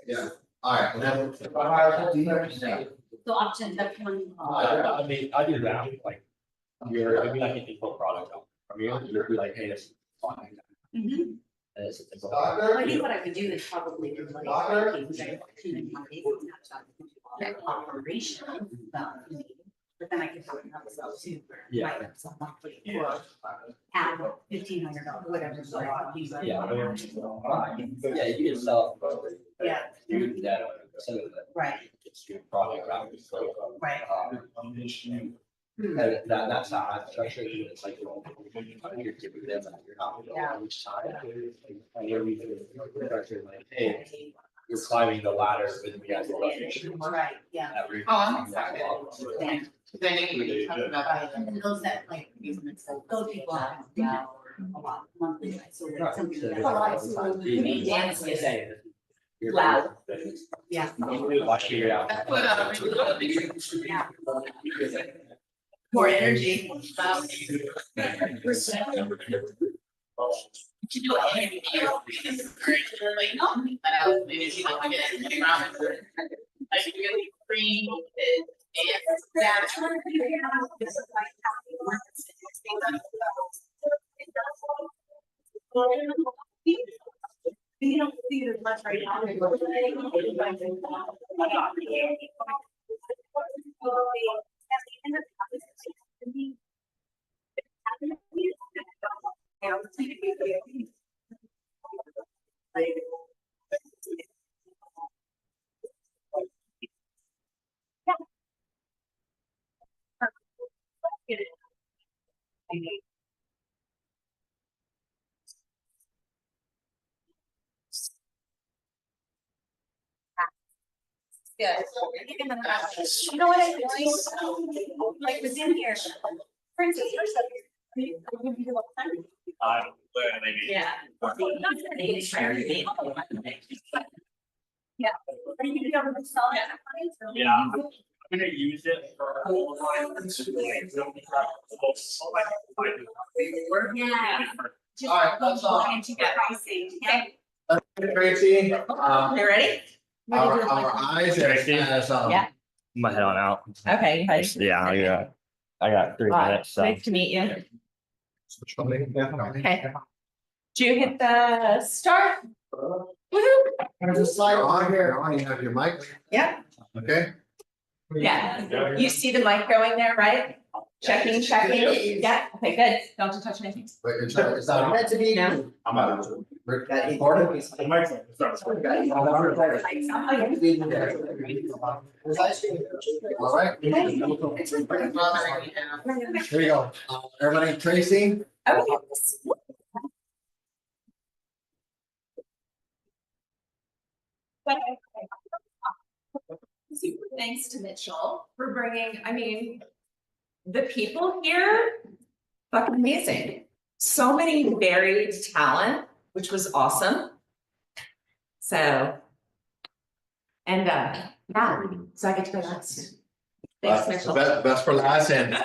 Yeah. Alright, and then. So option that one. I mean, I do that, like, you're, it'd be like an info product from you, you'd be like, hey, this is fine. Mhm. And it's a- Well, I think what I could do is probably do like. Operation. But then I could do another stuff too. Yeah. Like some monthly or add $1,500, whatever. So I'll use it. Yeah, yeah, you can sell. Yeah. You do that, some of that. Right. It's your product, right? So, Right. And that's how I structure it, it's like, you're giving them, you're not, Yeah. each time. And you're structured like, hey, you're climbing the ladder with the guys. Right, yeah. Oh, I'm sorry. Then you were talking about. And those that like, those people have a lot monthly, so like something that. Dance is Loud. Yeah. Watch figure it out. That's what, more energy. You know, like, no, but I was maybe she don't get it, like really free and that's. You don't see it as much right now. Good. You know what I realized, like within here, for instance, there's yeah. Yeah. Are you gonna be able to sell it? Yeah. I'm gonna use it for. Yeah. All right, that's all. To get pricing, yeah. Tracy, You ready? our eyes as, Yeah. I'm gonna head on out. Okay, hi. Yeah, I got 3 minutes, so. Nice to meet you. Okay. Okay. Do you hit the start? Woohoo! There's a slide on here, you have your mic, Yeah, okay? yeah. You see the mic going there, right? Checking. Yeah, okay, good. Don't you touch anything. Wait, it's not meant to be. No. I'm out. Recorded? The mic's on, sorry. There's ice cream. All right. Here you go. Everybody, Tracy? Okay. Super thanks to Mitchell for bringing, I mean, the people here, fucking amazing. So many varied talent, which was awesome. So. And yeah, so I get to go last. Thanks, Mitchell. Best for last, and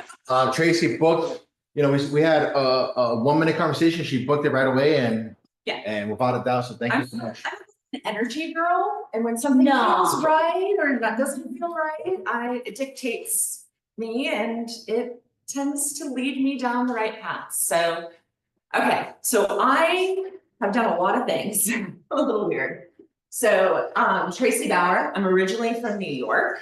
Tracy booked, you know, we had a 1 minute conversation, she booked it right away and. Yeah. And without a doubt, so thank you so much. An energy girl, and when something feels right or that doesn't feel right, it dictates me and it tends to lead me down the right path. So, okay, so I have done a lot of things, a little weird. So, Tracy Bauer, I'm originally from New York.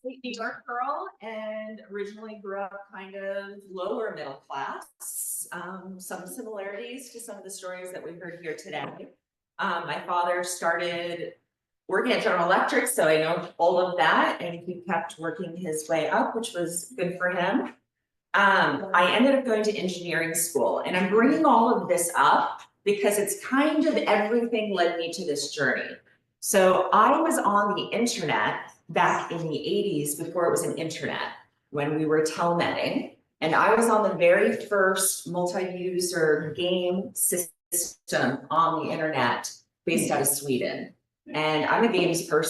New York girl and originally grew up kind of lower middle class. Some similarities to some of the stories that we heard here today. My father started working at General Electric, so I know all of that, and he kept working his way up, which was good for him. I ended up going to engineering school, and I'm bringing all of this up because it's kind of everything led me to this journey. So I was on the internet back in the 80s before it was an internet, when we were telnetting. And I was on the very first multi-user game system on the internet based out of Sweden. And I'm a games person.